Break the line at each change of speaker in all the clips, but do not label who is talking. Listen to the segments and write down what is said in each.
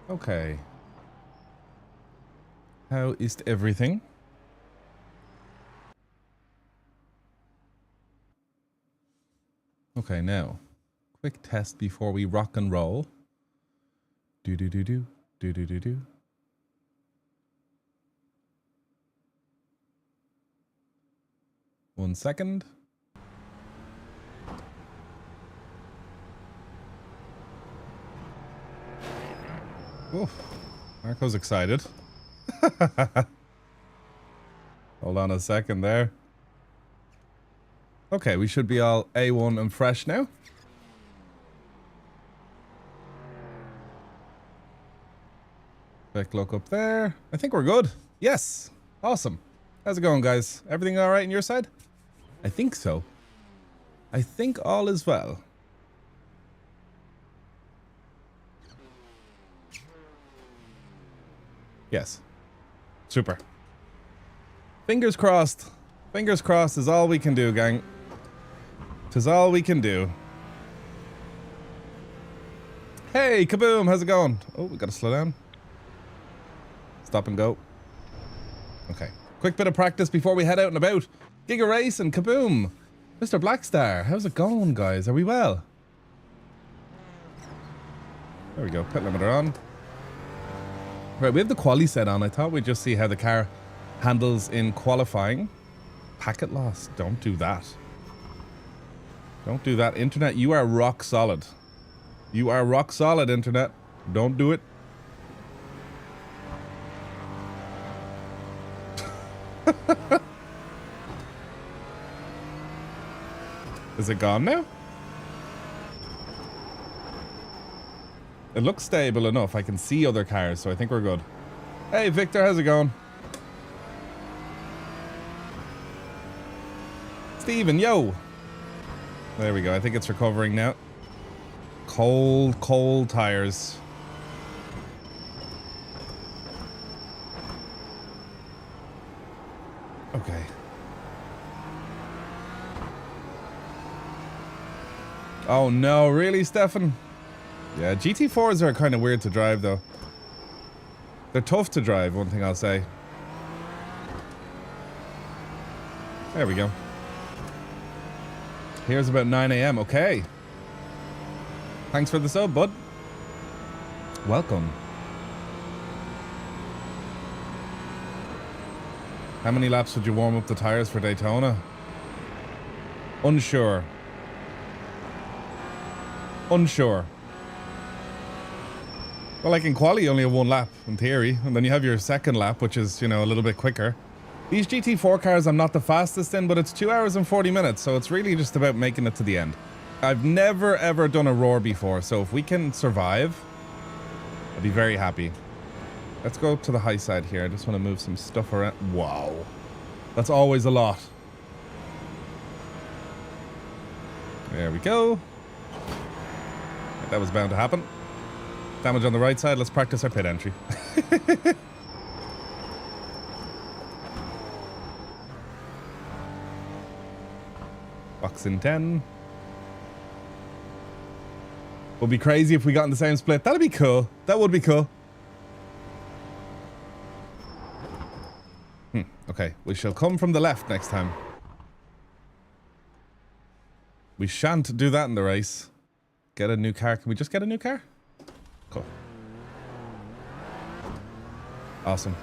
Okay. How is everything? Okay, now. Quick test before we rock and roll. Do-do-do-do. Do-do-do-do. 1 second. Oof. Marco's excited. Hold on a second there. Okay, we should be all A1 and fresh now. Quick look up there. I think we're good. Yes. Awesome. How's it going, guys? Everything all right on your side? I think so. I think all is well. Yes. Super. Fingers crossed. Fingers crossed is all we can do, gang. 'Tis all we can do. Hey, Kaboom, how's it going? Oh, we gotta slow down. Stop and go. Okay. Quick bit of practice before we head out and about. Giga Race and Kaboom. Mr. Blackstar, how's it going, guys? Are we well? There we go. Pit limiter on. Right, we have the quali set on. I thought we'd just see how the car handles in qualifying. Packet loss. Don't do that. Don't do that. Internet, you are rock solid. You are rock solid, Internet. Don't do it. Is it gone now? It looks stable enough. I can see other cars, so I think we're good. Hey, Victor, how's it going? Steven, yo! There we go. I think it's recovering now. Cold, cold tires. Okay. Oh no, really, Stefan? Yeah, GT4s are kind of weird to drive, though. They're tough to drive, one thing I'll say. There we go. Here's about 9 AM. Okay. Thanks for the sub, bud. Welcome. How many laps would you warm up the tires for Daytona? Unsure. Unsure. Well, like in quali, you only have 1 lap in theory, and then you have your second lap, which is, you know, a little bit quicker. These GT4 cars I'm not the fastest in, but it's 2 hours and 40 minutes, so it's really just about making it to the end. I've never ever done a roar before, so if we can survive, I'll be very happy. Let's go to the high side here. I just want to move some stuff around. Wow. That's always a lot. There we go. That was bound to happen. Damage on the right side. Let's practice our pit entry. Box in 10. Would be crazy if we got in the same split. That'd be cool. That would be cool. Okay, we shall come from the left next time. We shan't do that in the race. Get a new car. Can we just get a new car? Cool. Awesome.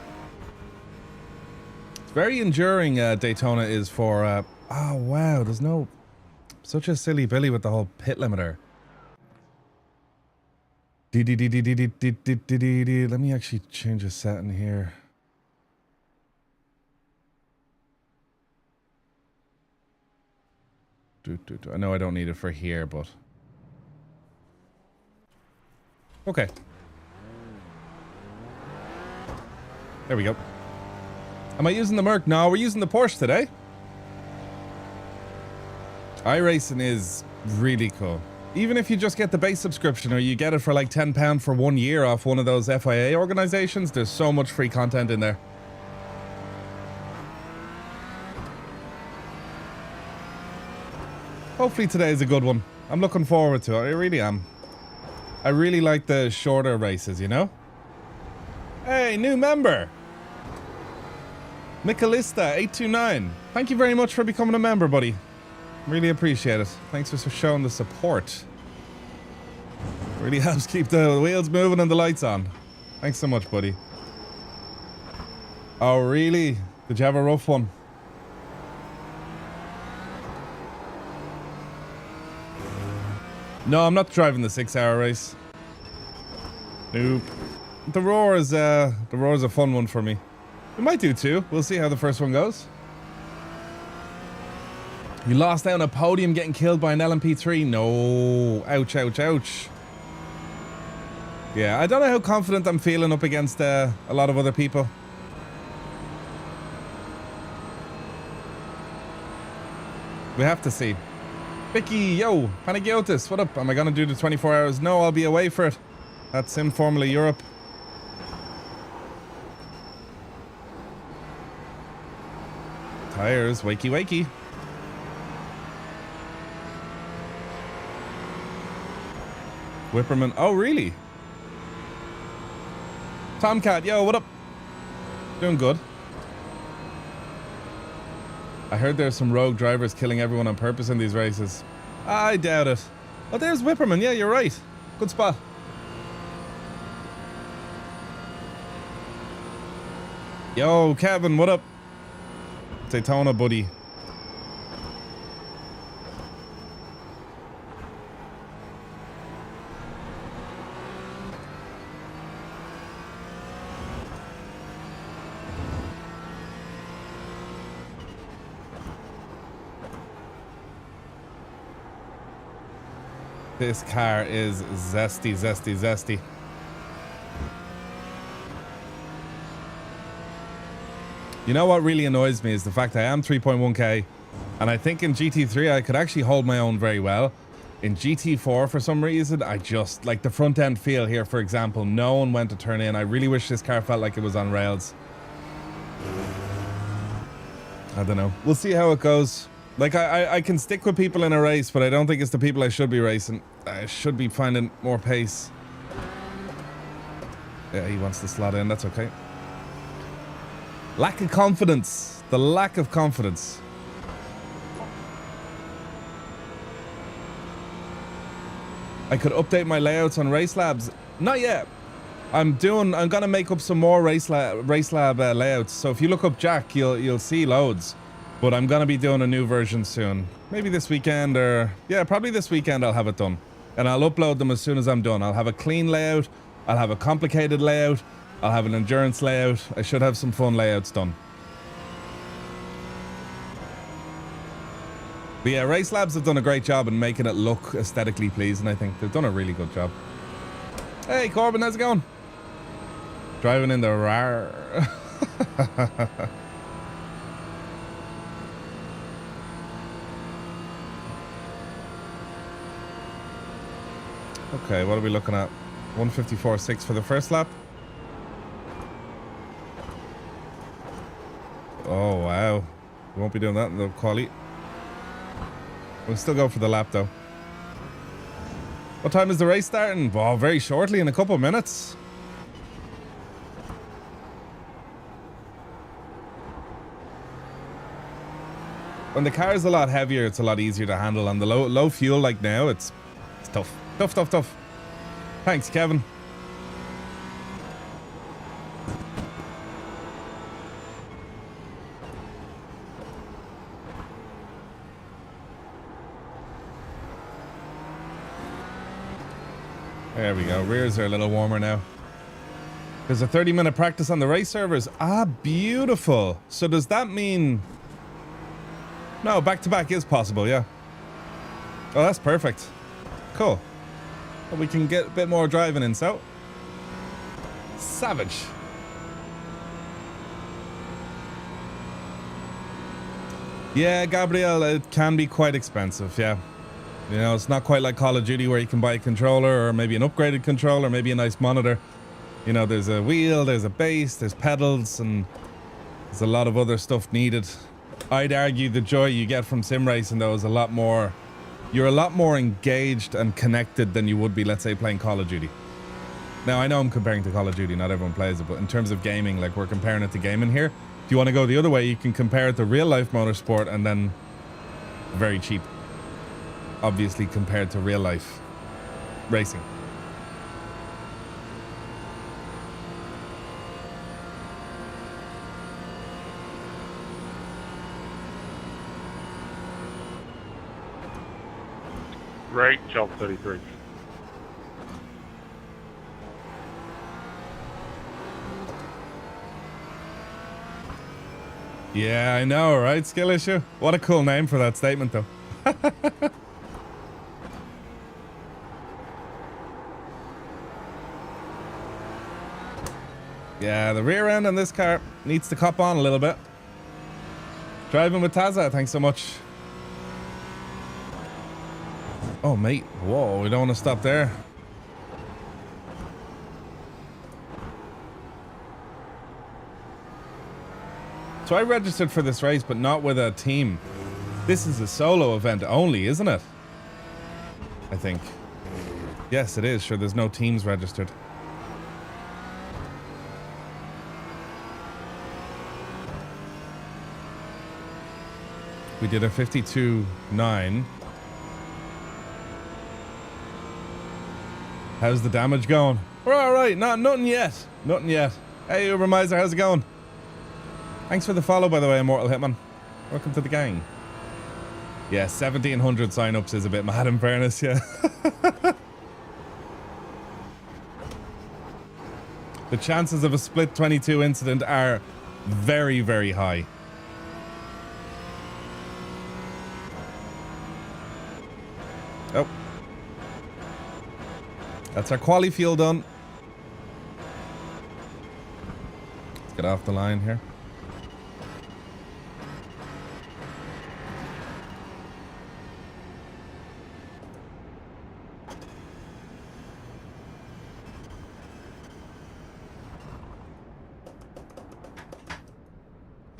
It's very enduring, Daytona is for... oh, wow. There's no... Such a silly Billy with the whole pit limiter. Let me actually change a setting here. I know I don't need it for here, but... Okay. There we go. Am I using the Merc? No, we're using the Porsche today. iRacing is really cool. Even if you just get the base subscription or you get it for like £10 for 1 year off one of those FIA organizations, there's so much free content in there. Hopefully today is a good one. I'm looking forward to it. I really am. I really like the shorter races, you know? Hey, new member! Michalista829. Thank you very much for becoming a member, buddy. Really appreciate it. Thanks for showing the support. Really helps keep the wheels moving and the lights on. Thanks so much, buddy. Oh, really? Did you have a rough one? No, I'm not driving the 6-hour race. Nope. The roar is a fun one for me. We might do two. We'll see how the first one goes. You lost out on a podium getting killed by an LMP3. No. Ouch, ouch, ouch. Yeah, I don't know how confident I'm feeling up against a lot of other people. We have to see. Vicky, yo, Panagiotis, what up? Am I gonna do the 24 hours? No, I'll be away for it. That's Sim Formula Europe. Tires, wakey wakey. Whipperman, oh really? Tomcat, yo, what up? Doing good. I heard there's some rogue drivers killing everyone on purpose in these races. I doubt it. Oh, there's Whipperman. Yeah, you're right. Good spot. Yo, Kevin, what up? Daytona, buddy. This car is zesty, zesty, zesty. You know what really annoys me is the fact I am 3.1k, and I think in GT3 I could actually hold my own very well. In GT4, for some reason, I just, like the front end feel here, for example, no one went to turn in. I really wish this car felt like it was on rails. I don't know. We'll see how it goes. Like, I can stick with people in a race, but I don't think it's the people I should be racing. I should be finding more pace. Yeah, he wants to slot in. That's okay. Lack of confidence. The lack of confidence. I could update my layouts on Race Labs. Not yet. I'm gonna make up some more Race Lab layouts. So if you look up Jack, you'll see loads. But I'm gonna be doing a new version soon. Maybe this weekend, or yeah, probably this weekend I'll have it done. And I'll upload them as soon as I'm done. I'll have a clean layout. I'll have a complicated layout. I'll have an endurance layout. I should have some fun layouts done. But yeah, Race Labs have done a great job in making it look aesthetically pleasing, I think. They've done a really good job. Hey, Corbin, how's it going? Driving in the RAR. Okay, what are we looking at? 154.6 for the first lap. Oh, wow. We won't be doing that in the quali. We'll still go for the lap, though. What time is the race starting? Oh, very shortly, in a couple of minutes. When the car is a lot heavier, it's a lot easier to handle. On the low fuel like now, it's tough. Tough, tough, tough. Thanks, Kevin. There we go. Rears are a little warmer now. There's a 30-minute practice on the race servers. Ah, beautiful. So does that mean... No, back-to-back is possible, yeah. Oh, that's perfect. Cool. Well, we can get a bit more driving in, so. Savage. Yeah, Gabriel, it can be quite expensive, yeah. You know, it's not quite like Call of Duty where you can buy a controller or maybe an upgraded controller, maybe a nice monitor. You know, there's a wheel, there's a base, there's pedals, and there's a lot of other stuff needed. I'd argue the joy you get from sim racing, though, is a lot more you're a lot more engaged and connected than you would be, let's say, playing Call of Duty. Now, I know I'm comparing to Call of Duty, not everyone plays it, but in terms of gaming, like we're comparing it to gaming here. If you want to go the other way, you can compare it to real life motorsport and then very cheap, obviously, compared to real life racing.
Great job, 33.
Yeah, I know, right? Skill issue. What a cool name for that statement, though. Yeah, the rear end on this car needs to cop on a little bit. Driving with Taza, thanks so much. Oh, mate. Whoa, we don't want to stop there. So I registered for this race, but not with a team. This is a solo event only, isn't it? I think. Yes, it is. Sure, there's no teams registered. We did a 52.9. How's the damage going? We're all right. Nothing yet. Nothing yet. Hey, Uber Miser, how's it going? Thanks for the follow, by the way, Immortal Hitman. Welcome to the gang. Yeah, 1,700 signups is a bit mad, in fairness, yeah. The chances of a split 22 incident are very, very high. Oh. That's our quali fuel done. Let's get off the line here.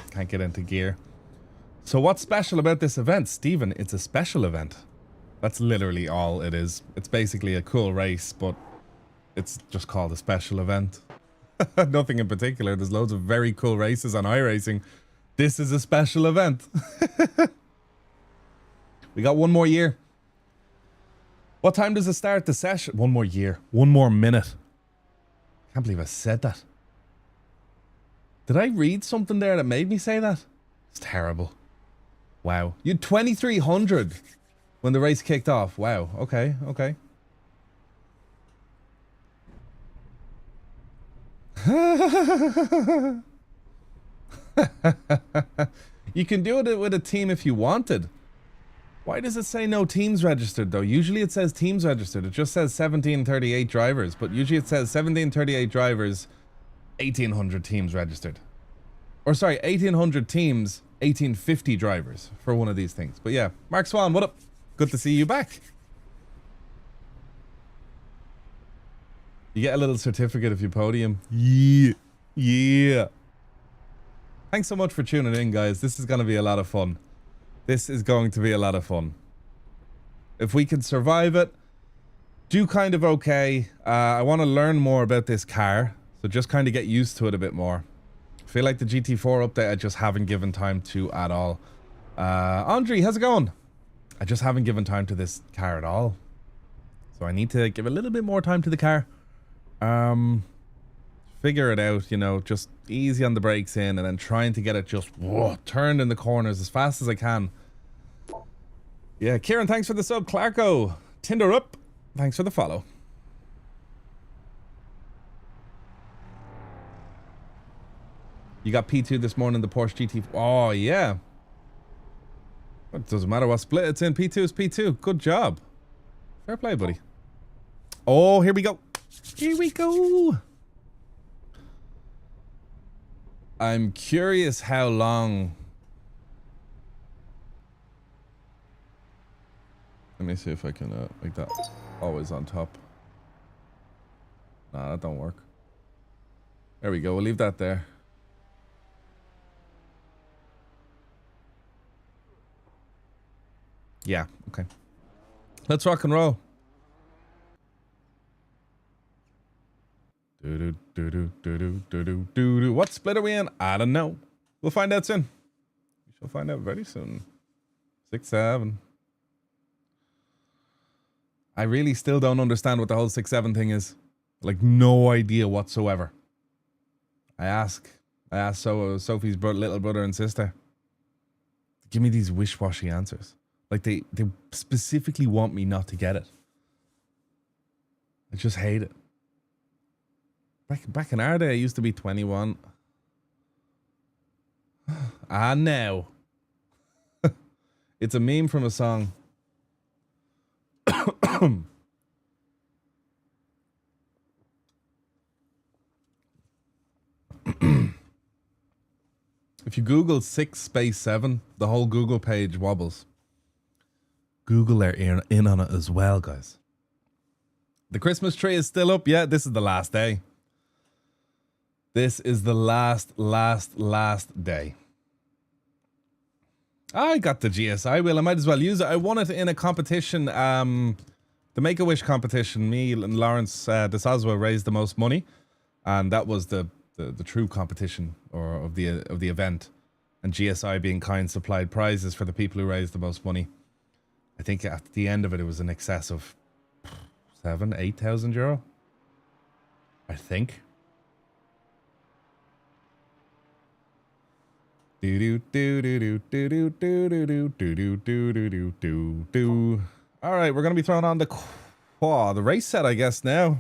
Can't get into gear. So what's special about this event, Stephen? It's a special event. That's literally all it is. It's basically a cool race, but it's just called a special event. Nothing in particular. There's loads of very cool races on iRacing. This is a special event. We got one more year. What time does it start the session? One more year. One more minute. Can't believe I said that. Did I read something there that made me say that? It's terrible. Wow. You had 2,300 when the race kicked off. Wow. Okay. Okay. You can do it with a team if you wanted. Why does it say no teams registered, though? Usually it says teams registered. It just says 1738 drivers, but usually it says 1738 drivers, 1,800 teams registered. Or sorry, 1,800 teams, 1,850 drivers for one of these things. But yeah, Mark Swan, what up? Good to see you back. You get a little certificate if you podium. Yeah. Yeah. Thanks so much for tuning in, guys. This is going to be a lot of fun. This is going to be a lot of fun. If we can survive it, do kind of okay. I want to learn more about this car. So just kind of get used to it a bit more. I feel like the GT4 update I just haven't given time to at all. Andre, how's it going? I just haven't given time to this car at all. So I need to give a little bit more time to the car. Figure it out, you know, just easy on the brakes in and then trying to get it just turned in the corners as fast as I can. Yeah, Kieran, thanks for the sub. Clarko, Tinder up. Thanks for the follow. You got P2 this morning, the Porsche GT. Oh, yeah. It doesn't matter what split it's in. P2 is P2. Good job. Fair play, buddy. Oh, here we go. Here we go. I'm curious how long. Let me see if I can make that always on top. Nah, that don't work. There we go. We'll leave that there. Yeah, okay. Let's rock and roll. What split are we in? I don't know. We'll find out soon. We shall find out very soon. 6-7. I really still don't understand what the whole 6-7 thing is. Like, no idea whatsoever. I asked Sophie's little brother and sister. Give me these wish-washy answers. Like, they specifically want me not to get it. I just hate it. Back in our day, I used to be 21. Ah, no. It's a meme from a song. If you Google 6-7, the whole Google page wobbles. Google are in on it as well, guys. The Christmas tree is still up. Yeah, this is the last day. This is the last day. I got the GSI wheel. I might as well use it. I won it in a competition, the Make-A-Wish competition. Me and Lawrence DeSazwa raised the most money, and that was the true competition of the event. And GSI, being kind, supplied prizes for the people who raised the most money. I think at the end of it, it was in excess of 7,000-8,000 euro. I think. All right, we're gonna be throwing on the race set, I guess now.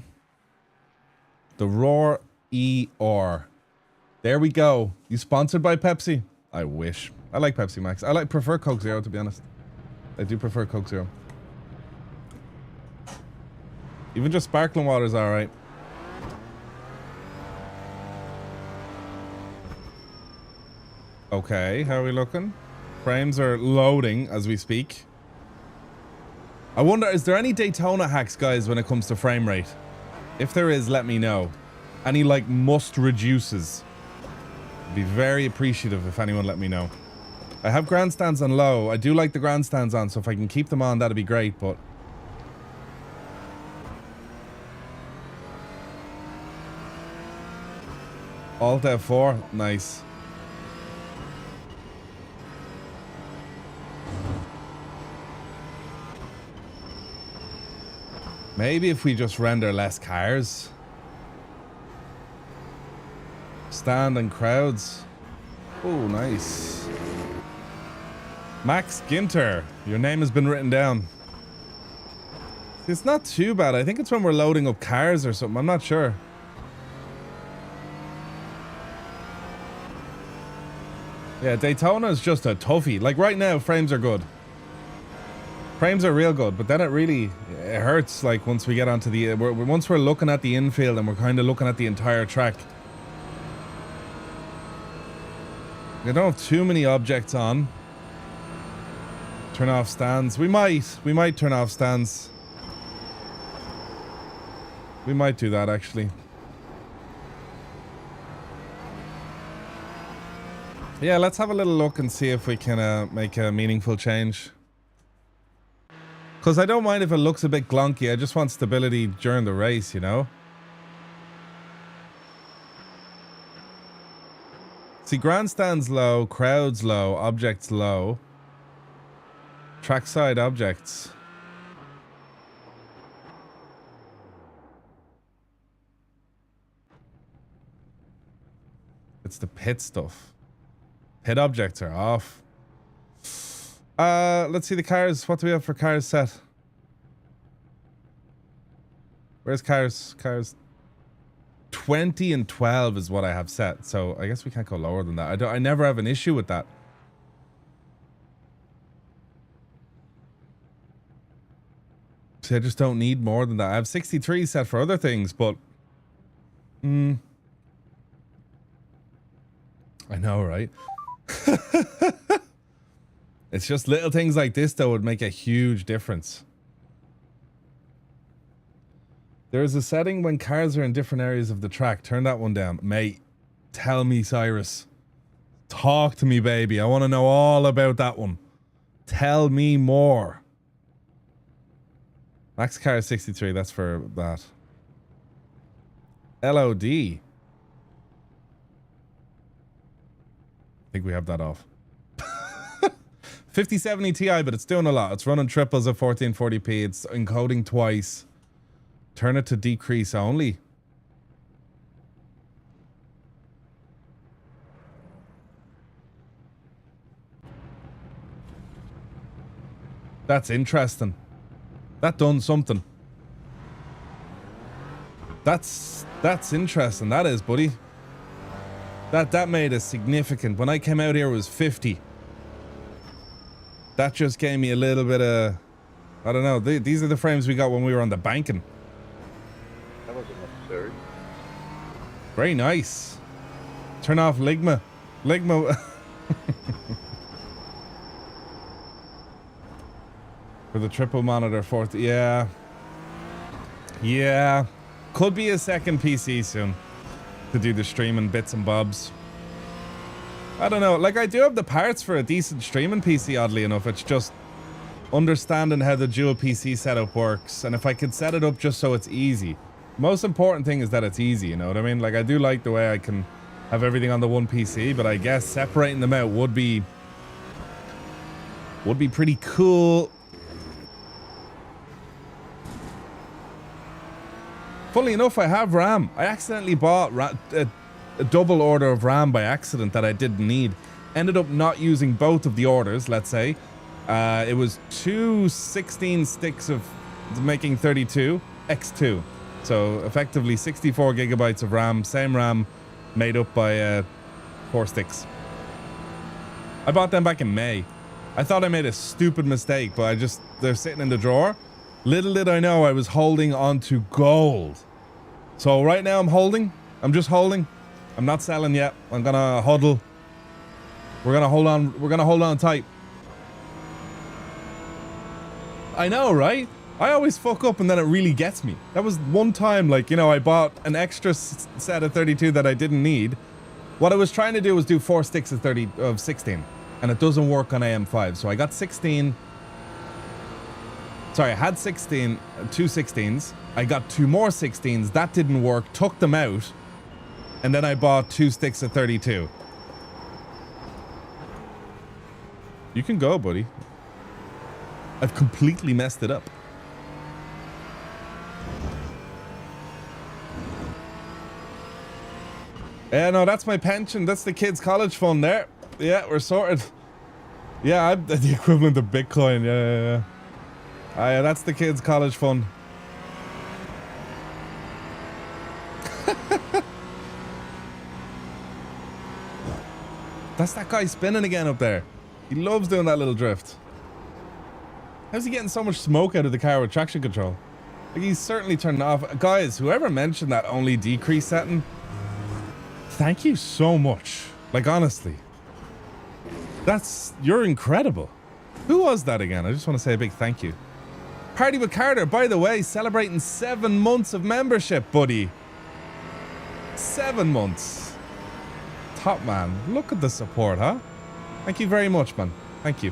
The Roar ER. There we go. You sponsored by Pepsi? I wish. I like Pepsi Max. Prefer Coke Zero, to be honest. I do prefer Coke Zero. Even just sparkling water is all right. Okay, how are we looking? Frames are loading as we speak. I wonder, is there any Daytona hacks, guys, when it comes to frame rate? If there is, let me know. Any, like, must reduces? I'd be very appreciative if anyone let me know. I have grandstands on low. I do like the grandstands on, so if I can keep them on, that'd be great, but... Alt F4, nice. Maybe if we just render less cars. Stand and crowds. Oh, nice. Max Ginter, your name has been written down. It's not too bad. I think it's when we're loading up cars or something. I'm not sure. Yeah, Daytona is just a toughie. Like right now, frames are good. Frames are real good, but then it hurts. Like once we get onto the once we're looking at the infield and we're kind of looking at the entire track. We don't have too many objects on. Turn off stands. We might turn off stands. We might do that actually. Yeah, let's have a little look and see if we can make a meaningful change. Because I don't mind if it looks a bit glonky. I just want stability during the race, you know? See, grandstands low, crowds low, objects low. Trackside objects. It's the pit stuff. Pit objects are off. Let's see the cars. What do we have for cars set? Where's cars? Cars. 20 and 12 is what I have set. So I guess we can't go lower than that. I never have an issue with that. See, I just don't need more than that. I have 63 set for other things, but... I know, right? It's just little things like this that would make a huge difference. There is a setting when cars are in different areas of the track. Turn that one down. Mate, tell me, Cyrus. Talk to me, baby. I want to know all about that one. Tell me more. Max car 63. That's for that. LOD. I think we have that off. 5070 Ti, but it's doing a lot. It's running triples at 1440p. It's encoding twice. Turn it to decrease only. That's interesting. That done something. That's interesting. That is, buddy. That made a significant. When I came out here, it was 50. That just gave me a little bit of, I don't know. These are the frames we got when we were on the banking.
That wasn't necessary.
Very nice. Turn off Ligma. Ligma. For the triple monitor, fourth. Yeah. Yeah. Could be a second PC soon to do the streaming bits and bobs. I don't know. Like, I do have the parts for a decent streaming PC, oddly enough. It's just understanding how the dual PC setup works. And if I could set it up just so it's easy. Most important thing is that it's easy, you know what I mean? Like, I do like the way I can have everything on the one PC, but I guess separating them out would be pretty cool. Funnily enough, I have RAM. I accidentally bought a double order of RAM by accident that I didn't need. Ended up not using both of the orders, let's say. It was 2 16 sticks of making 32 X2. So effectively 64 gigabytes of RAM, same RAM made up by 4 sticks. I bought them back in May. I thought I made a stupid mistake, but they're sitting in the drawer. Little did I know I was holding onto gold. So right now I'm just holding. I'm not selling yet. I'm gonna huddle. We're gonna hold on. We're gonna hold on tight. I know, right? I always fuck up and then it really gets me. That was one time, like, you know, I bought an extra set of 32 that I didn't need. What I was trying to do was do 4 sticks of 16, and it doesn't work on AM5. So I got 16. Sorry, I had 16, 2 16s. I got 2 more 16s. That didn't work. Took them out. And then I bought 2 sticks of 32. You can go, buddy. I've completely messed it up. Yeah, no, that's my pension. That's the kids' college fund there. Yeah, we're sorted. Yeah, I'm the equivalent of Bitcoin. Yeah. Yeah, that's the kids' college fund. That's that guy spinning again up there. He loves doing that little drift. How's he getting so much smoke out of the car with traction control? Like, he's certainly turning off. Guys, whoever mentioned that only decrease setting, thank you so much. Like, honestly. You're incredible. Who was that again? I just want to say a big thank you. Party with Carter, by the way, celebrating 7 months of membership, buddy. 7 months. Top man. Look at the support, huh? Thank you very much, man. Thank you.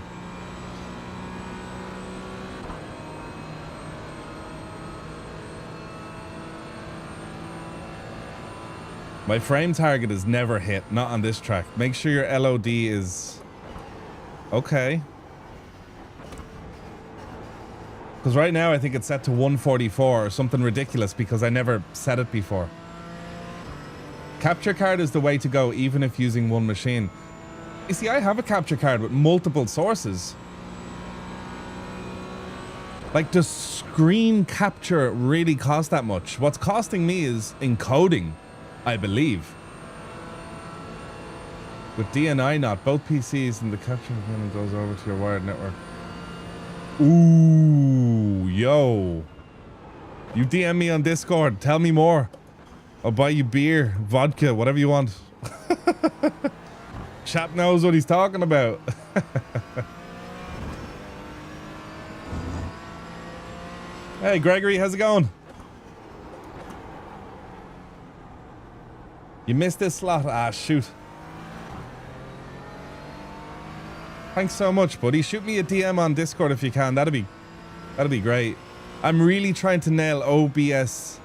My frame target is never hit, not on this track. Make sure your LOD is okay. Because right now I think it's set to 144 or something ridiculous because I never set it before. Capture card is the way to go, even if using one machine. You see, I have a capture card with multiple sources. Like, does screen capture really cost that much? What's costing me is encoding, I believe. With DNI not, both PCs and the capture goes over to your wired network. Ooh, yo. You DM me on Discord, tell me more. I'll buy you beer, vodka, whatever you want. Chap knows what he's talking about. Hey, Gregory, how's it going? You missed this slot? Ah, shoot. Thanks so much, buddy. Shoot me a DM on Discord if you can. That'd be great. I'm really trying to nail OBS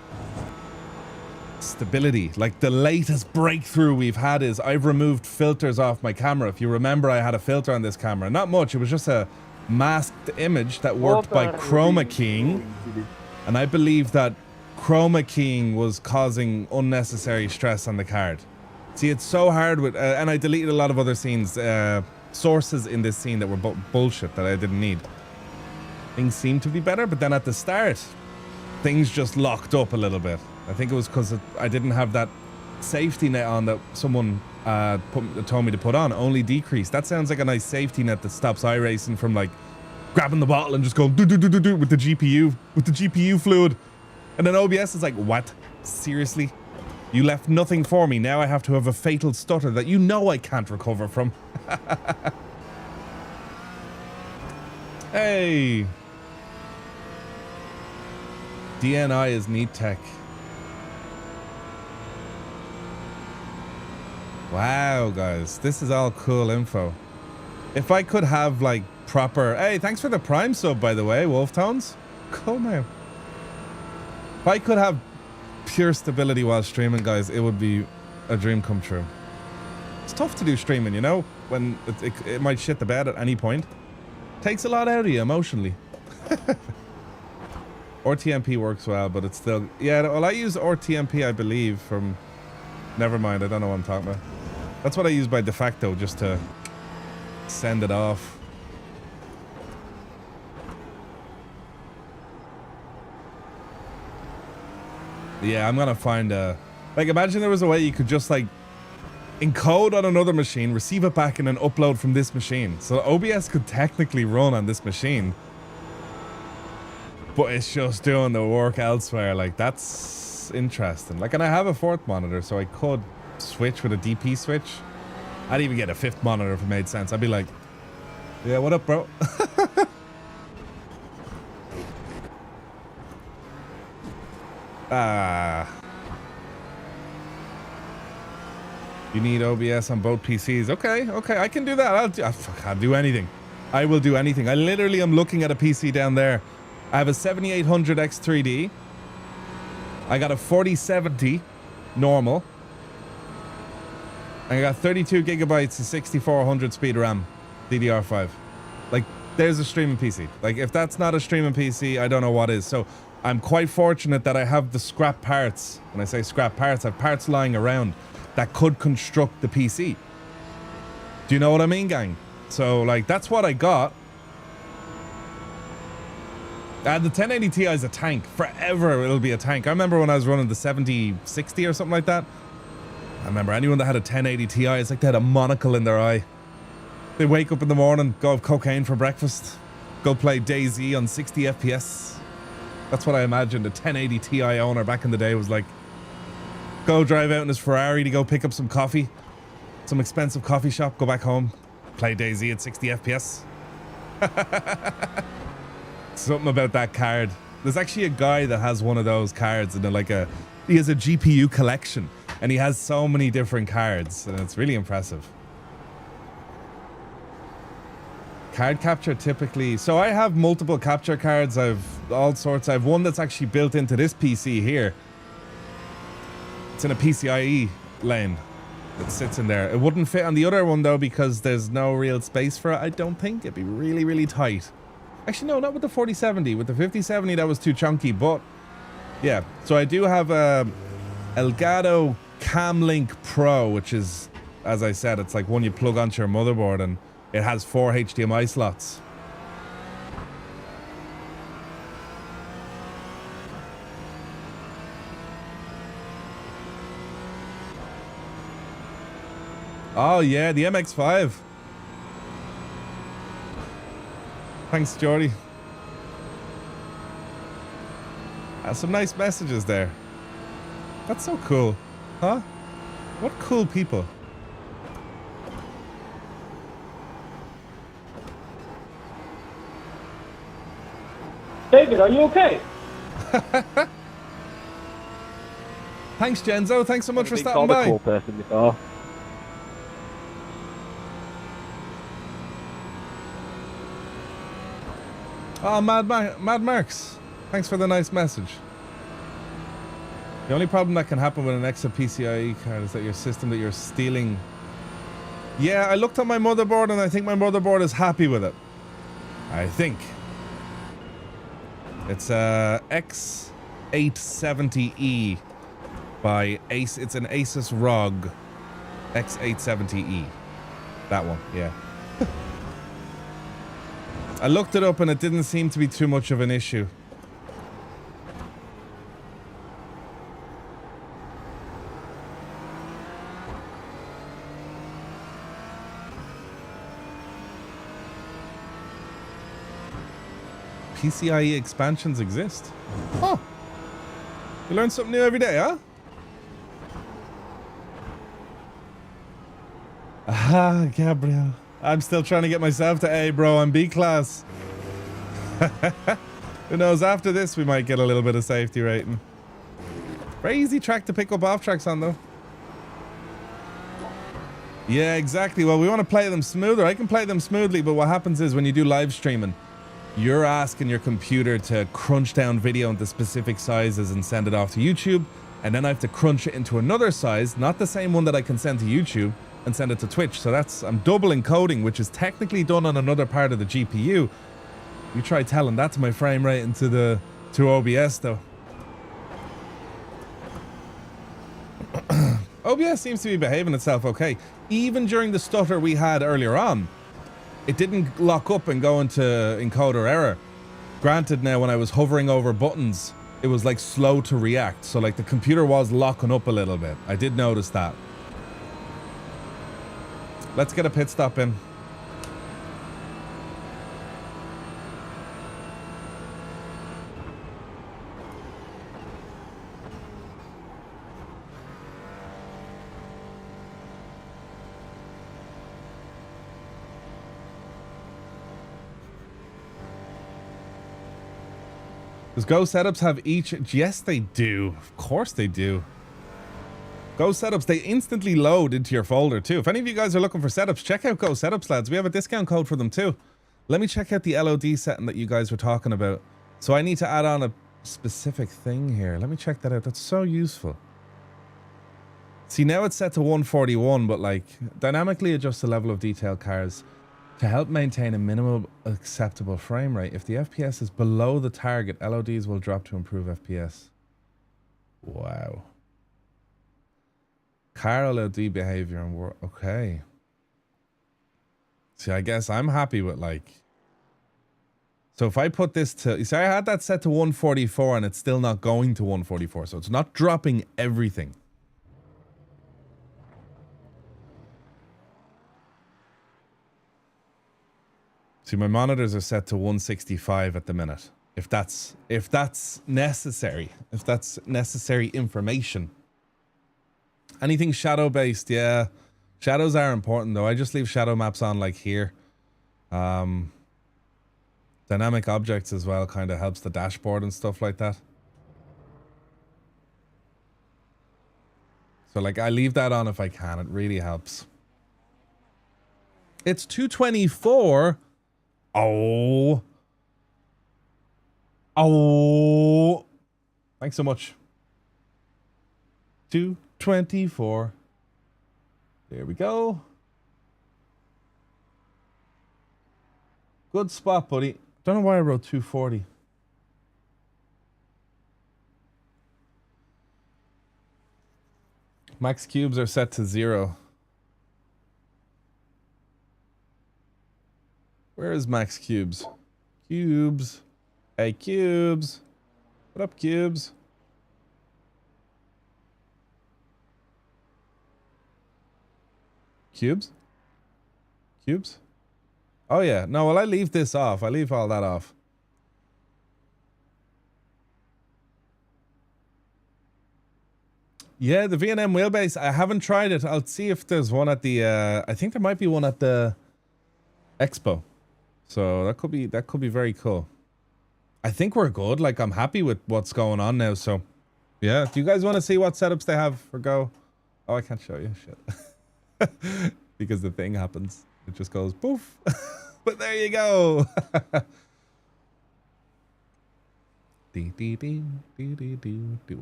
stability. Like the latest breakthrough we've had is I've removed filters off my camera. If you remember, I had a filter on this camera. Not much. It was just a masked image that worked by chroma keying. And I believe that chroma keying was causing unnecessary stress on the card. See, it's so hard with... and I deleted a lot of other scenes, sources in this scene that were bullshit that I didn't need. Things seemed to be better, but then at the start, things just locked up a little bit. I think it was because I didn't have that safety net on that someone told me to put on. Only decrease. That sounds like a nice safety net that stops iRacing from like grabbing the bottle and just going do with the GPU fluid. And then OBS is like, what? Seriously? You left nothing for me. Now I have to have a fatal stutter that you know I can't recover from. Hey. DNI is neat tech. Wow, guys, this is all cool info. If I could have like proper... Hey, thanks for the Prime sub, by the way, Wolf Tones. Cool, man. If I could have pure stability while streaming, guys, it would be a dream come true. It's tough to do streaming, you know, when it might shit the bed at any point. Takes a lot out of you emotionally. RTMP works well, but it's still... Yeah, well, I use RTMP, I believe, from... Never mind, I don't know what I'm talking about. That's what I use by de facto, just to send it off. Yeah, I'm gonna find a... Like, imagine there was a way you could just, like, encode on another machine, receive it back, and then upload from this machine. So OBS could technically run on this machine. But it's just doing the work elsewhere. Like, that's interesting. Like, and I have a fourth monitor, so I could switch with a DP switch. I'd even get a fifth monitor if it made sense. I'd be like, yeah, what up, bro? You need OBS on both PCs. Okay, I can do that. I'll do anything. I will do anything. I literally am looking at a PC down there. I have a 7800 X3D. I got a 4070 normal. I got 32 gigabytes of 6400 speed RAM, DDR5. Like, there's a streaming PC. Like, if that's not a streaming PC, I don't know what is. So I'm quite fortunate that I have the scrap parts. When I say scrap parts, I have parts lying around that could construct the PC. Do you know what I mean, gang? So, like, that's what I got. The 1080 Ti is a tank. Forever it'll be a tank. I remember when I was running the 7060 or something like that. I remember anyone that had a 1080 Ti, it's like they had a monocle in their eye. They wake up in the morning, go have cocaine for breakfast, go play DayZ on 60 FPS. That's what I imagined a 1080 Ti owner back in the day was like. Go drive out in his Ferrari to go pick up some coffee. Some expensive coffee shop, go back home, play DayZ at 60 FPS. Something about that card. There's actually a guy that has one of those cards and he has a GPU collection and he has so many different cards and it's really impressive. Card capture typically, so I have multiple capture cards. I've all sorts. I have one that's actually built into this PC here. It's in a PCIe lane that sits in there. It wouldn't fit on the other one though because there's no real space for it. I don't think it'd be really, really tight. Actually, no, not with the 4070. With the 5070, that was too chunky, but yeah. So I do have a Elgato Camlink Pro, which is, as I said, it's like one you plug onto your motherboard and it has 4 HDMI slots. Oh yeah, the MX-5. Thanks, Jordy. Some nice messages there. That's so cool. Huh? What cool people.
David, are you okay?
Thanks, Genzo. Thanks so much for stopping by.
Cool person before.
Oh, Mad Marks. Thanks for the nice message. The only problem that can happen with an extra PCIe card is that your system that you're stealing. Yeah, I looked at my motherboard and I think my motherboard is happy with it. I think. It's a X870E by Ace. It's an Asus ROG X870E. That one, yeah. I looked it up and it didn't seem to be too much of an issue. PCIe expansions exist. Oh, you learn something new every day, huh? Ah, Gabriel. I'm still trying to get myself to A, bro. I'm B class. Who knows? After this, we might get a little bit of safety rating. Very easy track to pick up off tracks on, though. Yeah, exactly. Well, we want to play them smoother. I can play them smoothly, but what happens is when you do live streaming, you're asking your computer to crunch down video into specific sizes and send it off to YouTube, and then I have to crunch it into another size, not the same one that I can send to YouTube, and send it to Twitch. So I'm double encoding, which is technically done on another part of the GPU. You try telling that to my frame rate into OBS though. OBS seems to be behaving itself okay. Even during the stutter we had earlier on, it didn't lock up and go into encoder error. Granted, now when I was hovering over buttons, it was like slow to react. So like the computer was locking up a little bit. I did notice that. Let's get a pit stop in. Does Go Setups have each? Yes, they do. Of course they do. Go Setups, they instantly load into your folder too. If any of you guys are looking for setups, check out Go Setups, lads. We have a discount code for them too. Let me check out the LOD setting that you guys were talking about. So I need to add on a specific thing here. Let me check that out. That's so useful. See, now it's set to 141, but like dynamically adjust the level of detail cars to help maintain a minimal acceptable frame rate. If the FPS is below the target, LODs will drop to improve FPS. Wow. Car LOD behavior and work. Okay. See, I guess I'm happy with like. So if I put this to, you see, I had that set to 144 and it's still not going to 144. So it's not dropping everything. See, my monitors are set to 165 at the minute. If that's necessary, if that's necessary information. Anything shadow based, yeah. Shadows are important though. I just leave shadow maps on like here. Dynamic objects as well kind of helps the dashboard and stuff like that. So like I leave that on if I can. It really helps. It's 224. Oh. Oh. Thanks so much. 224. There we go. Good spot, buddy. Don't know why I wrote 240. Max cubes are set to 0. Where is max cubes? Cubes. Hey, cubes. What up, cubes? Cubes? Cubes? Oh, yeah. No, well, I leave this off. I leave all that off. Yeah, the V&M wheelbase. I haven't tried it. I'll see if there's one at the... I think there might be one at the Expo. So that could be very cool. I think we're good. Like, I'm happy with what's going on now. So, yeah. Do you guys want to see what setups they have for Go? Oh, I can't show you. Shit. Because the thing happens. It just goes poof. But there you go. We'll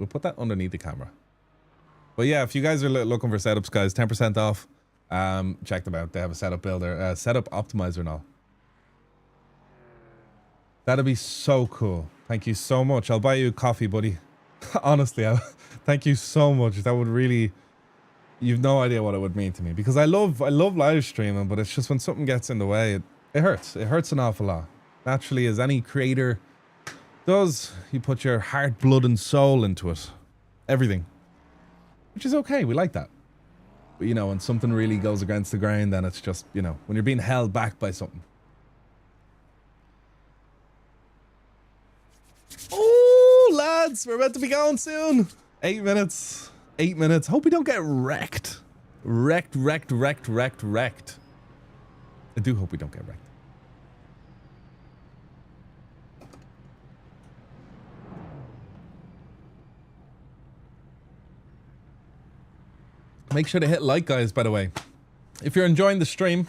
put that underneath the camera. But yeah, if you guys are looking for setups, guys, 10% off. Check them out. They have a setup builder, setup optimizer and all. That'd be so cool. Thank you so much. I'll buy you a coffee, buddy. Honestly, thank you so much. That would really, you've no idea what it would mean to me, because I love live streaming, but it's just when something gets in the way, it hurts. It hurts an awful lot. Naturally, as any creator does, you put your heart, blood, and soul into it. Everything. Which is okay. We like that. But, you know, when something really goes against the grain, then it's just, you know, when you're being held back by something. Oh, lads, we're about to be going soon. 8 minutes. 8 minutes. Hope we don't get wrecked. Wrecked. I do hope we don't get wrecked. Make sure to hit like, guys, by the way. If you're enjoying the stream.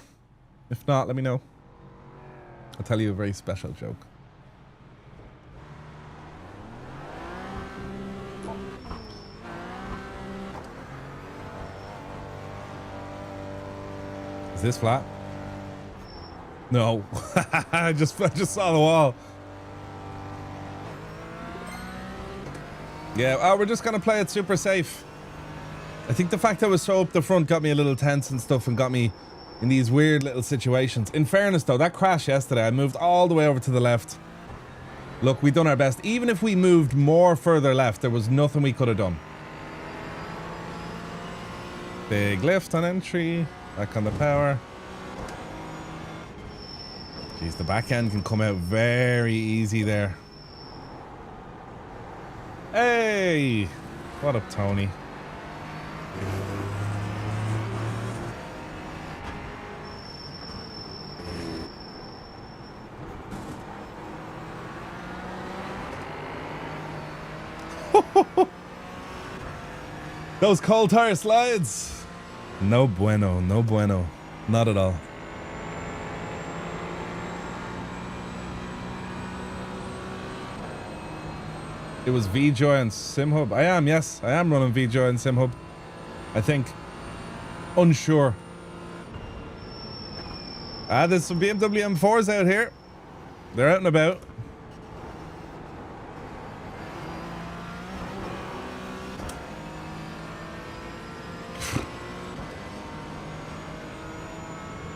If not, let me know. I'll tell you a very special joke. Is this flat? No. I just saw the wall. Yeah, we're just gonna play it super safe. I think the fact I was so up the front got me a little tense and stuff and got me in these weird little situations. In fairness though, that crash yesterday, I moved all the way over to the left. Look, we done our best. Even if we moved more further left, there was nothing we could have done. Big lift on entry. Back on the power. Jeez, the back end can come out very easy there. Hey! What up, Tony? Those cold tire slides. No bueno, no bueno. Not at all. It was VJoy and SimHub. I am, yes. I am running VJoy and SimHub. I think. Unsure. There's some BMW M4s out here. They're out and about.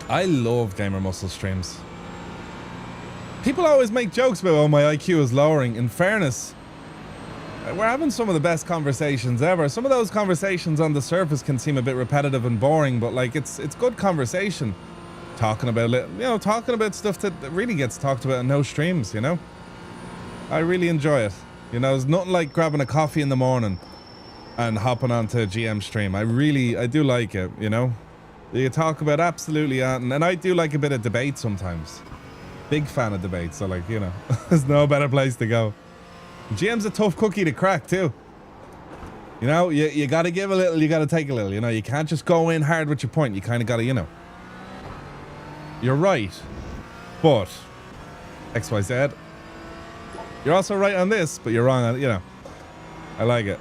I love Gamer Muscle streams. People always make jokes about, oh, my IQ is lowering. In fairness, we're having some of the best conversations ever. Some of those conversations on the surface can seem a bit repetitive and boring, but like it's good conversation. Talking about talking about stuff that really gets talked about in no streams, you know? I really enjoy it. You know, there's nothing like grabbing a coffee in the morning and hopping onto a GM stream. I do like it, you know? You talk about absolutely, and I do like a bit of debate sometimes. Big fan of debate, so like, you know, there's no better place to go. GM's a tough cookie to crack too. You know, you gotta give a little, you gotta take a little, you know, you can't just go in hard with your point. You kind of gotta, you know. You're right, but XYZ. You're also right on this, but you're wrong on, you know. I like it.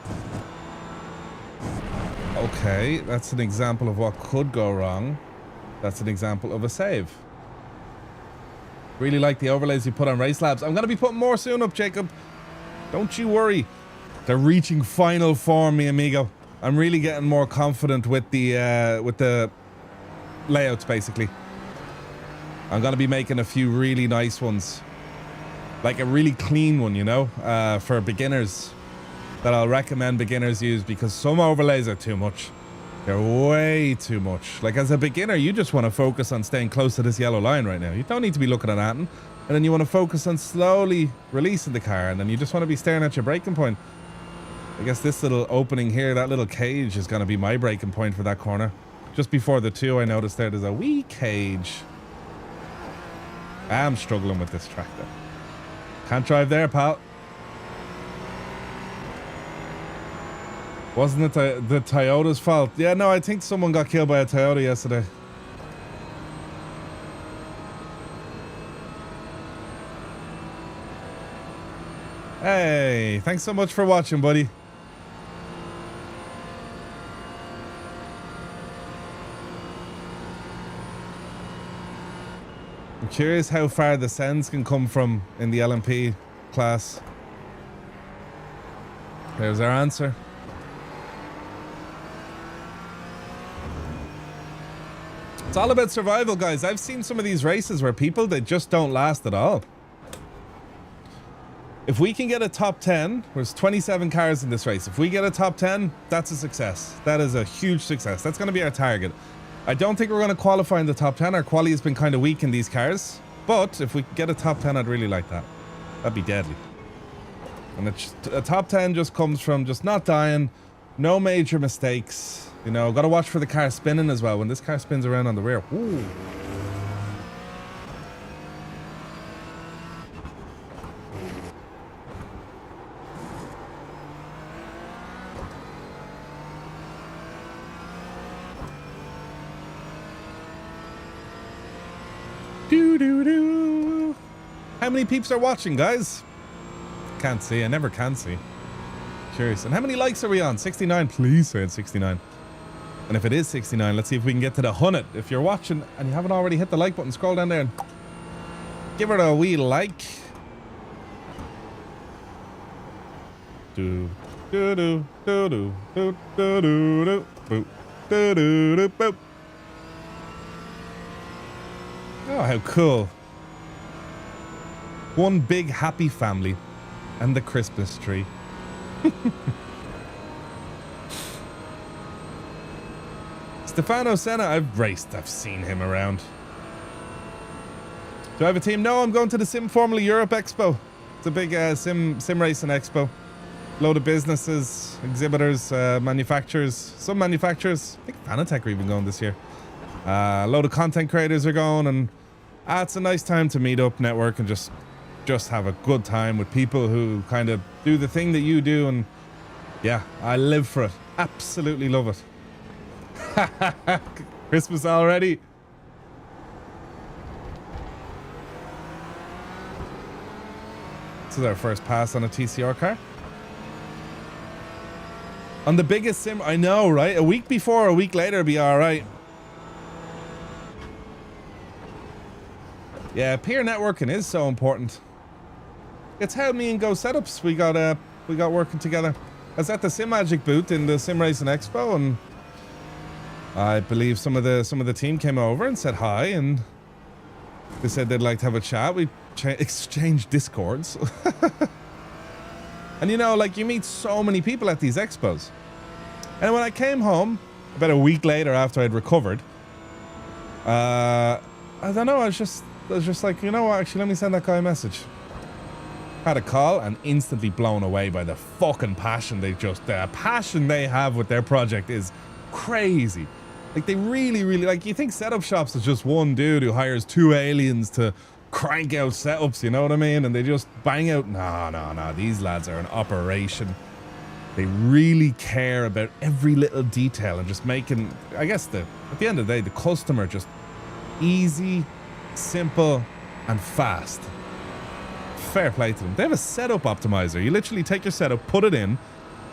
Okay, that's an example of what could go wrong. That's an example of a save. Really like the overlays you put on Race Labs. I'm going to be putting more soon up, Jacob. Don't you worry. They're reaching final form, mi amigo. I'm really getting more confident with the layouts, basically. I'm going to be making a few really nice ones. Like a really clean one, you know, for beginners. That I'll recommend beginners use, because some overlays are too much. They're way too much. Like as a beginner, you just want to focus on staying close to this yellow line right now. You don't need to be looking at that. And then you want to focus on slowly releasing the car. And then you just want to be staring at your braking point. I guess this little opening here, that little cage is going to be my braking point for that corner. Just before the two, I noticed there's a wee cage. I'm struggling with this track though. Can't drive there, pal. Wasn't it the Toyota's fault? Yeah, no, I think someone got killed by a Toyota yesterday. Hey, thanks so much for watching, buddy. I'm curious how far the sends can come from in the LMP class. There's our answer. It's all about survival, guys. I've seen some of these races where people, they just don't last at all. If we can get a top 10, there's 27 cars in this race. If we get a top 10, that's a success. That is a huge success. That's going to be our target. I don't think we're going to qualify in the top 10. Our quali has been kind of weak in these cars. But if we get a top 10, I'd really like that. That'd be deadly. And a top 10 just comes from just not dying, no major mistakes. You know, got to watch for the car spinning as well. When this car spins around on the rear, ooh. Doo-doo-doo. How many peeps are watching, guys? Can't see. I never can see. Curious. And how many likes are we on? 69. Please say it's 69. And if it is 69, let's see if we can get to the 100. If you're watching and you haven't already hit the like button, scroll down there and give it a wee like. Do do do do do do do do do do do do boop. Oh, how cool. One big happy family and the Christmas tree. Stefano Senna, I've seen him around. Do I have a team? No, I'm going to the Sim Formula Europe Expo. It's a big Simracing Expo. Load of businesses, exhibitors, manufacturers. Some manufacturers. I think Fanatec are even going this year. A load of content creators are going, and it's a nice time to meet up, network, and just have a good time with people who kind of do the thing that you do. And yeah, I live for it. Absolutely love it. Christmas already. This is our first pass on a TCR car. On the biggest sim, I know, right? A week before, a week later, be all right. Yeah, peer networking is so important. It's how me and Go Setups we got working together. I was at the SimMagic booth in the Simracing Expo, and I believe some of the team came over and said hi, and they said they'd like to have a chat. We exchanged Discords. And you know, like, you meet so many people at these expos. And when I came home about a week later after I'd recovered, I don't know, I was just like, you know what, actually, let me send that guy a message. Had a call and instantly blown away by the fucking passion the passion they have with their project is crazy. Like, they really, really, like, you think setup shops is just one dude who hires two aliens to crank out setups, you know what I mean? And they just bang out. No. These lads are an operation. They really care about every little detail and just making, I guess, at the end of the day, the customer just easy, simple, and fast. Fair play to them. They have a setup optimizer. You literally take your setup, put it in.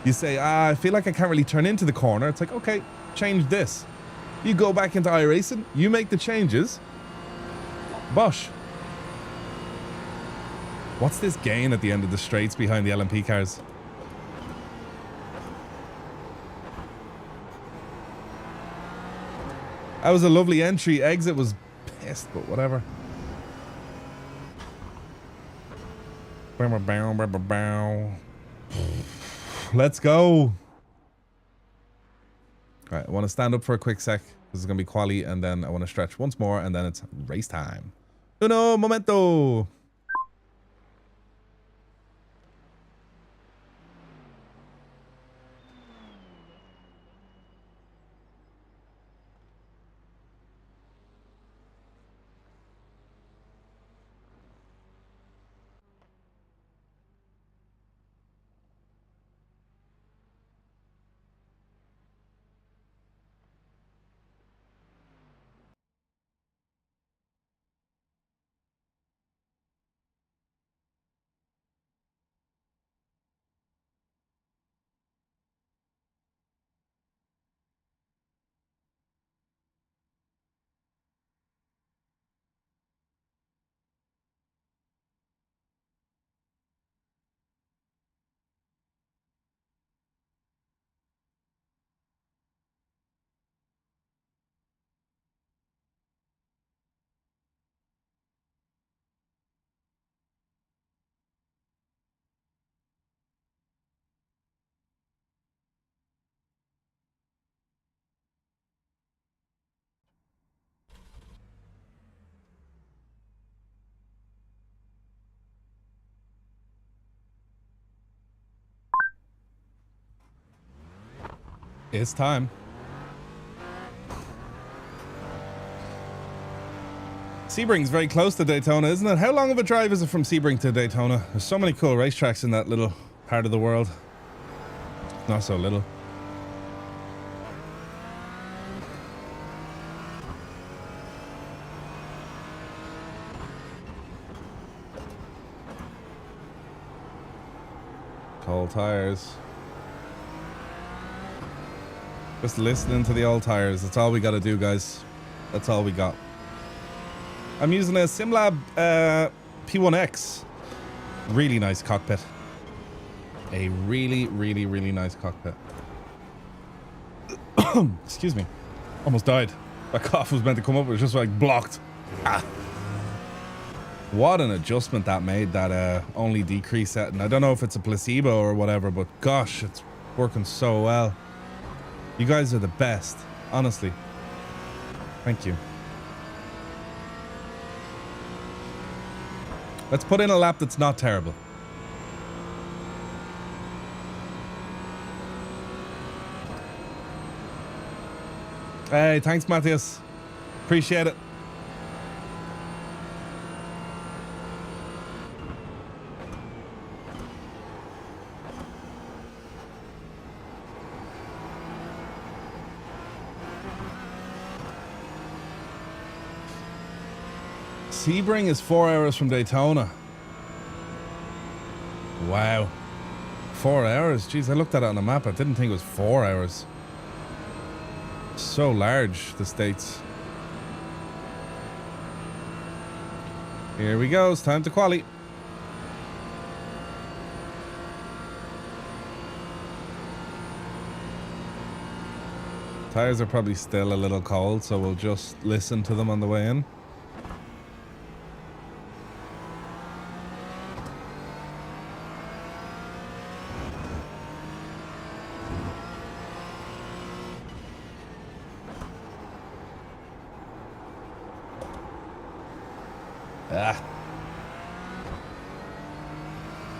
You say, I feel like I can't really turn into the corner. It's like, okay, change this. You go back into iRacing, you make the changes. Bosh. What's this gain at the end of the straights behind the LMP cars? That was a lovely entry. Exit was pissed, but whatever. Let's go. All right, I want to stand up for a quick sec. This is going to be quali, and then I want to stretch once more, and then it's race time. Uno momento. It's time. Sebring's very close to Daytona, isn't it? How long of a drive is it from Sebring to Daytona? There's so many cool racetracks in that little part of the world. Not so little. Cold tires. Just listening to the old tires. That's all we got to do, guys. That's all we got. I'm using a SimLab P1X. Really nice cockpit. A really, really, really nice cockpit. Excuse me. Almost died. That cough was meant to come up. It was just like blocked. Ah. What an adjustment that made, that only decrease setting. I don't know if it's a placebo or whatever, but gosh, it's working so well. You guys are the best. Honestly. Thank you. Let's put in a lap that's not terrible. Hey, thanks, Matthias. Appreciate it. Sebring is 4 hours from Daytona. Wow. 4 hours? Jeez, I looked at it on the map. I didn't think it was 4 hours. So large, the States. Here we go. It's time to quali. Tires are probably still a little cold, so we'll just listen to them on the way in.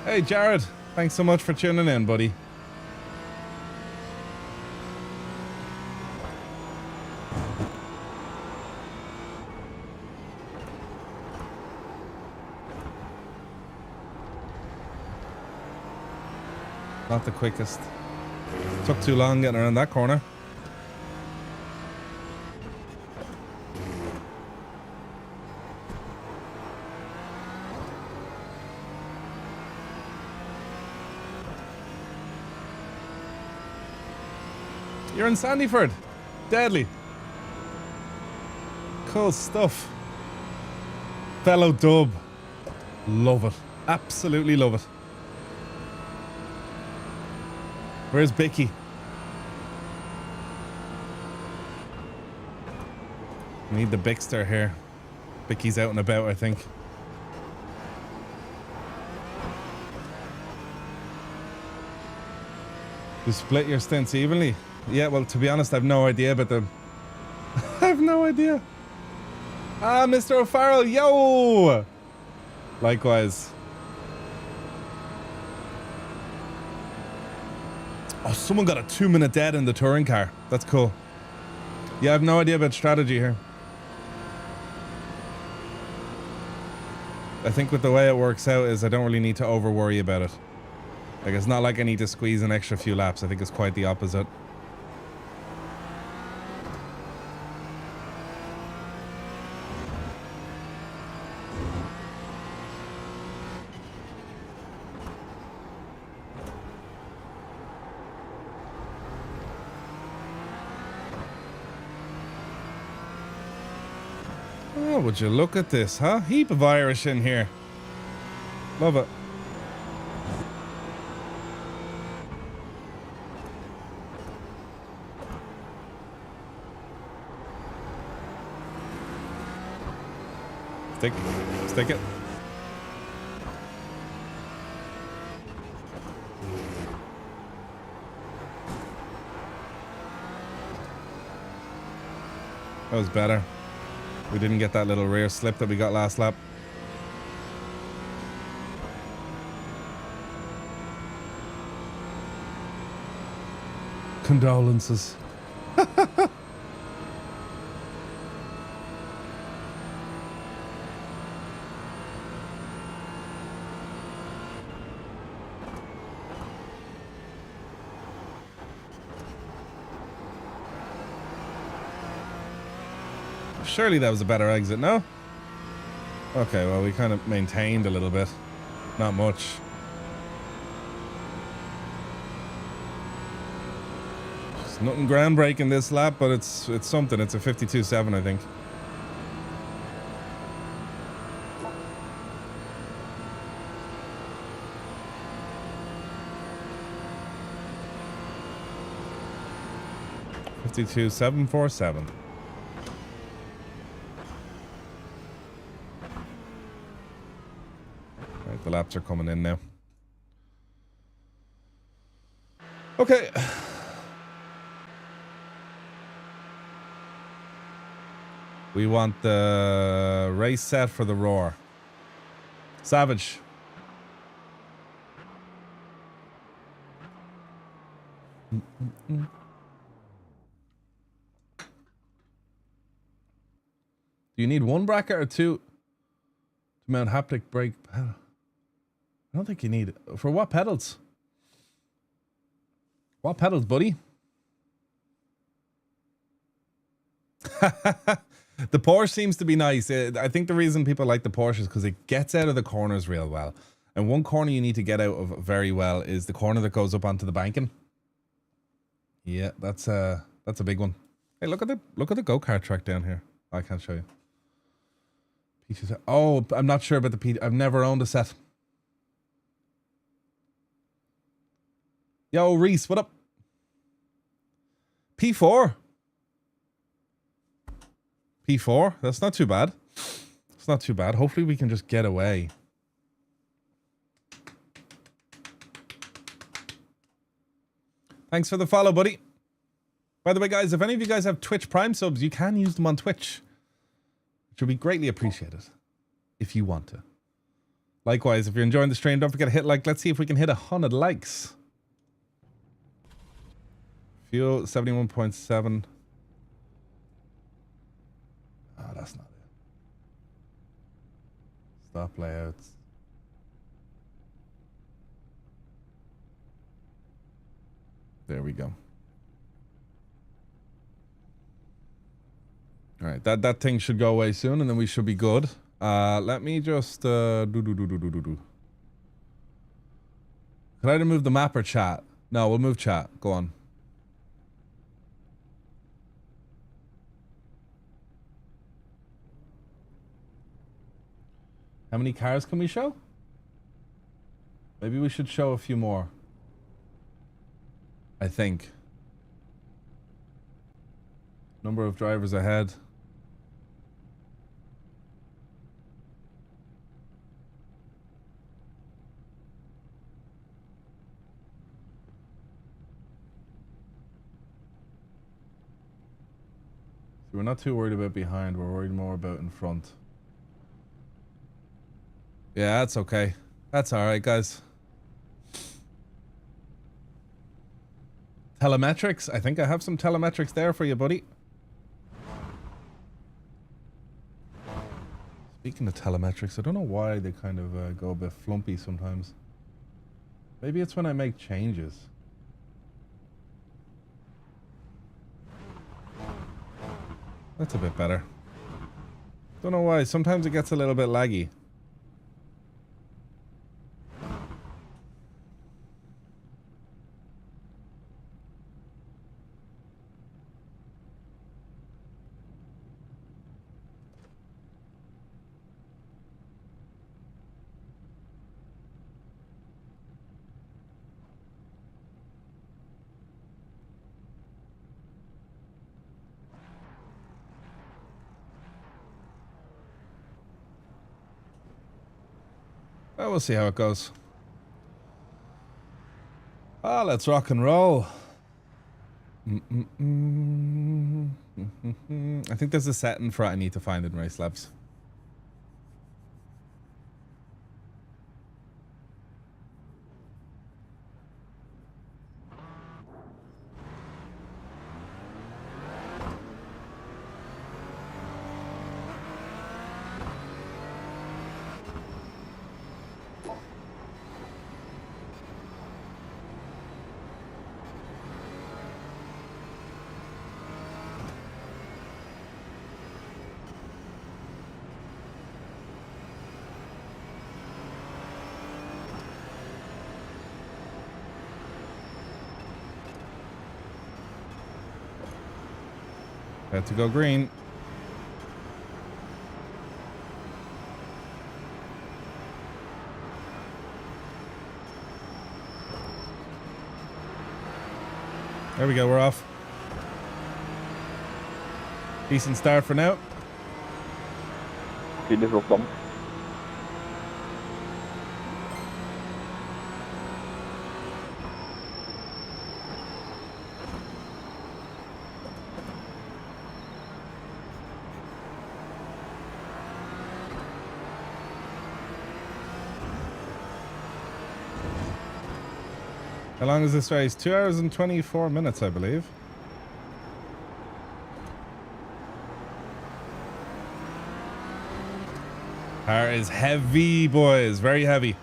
Hey Jared, thanks so much for tuning in, buddy. Not the quickest. Took too long getting around that corner. You're in Sandyford. Deadly. Cool stuff. Fellow dub. Love it. Absolutely love it. Where's Bicky? We need the Bixter here. Bicky's out and about, I think. You split your stints evenly? Yeah, well, to be honest, I've no idea about the... I have no idea. Ah, Mr. O'Farrell, yo! Likewise. Oh, someone got a 2-minute dead in the touring car. That's cool. Yeah, I have no idea about strategy here. I think with the way it works out is I don't really need to over worry about it. Like, it's not like I need to squeeze an extra few laps. I think it's quite the opposite. Oh, would you look at this, huh? Heap of Irish in here. Love it. Stick it. That was better. We didn't get that little rear slip that we got last lap. Condolences. Surely that was a better exit, no? Okay, well, we kind of maintained a little bit. Not much. It's nothing groundbreaking this lap, but it's something. It's a 52.7, I think. $52.747. Right, the laps are coming in now. Okay. We want the race set for the Roar. Savage. Do you need one bracket or two to mount haptic brake pedal? I don't think you need it. For what pedals? What pedals, buddy? The Porsche seems to be nice. I think the reason people like the Porsche is because it gets out of the corners real well. And one corner you need to get out of very well is the corner that goes up onto the banking. Yeah, that's a big one. Hey, look at the go-kart track down here. I can't show you. Peaches. Oh, I'm not sure about the P. I've never owned a set. Yo, Reese, what up? P4. P4. That's not too bad. It's not too bad. Hopefully we can just get away. Thanks for the follow, buddy. By the way, guys, if any of you guys have Twitch Prime subs, you can use them on Twitch. Which would be greatly appreciated if you want to. Likewise, if you're enjoying the stream, don't forget to hit like. Let's see if we can hit 100 likes. Fuel 71.7. Oh, that's not it. Stop layouts. There we go. All right, that thing should go away soon, and then we should be good. Let me just Could I either move the map or chat? No, we'll move chat. Go on. How many cars can we show? Maybe we should show a few more. I think. Number of drivers ahead. So we're not too worried about behind, we're worried more about in front. Yeah, that's okay. That's alright, guys. Telemetrics? I think I have some telemetrics there for you, buddy. Speaking of telemetrics, I don't know why they kind of go a bit flumpy sometimes. Maybe it's when I make changes. That's a bit better. Don't know why. Sometimes it gets a little bit laggy. Well, we'll see how it goes. Ah, let's rock and roll. I think there's a setting for it I need to find in Race Labs. About to go green. There we go, we're off. Decent start for now.
Thì được bóng.
How long is this race? 2 hours and 24 minutes, I believe. Car is heavy, boys. Very heavy.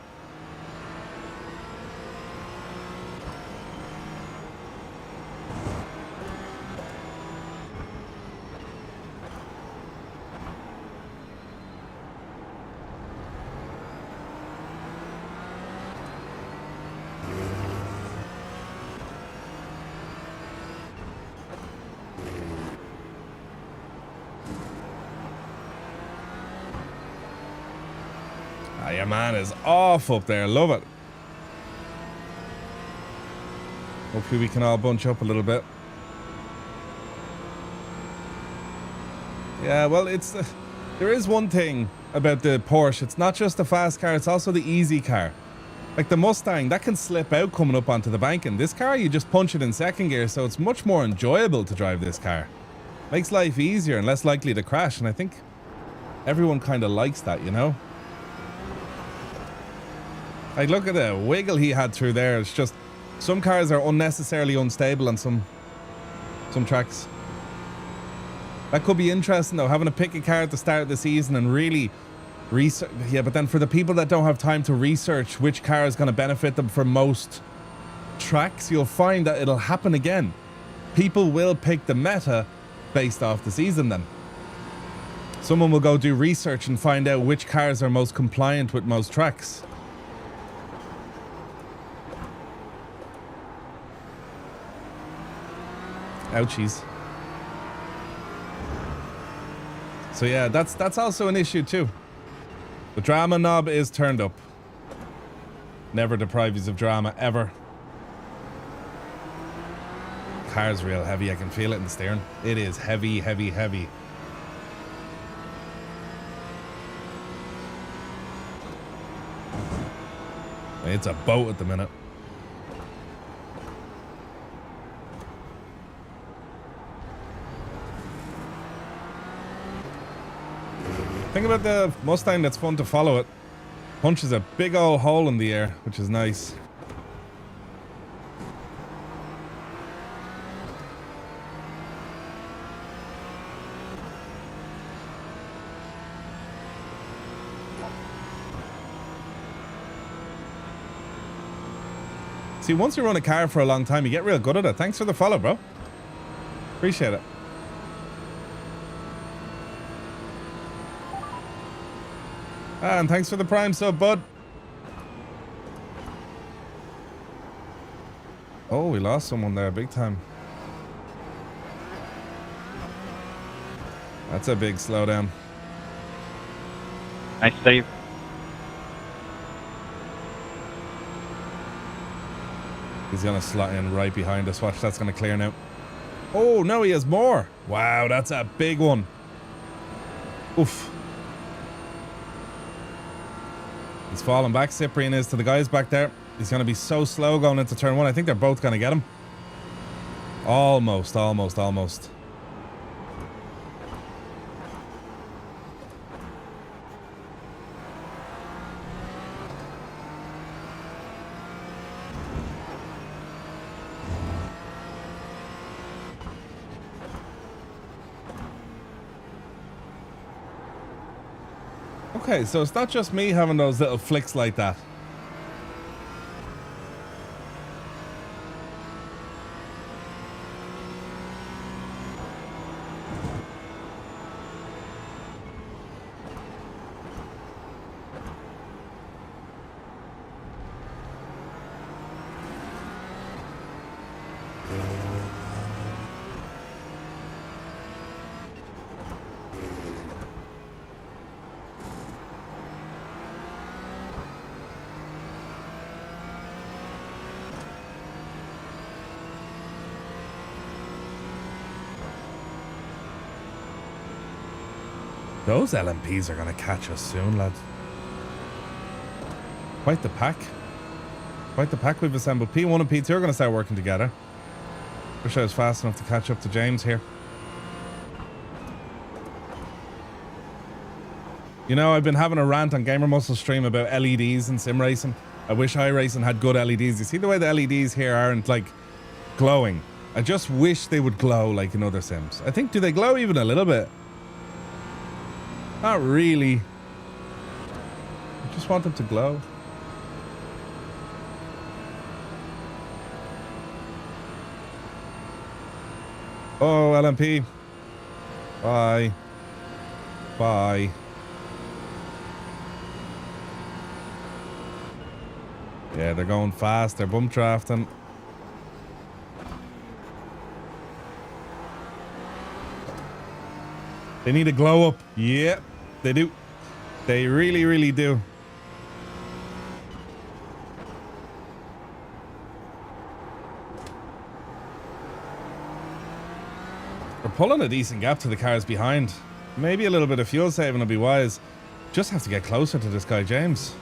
Ah, your man is off up there. Love it. Hopefully we can all bunch up a little bit. Yeah, well, there is one thing about the Porsche. It's not just the fast car, it's also the easy car. Like the Mustang, that can slip out coming up onto the bank. In this car, you just punch it in second gear, so it's much more enjoyable to drive this car. Makes life easier and less likely to crash, and I think everyone kind of likes that, you know? Like, look at the wiggle he had through there. It's just, some cars are unnecessarily unstable on some tracks. That could be interesting, though, having to pick a car at the start of the season and really research. Yeah, but then for the people that don't have time to research which car is going to benefit them for most tracks, you'll find that it'll happen again. People will pick the meta based off the season then. Someone will go do research and find out which cars are most compliant with most tracks. Ouchies. So yeah, that's also an issue too. The drama knob is turned up. Never deprive you of drama, ever. Car's real heavy, I can feel it in the steering. It is heavy, heavy, heavy. It's a boat at the minute. Thing about the Mustang that's fun to follow, it punches a big old hole in the air, which is nice. See, once you run a car for a long time, you get real good at it. Thanks for the follow, bro. Appreciate it. And thanks for the Prime sub, bud. Oh, we lost someone there big time. That's a big slowdown.
Nice save.
He's going to slot in right behind us. Watch, that's going to clear now. Oh, no, he has more. Wow, that's a big one. Oof. He's falling back. Cyprian is to the guys back there. He's going to be so slow going into turn one. I think they're both going to get him. Almost, almost, almost. Okay, so it's not just me having those little flicks like that. Those LMPs are going to catch us soon, lads. Quite the pack. Quite the pack we've assembled. P1 and P2 are going to start working together. Wish I was fast enough to catch up to James here. You know, I've been having a rant on Gamer Muscle stream about LEDs and Simracing. I wish iRacing had good LEDs. You see the way the LEDs here aren't like glowing. I just wish they would glow like in other sims. I think, do they glow even a little bit? Not really. I just want them to glow. Oh, LMP. Bye. Bye. Yeah, they're going fast. They're bump drafting. They need to glow up. Yep, they do. They really, really do. We're pulling a decent gap to the cars behind. Maybe a little bit of fuel saving will be wise. Just have to get closer to this guy, James.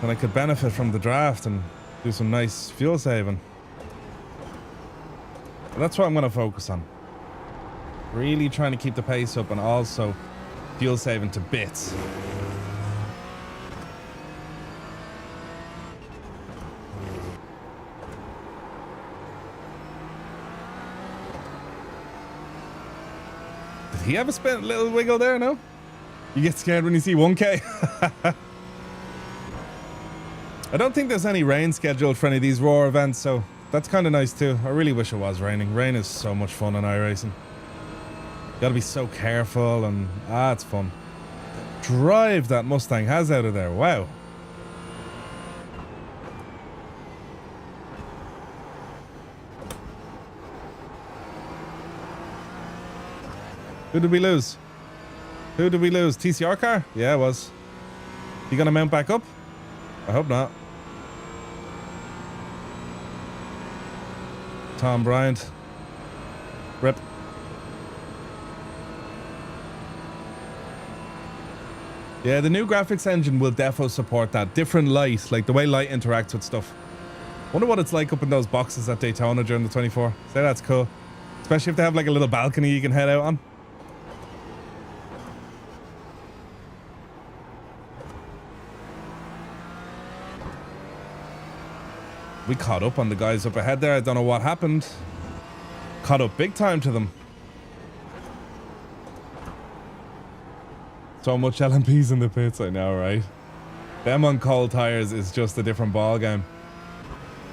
And I could benefit from the draft and do some nice fuel saving. But that's what I'm going to focus on. Really trying to keep the pace up and also fuel saving to bits. Did he have a little wiggle there, no? You get scared when you see 1K? I don't think there's any rain scheduled for any of these Raw events, so that's kind of nice too. I really wish it was raining. Rain is so much fun in iRacing. Gotta be so careful and it's fun. The drive that Mustang has out of there, wow. Who did we lose? Who did we lose? TCR car? Yeah, it was. You gonna mount back up? I hope not. Tom Bryant. Rip. Yeah, the new graphics engine will defo support that. Different light, like the way light interacts with stuff. Wonder what it's like up in those boxes at Daytona during the 24. Say that's cool. Especially if they have like a little balcony you can head out on. We caught up on the guys up ahead there. I don't know what happened. Caught up big time to them. So much LMPs in the pits, I know, right? Them on cold tires is just a different ball game.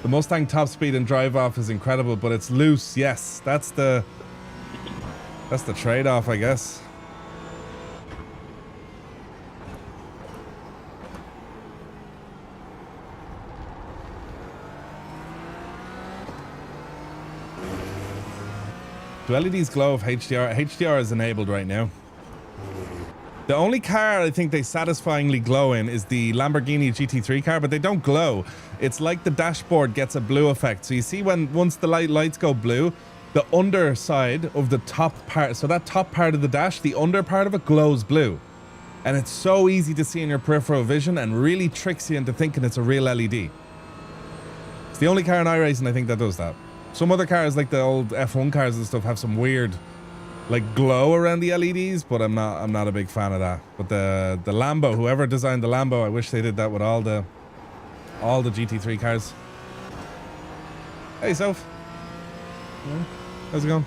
The Mustang top speed and drive off is incredible, but it's loose. Yes, that's the trade-off, I guess. Do LEDs glow if HDR? HDR is enabled right now. The only car I think they satisfyingly glow in is the Lamborghini GT3 car, but they don't glow. It's like the dashboard gets a blue effect. So you see once the lights go blue, the underside of the top part, so that top part of the dash, the under part of it glows blue. And it's so easy to see in your peripheral vision and really tricks you into thinking it's a real LED. It's the only car in iRacing I think that does that. Some other cars, like the old F1 cars and stuff, have some weird, like, glow around the LEDs, but I'm not a big fan of that. But the Lambo, whoever designed the Lambo, I wish they did that with all the GT3 cars. Hey, Soph. How's it going?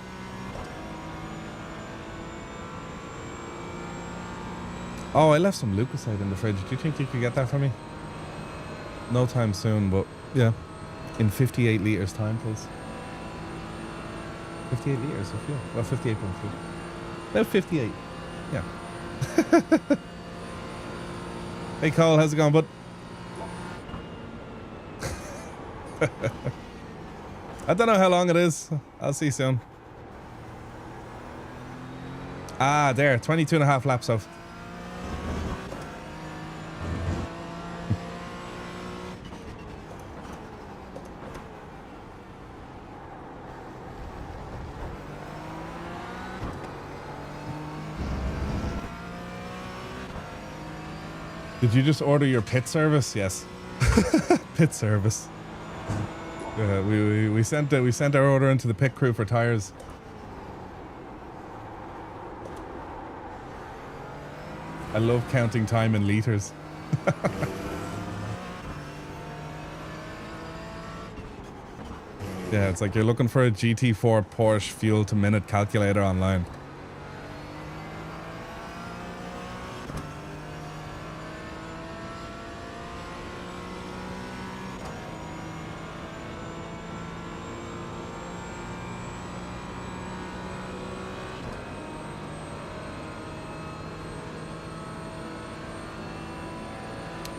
Oh, I left some Lucasite in the fridge. Do you think you could get that for me? No time soon, but yeah. In 58 litres time, please. 58 litres of fuel. Well, 58.3. About 58. Yeah. Hey, Cole, how's it going, bud? I don't know how long it is. I'll see you soon. Ah, there. 22 and a half laps of. Did you just order your pit service? Yes. Pit service. We sent our order into the pit crew for tires. I love counting time in liters. Yeah, it's like you're looking for a GT4 Porsche fuel to minute calculator online.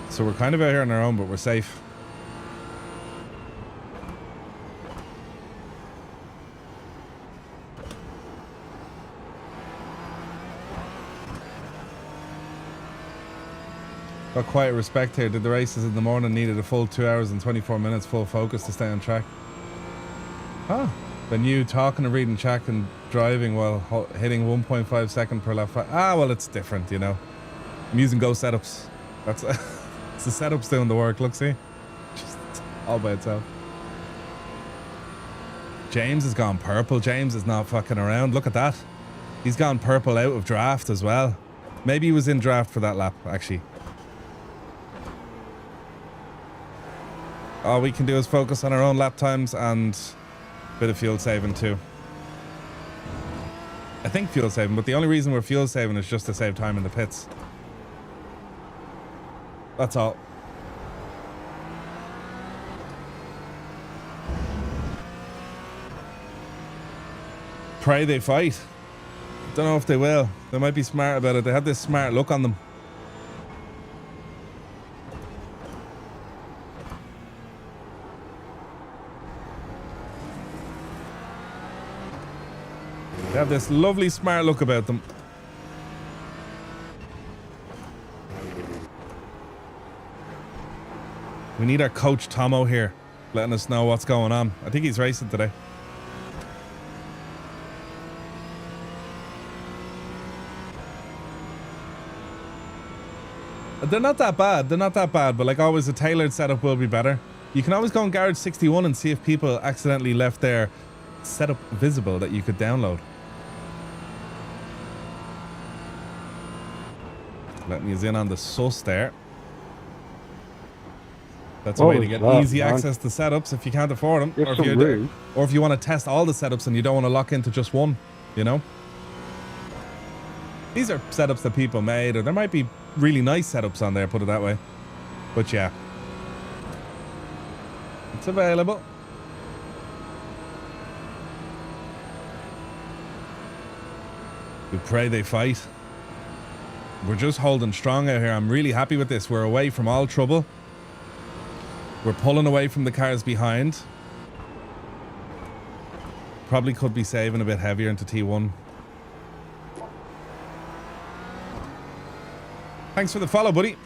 So we're kind of out here on our own, but we're safe. Got quiet respect here. Did the races in the morning needed a full 2 hours and 24 minutes full focus to stay on track? Huh. Then you talking and reading chat and driving while hitting 1.5 second per lap. Ah, well, it's different, you know. I'm using Go setups. That's it's the setups doing the work. Look, see? Just all by itself. James has gone purple. James is not fucking around. Look at that. He's gone purple out of draft as well. Maybe he was in draft for that lap, actually. All we can do is focus on our own lap times and a bit of fuel saving too. I think fuel saving, but the only reason we're fuel saving is just to save time in the pits. That's all. Pray they fight. Don't know if they will. They might be smart about it. They have this smart look on them. They have this lovely smart look about them. We need our coach Tomo here, letting us know what's going on. I think he's racing today. They're not that bad. They're not that bad, but like always, a tailored setup will be better. You can always go on Garage 61 and see if people accidentally left their setup visible that you could download. Let me in on the sus there. That's a way to get easy access to setups if you can't afford them, or if you want to test all the setups and you don't want to lock into just one, you know. These are setups that people made, or there might be really nice setups on there, put it that way. But yeah, it's available. We pray they fight. We're just holding strong out here. I'm really happy with this. We're away from all trouble. We're pulling away from the cars behind. Probably could be saving a bit heavier into T1. Thanks for the follow, buddy.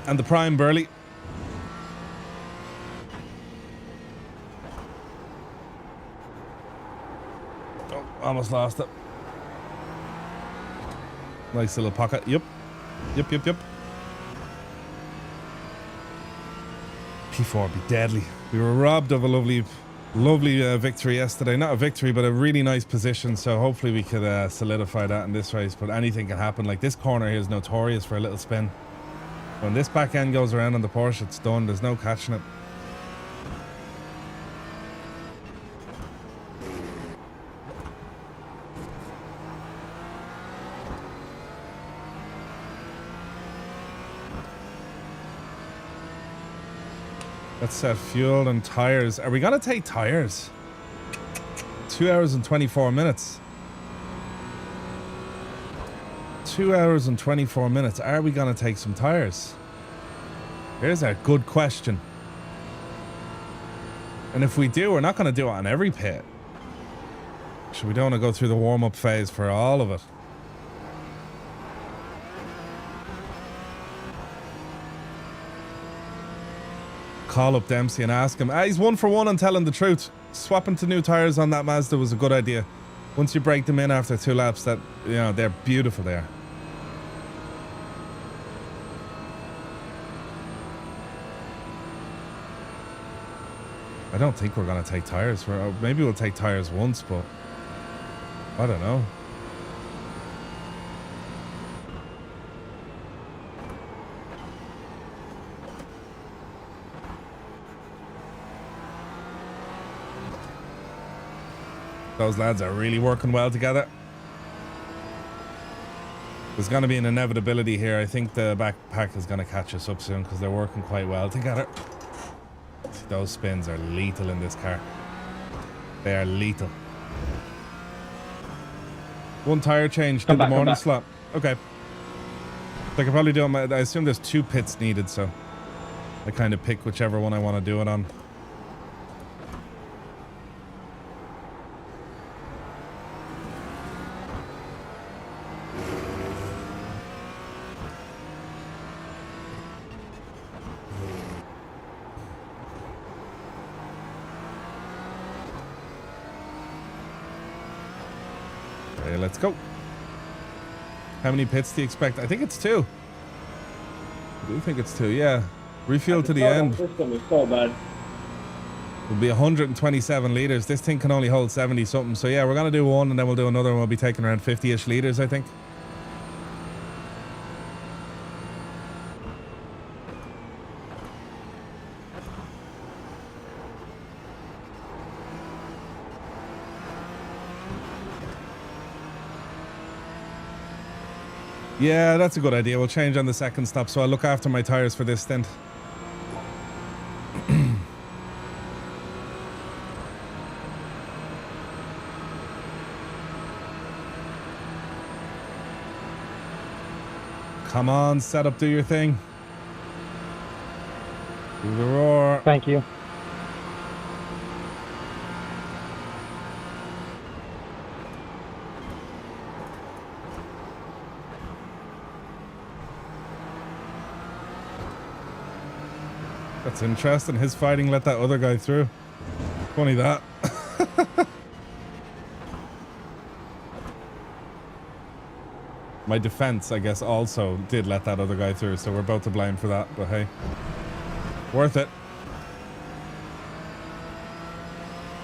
And the Prime Burley. Oh, almost lost it. Nice little pocket. Yep. Yep. P4 be deadly. We were robbed of a lovely victory yesterday. Not a victory, but a really nice position. So hopefully we could solidify that in this race. But anything can happen. Like this corner here is notorious for a little spin. When this back end goes around on the Porsche, it's done. There's no catching it. Let's set fuel and tires. Are we gonna take tires? 2 hours and 24 minutes. 2 hours and 24 minutes. Are we gonna take some tires? Here's a good question. And if we do, we're not gonna do it on every pit. So we don't want to go through the warm-up phase for all of it. Call up Dempsey and ask him. He's 1 for 1 on telling the truth. Swapping to new tires on that Mazda was a good idea. Once you break them in after 2 laps, that, you know, they're beautiful there. I don't think we're going to take tires. Maybe we'll take tires once, but I don't know. Those lads are really working well together. There's going to be an inevitability here. I think the backpack is going to catch us up soon because they're working quite well together. See, those spins are lethal in this car. They are lethal. One tire change to the morning slot. Okay. I can probably do it. I assume there's 2 pits needed, so I kind of pick whichever one I want to do it on. Okay, let's go. How many pits do you expect? I think it's 2. I do think it's 2, yeah. Refuel to the end.
The system is so bad.
Will be 127 litres. This thing can only hold 70 something. So yeah, we're going to do one and then we'll do another and we'll be taking around 50-ish litres, I think. Yeah, that's a good idea. We'll change on the second stop, so I'll look after my tires for this stint. Come on, setup, do your thing. Do the roar.
Thank you.
That's interesting. His fighting let that other guy through. Funny that. My defense, I guess, also did let that other guy through, so we're both to blame for that, but hey. Worth it.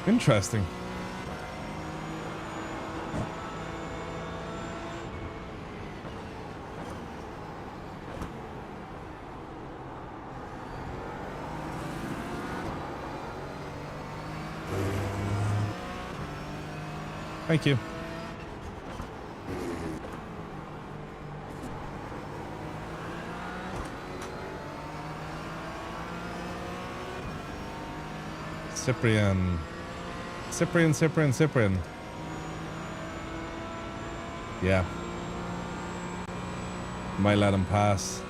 Interesting. Thank you. Cyprian. Yeah. Might let him pass.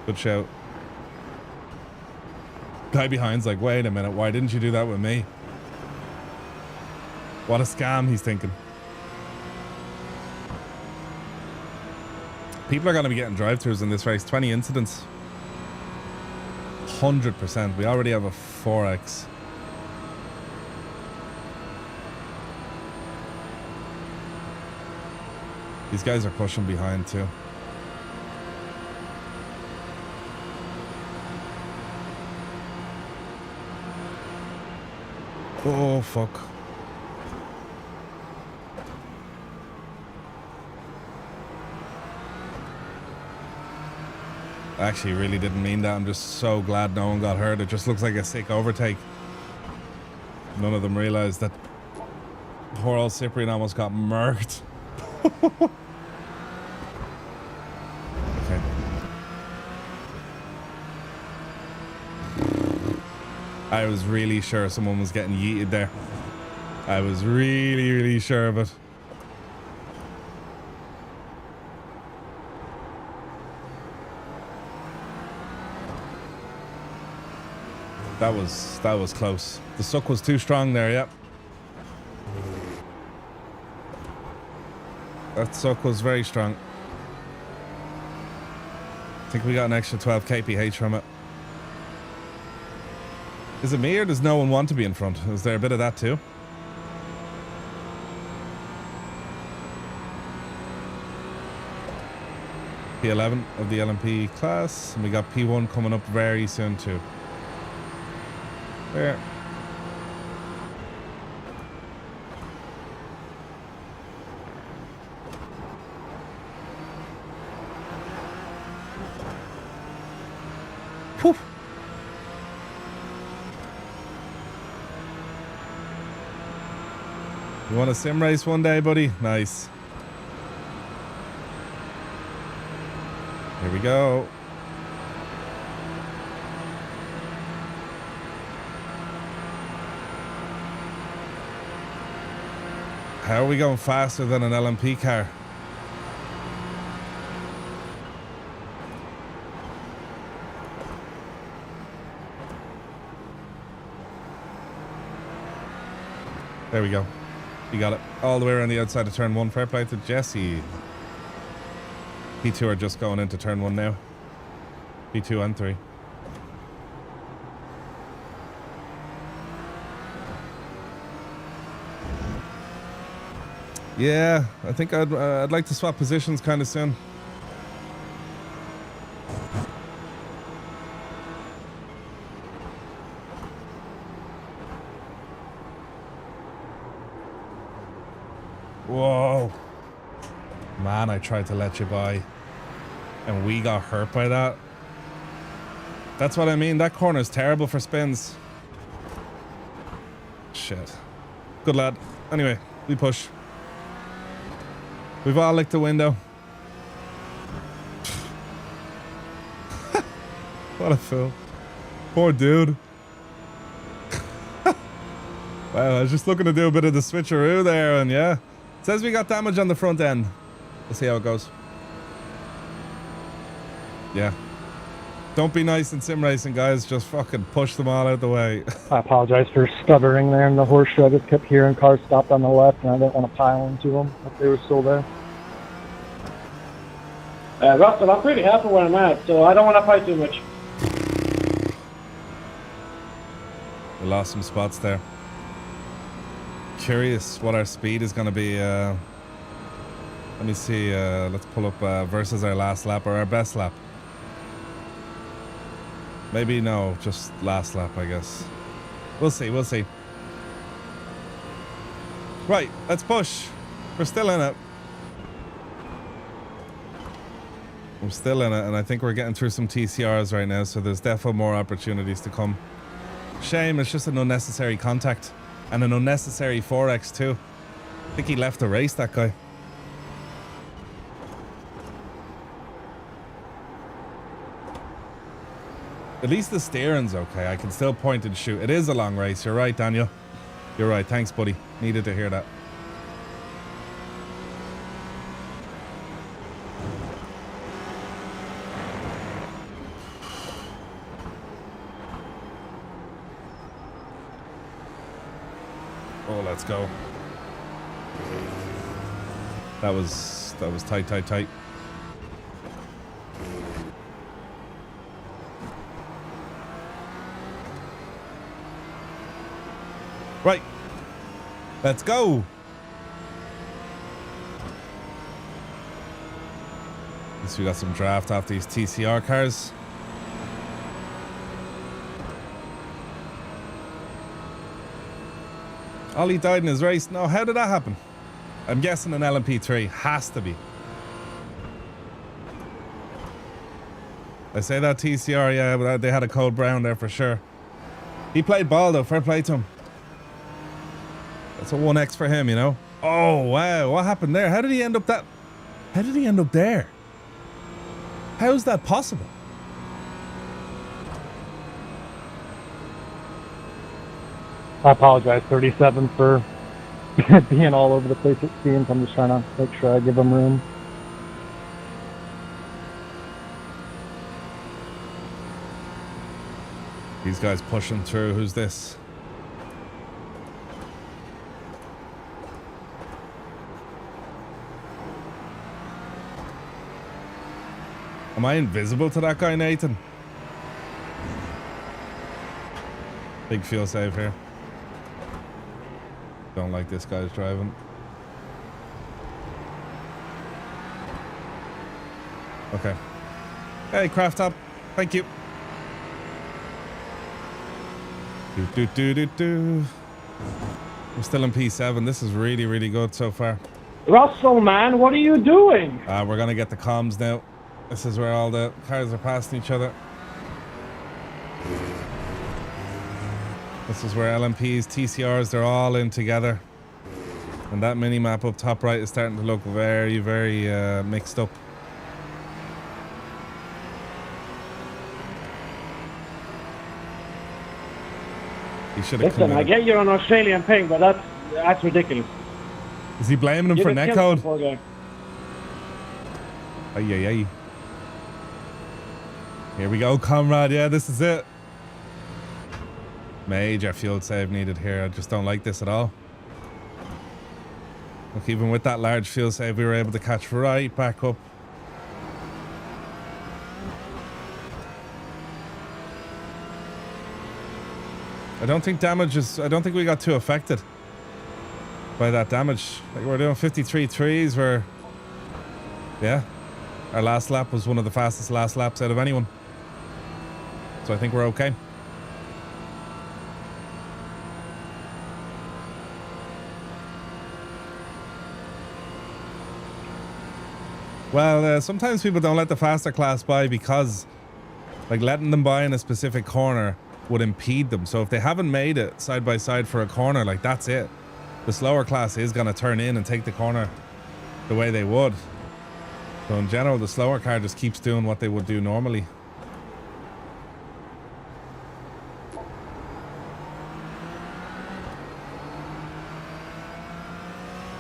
Good shout. Guy behind's like, wait a minute, why didn't you do that with me? What a scam, he's thinking. People are going to be getting drive-thrus in this race. 20 incidents. 100%. We already have a 4X. These guys are pushing behind too. Oh, fuck. I actually really didn't mean that. I'm just so glad no one got hurt. It just looks like a sick overtake. None of them realized that poor old Cyprian almost got murked. Okay. I was really sure someone was getting yeeted there. I was really, really sure of it. That was close. The suck was too strong there, yep. That suck was very strong. I think we got an extra 12 kph from it. Is it me or does no one want to be in front? Is there a bit of that too? P11 of the LMP class. And we got P1 coming up very soon too. There. Whew. You want a sim race one day, buddy? Nice. Here we go. How are we going faster than an LMP car? There we go. You got it. All the way around the outside of turn 1. Fair play to Jesse. P2 are just going into turn 1 now. P2 and 3. Yeah, I think I'd like to swap positions kind of soon. Whoa. Man, I tried to let you by. And we got hurt by that. That's what I mean. That corner is terrible for spins. Shit. Good lad. Anyway, we push. We've all licked the window. What a fool. Poor dude. Wow, I was just looking to do a bit of the switcheroo there, and yeah. It says we got damage on the front end. We'll see how it goes. Yeah. Don't be nice in sim racing, guys. Just fucking push them all out the way.
I apologize for stuttering there in the horseshoe. I just kept hearing cars stopped on the left, and I didn't want to pile into them if they were still there. Russell, I'm pretty happy where I'm at, so I don't want to fight too much.
We lost some spots there. Curious what our speed is going to be. Let me see. Let's pull up versus our last lap or our best lap. Maybe no, just last lap, I guess. We'll see, we'll see. Right, let's push. We're still in it. We're still in it, and I think we're getting through some TCRs right now, so there's definitely more opportunities to come. Shame, it's just an unnecessary contact. And an unnecessary 4X too. I think he left the race, that guy. At least the steering's okay. I can still point and shoot. It is a long race. You're right, Daniel. You're right. Thanks, buddy. Needed to hear that. Oh, let's go. That was tight, tight, tight. Right. Let's go. At least we got some draft off these TCR cars. Ollie died in his race. No, how did that happen? I'm guessing an LMP3. Has to be. I say that TCR, yeah, but they had a code brown there for sure. He played ball though. Fair play to him. That's a 1X for him, you know. Oh, wow. What happened there? How did he end up that? How did he end up there? How is that possible?
I apologize, 37, for being all over the place it seems. I'm just trying to make sure I give them room.
These guys pushing through. Who's this? Am I invisible to that guy, Nathan? Big fuel save here. Don't like this guy's driving. Okay. Hey, Craft Top. Thank you. We're still in P7. This is really, really good so far.
Russell, man, what are you doing?
We're going to get the comms now. This is where all the cars are passing each other. This is where LMPs, TCRs, they're all in together. And that mini-map up top right is starting to look very, very mixed up. He should have
Listen, I get you're an Australian ping, but that's ridiculous.
Is he blaming him for netcode? Ay, ay, ay. Here we go, comrade. Yeah, this is it. Major fuel save needed here. I just don't like this at all. Look, even with that large fuel save, we were able to catch right back up. I don't think we got too affected by that damage. Like, we're doing 53 threes where, yeah, our last lap was one of the fastest last laps out of anyone. So I think we're okay. Well, sometimes people don't let the faster class by because, like, letting them by in a specific corner would impede them. So if they haven't made it side by side for a corner, like, that's it. The slower class is going to turn in and take the corner the way they would. So in general, the slower car just keeps doing what they would do normally.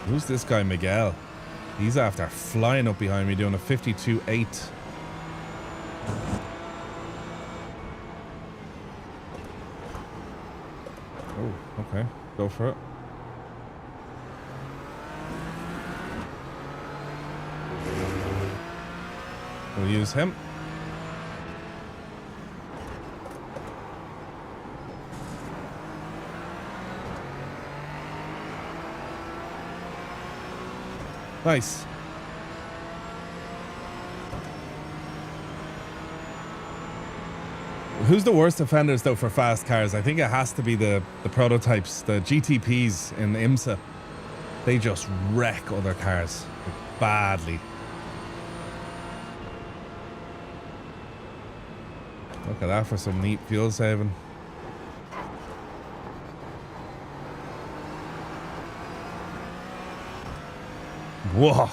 Who's this guy, Miguel? He's after flying up behind me doing a 52.8. Oh, okay. Go for it. We'll use him. Nice. Who's the worst offenders though for fast cars? I think it has to be the prototypes, the GTPs in IMSA. They just wreck other cars like, badly. Look at that for some neat fuel saving. Whoa.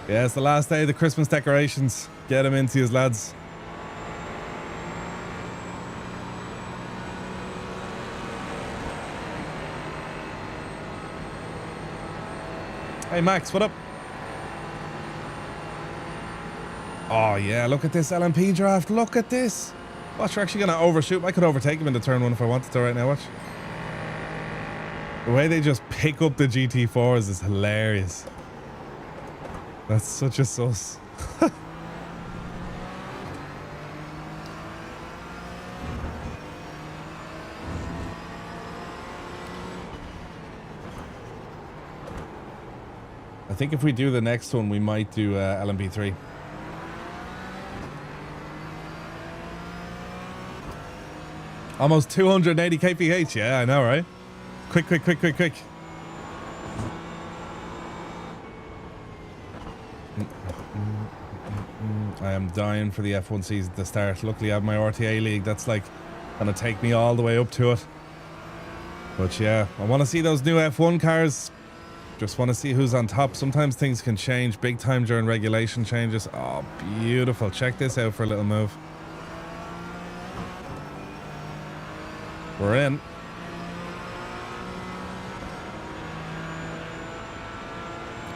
Yeah, it's the last day of the Christmas decorations. Get them into his lads. Hey Max, what up? Oh yeah, look at this LMP draft. Look at this. Watch, we're actually going to overshoot. I could overtake him into turn one if I wanted to right now, watch. The way they just pick up the GT4s is hilarious. That's such a sus. I think if we do the next one, we might do LMP3. Almost 280 kph. Yeah, I know, right? Quick. I am dying for the F1 season to start. Luckily I have my RTA league. That's like gonna take me all the way up to it. But yeah, I want to see those new F1 cars. Just want to see who's on top. Sometimes things can change big time during regulation changes. Oh, beautiful. Check this out for a little move. We're in.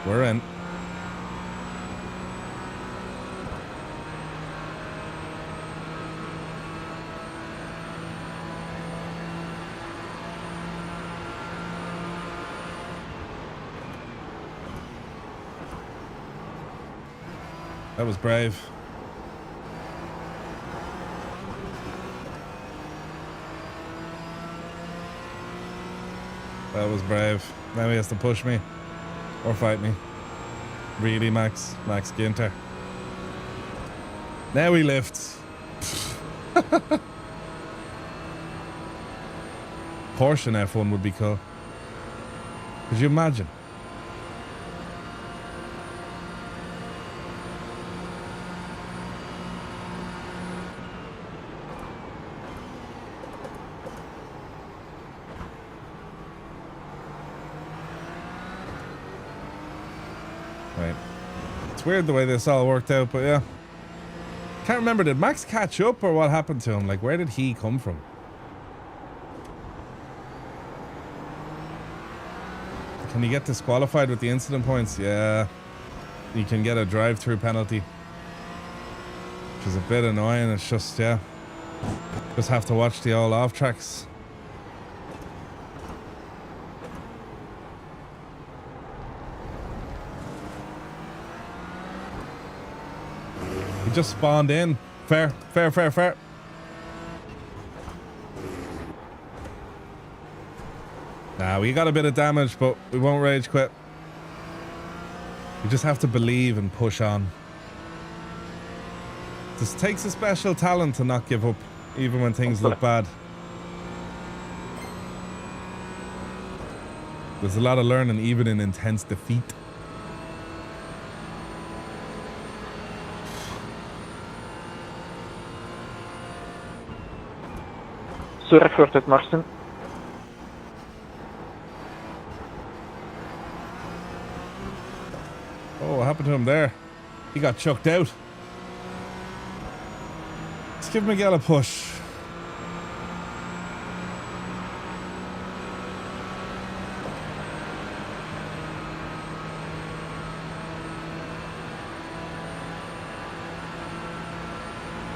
We're in. That was brave. That was brave. Now he has to push me or fight me. Really, Max? Max Ginter. Now he lifts. Porsche in F1 would be cool. Could you imagine? Right. It's weird the way this all worked out, but yeah. Can't remember, did Max catch up or what happened to him? Like, where did he come from? Can you get disqualified with the incident points? Yeah. You can get a drive-through penalty. Which is a bit annoying. It's just, yeah. Just have to watch the all off tracks. He just spawned in. Fair, fair, fair, fair. Nah, we got a bit of damage, but we won't rage quit. We just have to believe and push on. This takes a special talent to not give up, even when things look bad. There's a lot of learning, even in intense defeat.
Sorry for that, Martin.
Oh, what happened to him there? He got chucked out. Let's give Miguel a push.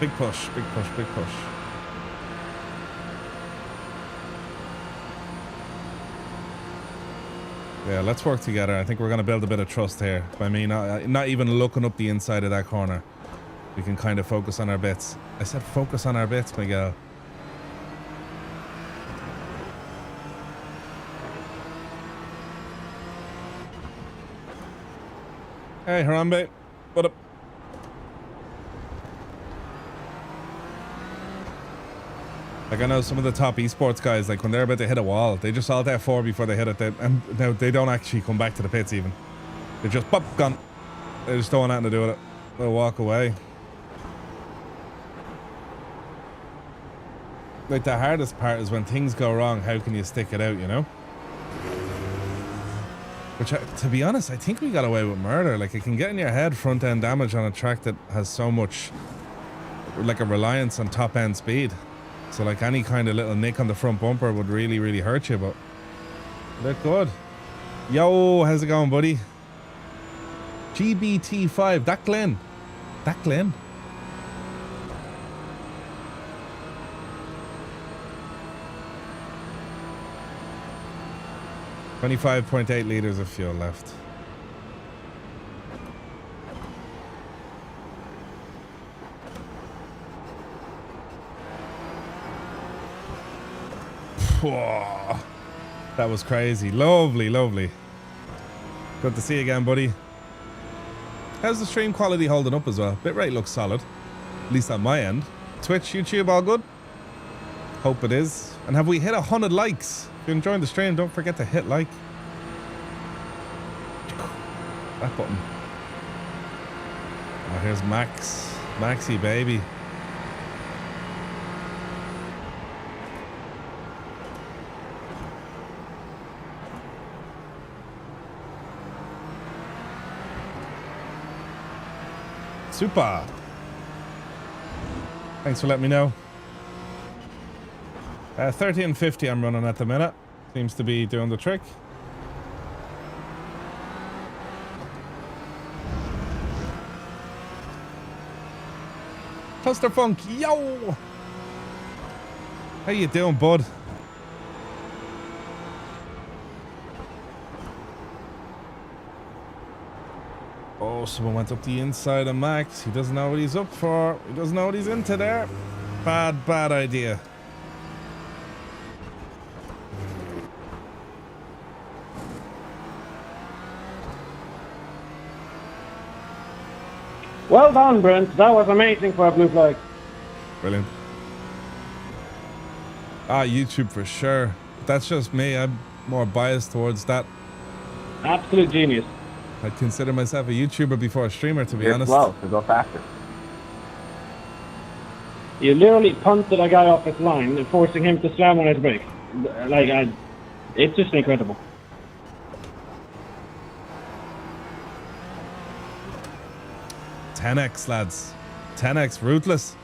Big push, big push, big push. Yeah, let's work together. I think we're going to build a bit of trust here. By me not even looking up the inside of that corner. We can kind of focus on our bits. I said focus on our bits, Miguel. Hey, Harambe. What up? Like, I know some of the top esports guys, like when they're about to hit a wall, they just alt F4 before they hit it. And now they don't actually come back to the pits even. They're just pop, gone. They just don't want nothing to do with it. They'll walk away. Like, the hardest part is when things go wrong, how can you stick it out, you know? Which, to be honest, I think we got away with murder. Like, it can get in your head front end damage on a track that has so much, like, a reliance on top end speed. So, like, any kind of little nick on the front bumper would really, really hurt you, but look good. Yo, how's it going, buddy? GBT5, that Glenn. That Glenn. $25.8 liters of fuel left. Whoa. That was crazy. Lovely, lovely. Good to see you again, buddy. How's the stream quality holding up as well? Bitrate looks solid. At least on my end. Twitch, YouTube, all good? Hope it is. And have we hit 100 likes? If you're enjoying the stream, don't forget to hit like. That button. Oh, here's Max. Maxi, baby. Super. Thanks for letting me know. 1350 I'm running at the minute. Seems to be doing the trick. Cluster Funk, yo! How you doing, bud? Oh, someone went up the inside of Max. He doesn't know what he's up for. He doesn't know what he's into there. Bad idea.
Well done, Brent. That was amazing for a blue flag.
Brilliant. Ah, YouTube for sure. That's just me. I'm more biased towards that.
Absolute genius.
I'd consider myself a YouTuber before a streamer, to be
You're
honest.
slow, so go faster.
You literally punted a guy off his line, forcing him to slam on his brake. Like, it's just incredible.
$10x, lads. $10x, ruthless.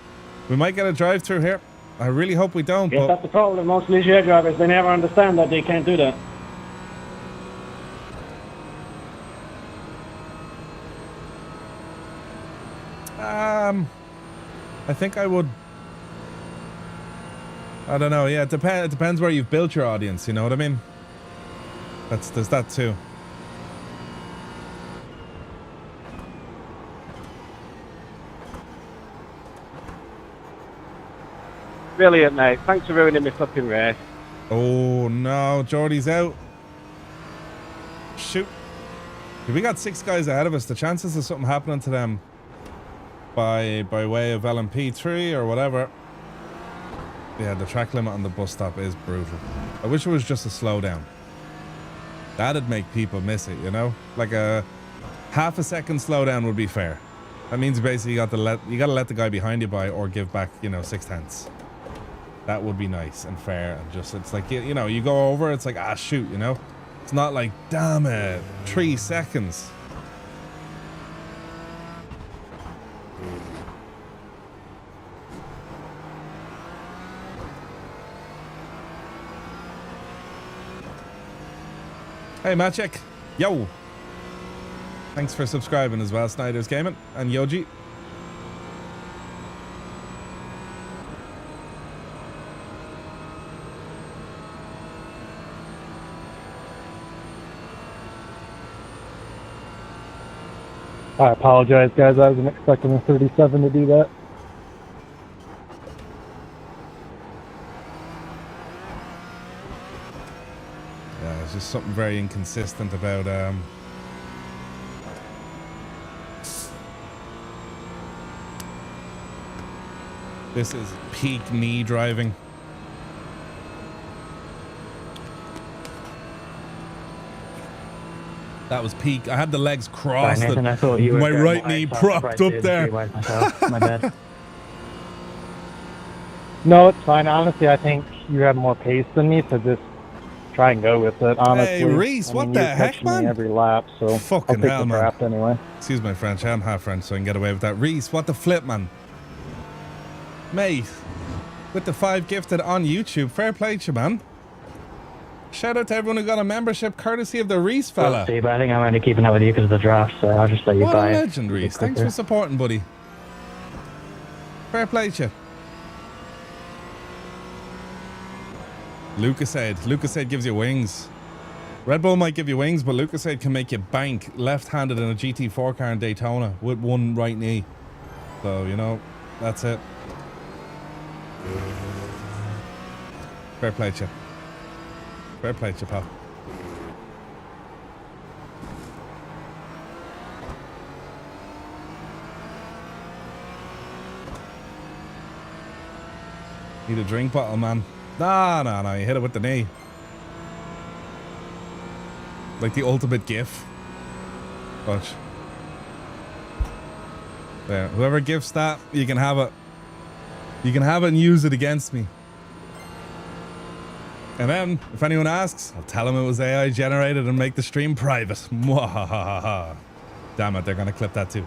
We might get a drive-through here. I really hope we don't.
Yes,
But
that's the problem. Most Ligier drivers, they never understand that they can't do that.
I think I would. I don't know. Yeah, it depends where you've built your audience. You know what I mean? There's that too.
Brilliant, mate. Thanks for ruining my fucking race.
Oh no, Jordy's out. Shoot. We got 6 guys ahead of us. The chances of something happening to them by way of LMP3 or whatever. Yeah, the track limit on the bus stop is brutal. I wish it was just a slowdown. That'd make people miss it, you know? Like a half a second slowdown would be fair. That means basically you gotta let the guy behind you by or give back, you know, 6/10. That would be nice and fair and just, it's like, you know, you go over, it's like, ah, shoot, you know? It's not like, damn it, 3 seconds. Hey, Maciek. Yo. Thanks for subscribing as well, Snyder's Gaming and Yoji.
I apologize, guys. I wasn't expecting a 37 to do that.
Yeah, it's just something very inconsistent about this is peak knee driving. That was peak. I had the legs crossed.
Sorry, Nathan, I thought you were
my
going
right
wide,
knee
so I was
propped
surprised I
up
didn't
there.
see wide myself. My bad.
No, it's fine. Honestly, I think you have more pace than me, so just try and go with it. Honestly,
Hey, Reese,
I
what
mean,
the
you
heck,
catch
man?
me every lap, so
Fucking
I'll take
hell,
the
man.
draft anyway.
Excuse my French. I'm half French, so I can get away with that. Reese, what the flip, man? Mate, with the 5 gifted on YouTube. Fair play to you, man. Shout out to everyone who got a membership courtesy of the Reese fella.
See, but I think I'm only keeping up with you because of the draft, so I'll just let you
What
buy
a
it.
legend, Reese. Thanks for supporting, buddy. Fair play to you. Lucasade gives you wings. Red Bull might give you wings, but Lucasade can make you bank left-handed in a GT4 car in Daytona with one right knee. So, you know, that's it. Fair play to you. Fair play to you, pal. Need a drink bottle, man. Nah, you hit it with the knee. Like the ultimate gif. Watch. There. Whoever gifts that, you can have it. You can have it and use it against me. And then, if anyone asks, I'll tell them it was AI generated and make the stream private. Mwahahaha. Damn it, they're gonna clip that too.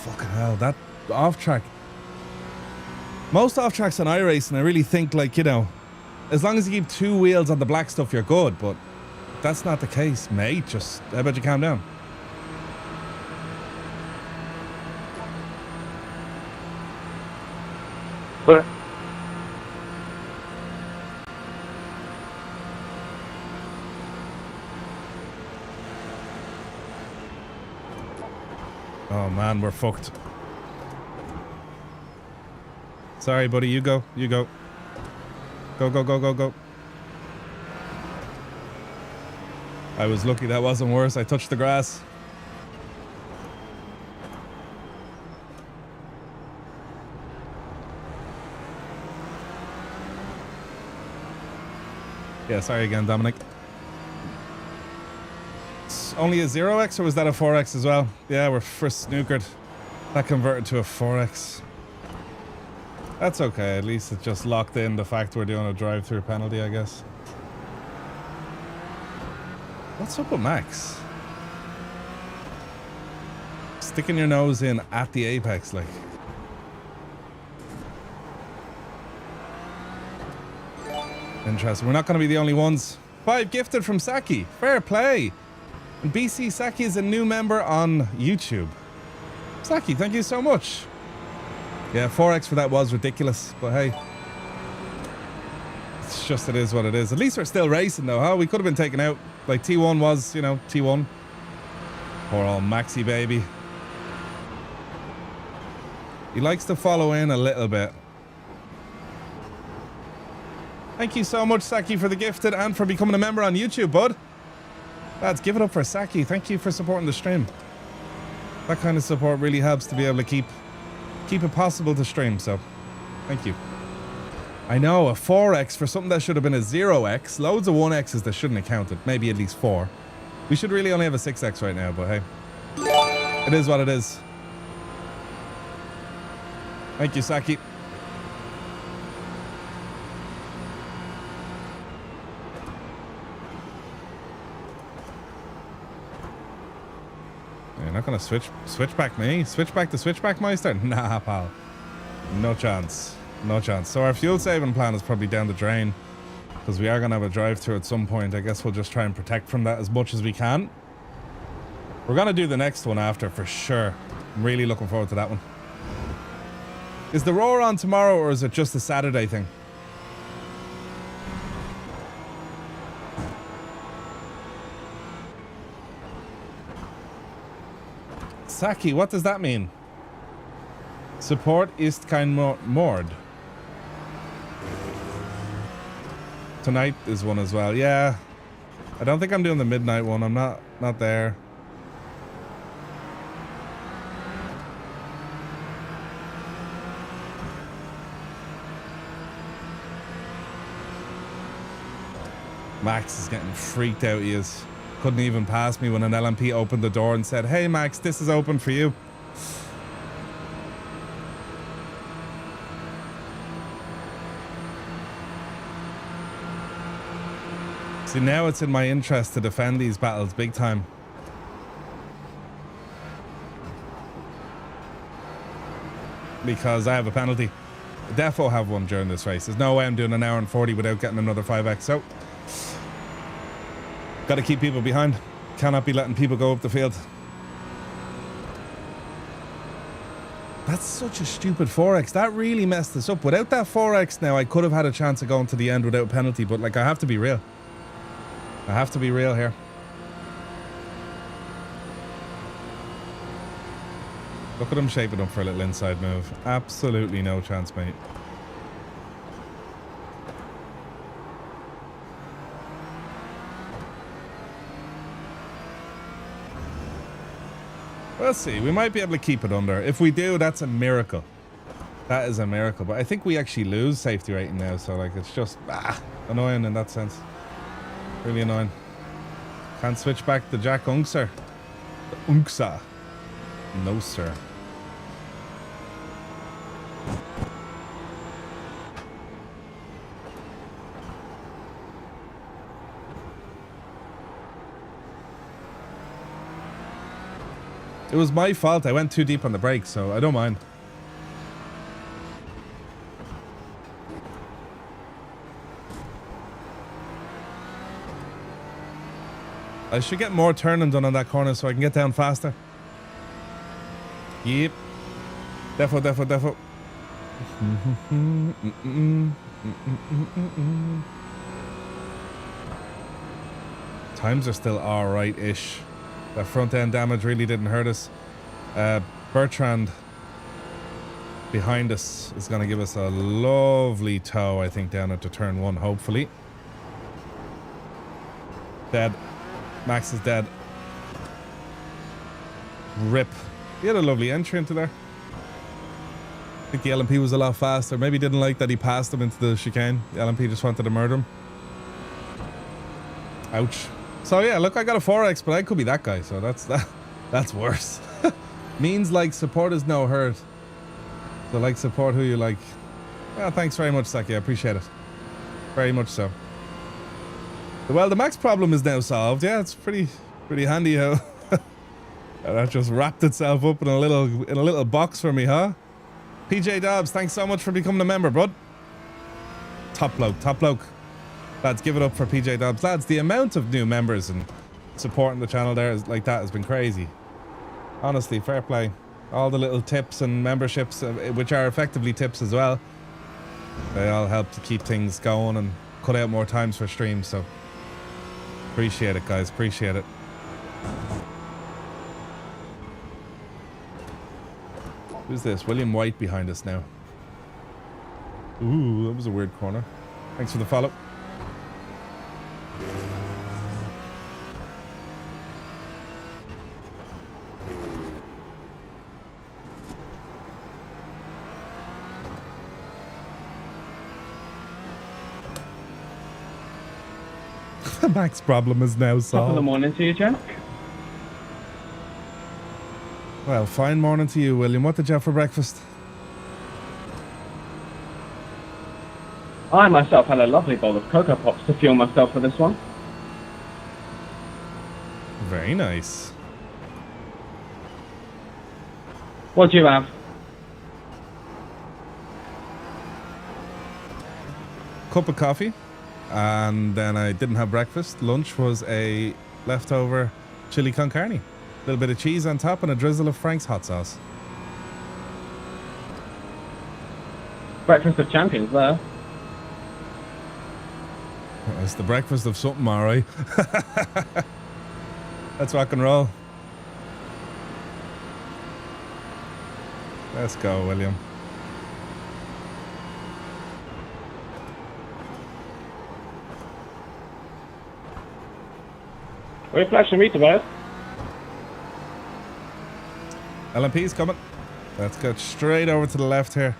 Fucking hell, that off track. Most off tracks on iRacing, I really think, like, you know, as long as you keep 2 wheels on the black stuff, you're good. But that's not the case, mate. Just, how about you calm down?
But
Oh man, we're fucked. Sorry, buddy. You go. You go. Go. I was lucky that wasn't worse. I touched the grass. Yeah, sorry again, Dominic. It's only a 0x, or was that a 4x as well? Yeah, we're first snookered. That converted to a 4x. That's okay. At least it just locked in the fact we're doing a drive-through penalty, I guess. What's up with Max? Sticking your nose in at the apex, like. Interesting. We're not going to be the only ones. 5 gifted from Saki. Fair play. And BC Saki is a new member on YouTube. Saki, thank you so much. Yeah, 4x for that was ridiculous, but hey. It's just, it is what it is. At least we're still racing though, huh? We could have been taken out. Like T1 was, you know, T1. Poor old Maxi baby. He likes to follow in a little bit. Thank you so much, Saki, for the gifted and for becoming a member on YouTube, bud. Lads, give it up for Saki. Thank you for supporting the stream. That kind of support really helps to be able to keep it possible to stream, so thank you. I know, a 4x for something that should have been a 0x. Loads of 1x's that shouldn't have counted. Maybe at least 4. We should really only have a 6x right now, but hey. It is what it is. Thank you, Saki. You're not gonna switch back me? Switch back the switchback meister? Nah, pal. No chance. No chance. So our fuel saving plan is probably down the drain, because we are gonna have a drive through at some point. I guess we'll just try and protect from that as much as we can. We're gonna do the next one after for sure. I'm really looking forward to that one. Is the roar on tomorrow, or is it just a Saturday thing? Saki, what does that mean? Support ist kein Mord. Tonight is one as well. Yeah. I don't think I'm doing the midnight one. I'm not there. Max is getting freaked out, he is. Couldn't even pass me when an LMP opened the door and said, "Hey Max, this is open for you." See, now it's in my interest to defend these battles big time. Because I have a penalty. I defo have one during this race. There's no way I'm doing an hour and 40 without getting another 5x. So got to keep people behind. Cannot be letting people go up the field. That's such a stupid 4x. That really messed us up. Without that 4x now, I could have had a chance of going to the end without a penalty. But like, I have to be real. I have to be real here. Look at him shaping up for a little inside move. Absolutely no chance, mate. We'll see. We might be able to keep it under. If we do, that's a miracle. That is a miracle. But I think we actually lose safety rating now. So, like, it's just annoying in that sense. Really annoying. Can't switch back the Jack Unkser. The Unksa. No, sir. It was my fault. I went too deep on the brakes, so I don't mind. I should get more turning done on that corner so I can get down faster. Yep. Defo. Times are still alright-ish. That front end damage really didn't hurt us. Bertrand behind us is going to give us a lovely tow, I think, down into turn 1, hopefully. Dead. Max is dead. Rip. He had a lovely entry into there. I think the LMP was a lot faster. Maybe didn't like that he passed him into the chicane. The LMP just wanted to murder him. Ouch. So yeah, look, I got a 4X, but I could be that guy, so that's worse. Means like support is no hurt. So like support who you like. Well, thanks very much, Saki. I appreciate it. Very much so. Well, the max problem is now solved. Yeah, it's pretty handy how that just wrapped itself up in a little box for me, huh? PJ Dobbs, thanks so much for becoming a member, bud. Top bloke. Lads, give it up for PJ Dobbs. Lads, the amount of new members and supporting the channel there is like that has been crazy. Honestly, fair play. All the little tips and memberships, which are effectively tips as well, they all help to keep things going and cut out more times for streams, so appreciate it, guys. Appreciate it. Who's this? William White behind us now. Ooh, that was a weird corner. Thanks for the follow. The max problem is now solved.
Top of the morning to you, Jack.
Well, fine morning to you, William. What did you have for breakfast?
I myself had a lovely bowl of Cocoa Pops to fuel myself for this one.
Very nice.
What do you have?
Cup of coffee. And then I didn't have breakfast. Lunch was a leftover chili con carne. A little bit of cheese on top and a drizzle of Frank's hot sauce.
Breakfast of champions there.
It's the breakfast of something, alright. Let's rock and roll. Let's go, William.
What are you flashing me, Tobias?
LMP's coming. Let's go straight over to the left here.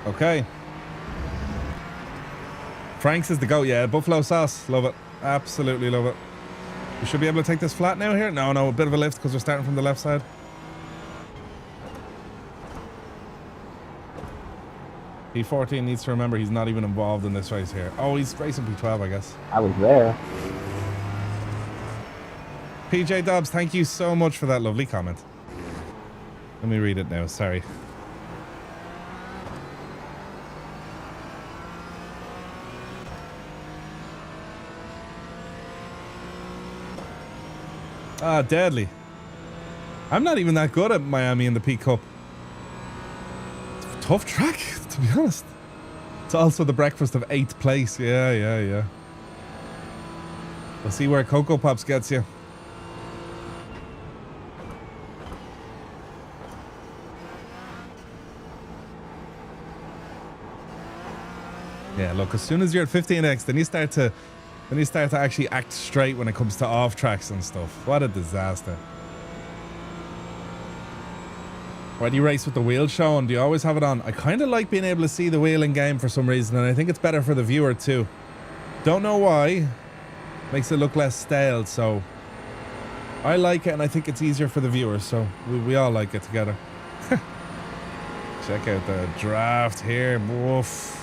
Okay. Frank's is the goat, yeah. Buffalo sauce. Love it. Absolutely love it. We should be able to take this flat now here. No, a bit of a lift because we're starting from the left side. P14 needs to remember he's not even involved in this race here. Oh, he's racing P12, I guess.
I was there.
PJ Dobbs, thank you so much for that lovely comment. Let me read it now, sorry. Ah, deadly. I'm not even that good at Miami in the P Cup. It's a tough track, to be honest. It's also the breakfast of 8th place. Yeah. We'll see where Cocoa Pops gets you. Yeah, look, as soon as you're at 15x, then you start to actually act straight when it comes to off tracks and stuff. What a disaster. Why do you race with the wheel showing? Do you always have it on? I kind of like being able to see the wheel in game for some reason, and I think it's better for the viewer too. Don't know why. Makes it look less stale, so I like it, and I think it's easier for the viewers, so we all like it together. Check out the draft here. Woof.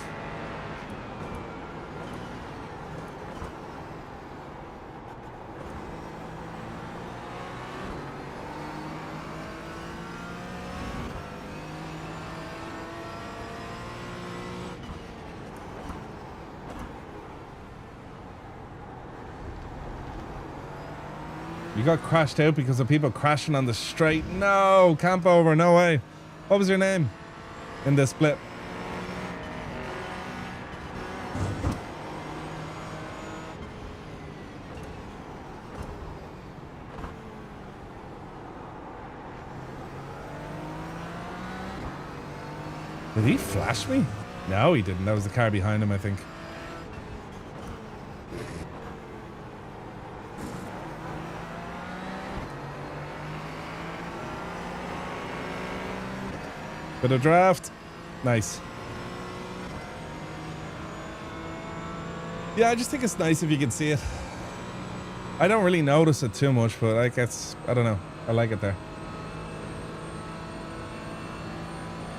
You got crashed out because of people crashing on the straight. No, camp over, no way. What was your name in this split? Did he flash me? No, he didn't. That was the car behind him, I think. Bit of draft. Nice. Yeah, I just think it's nice if you can see it. I don't really notice it too much, but like it's, I don't know. I like it there.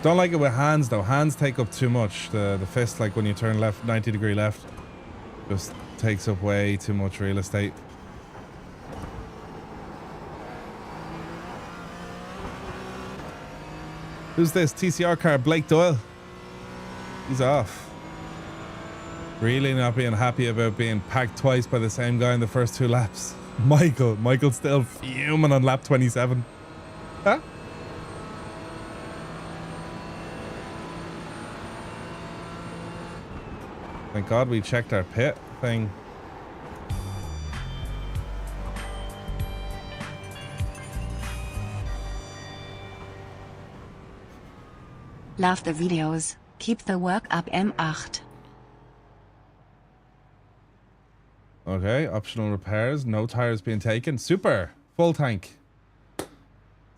Don't like it with hands though. Hands take up too much. The fist, like when you turn left, 90-degree left, just takes up way too much real estate. Who's this? TCR car, Blake Doyle. He's off. Really not being happy about being packed twice by the same guy in the first 2 laps. Michael's still fuming on lap 27. Huh? Thank God we checked our pit thing.
Love the videos. Keep the work up, M8.
Okay, optional repairs. No tires being taken. Super. Full tank.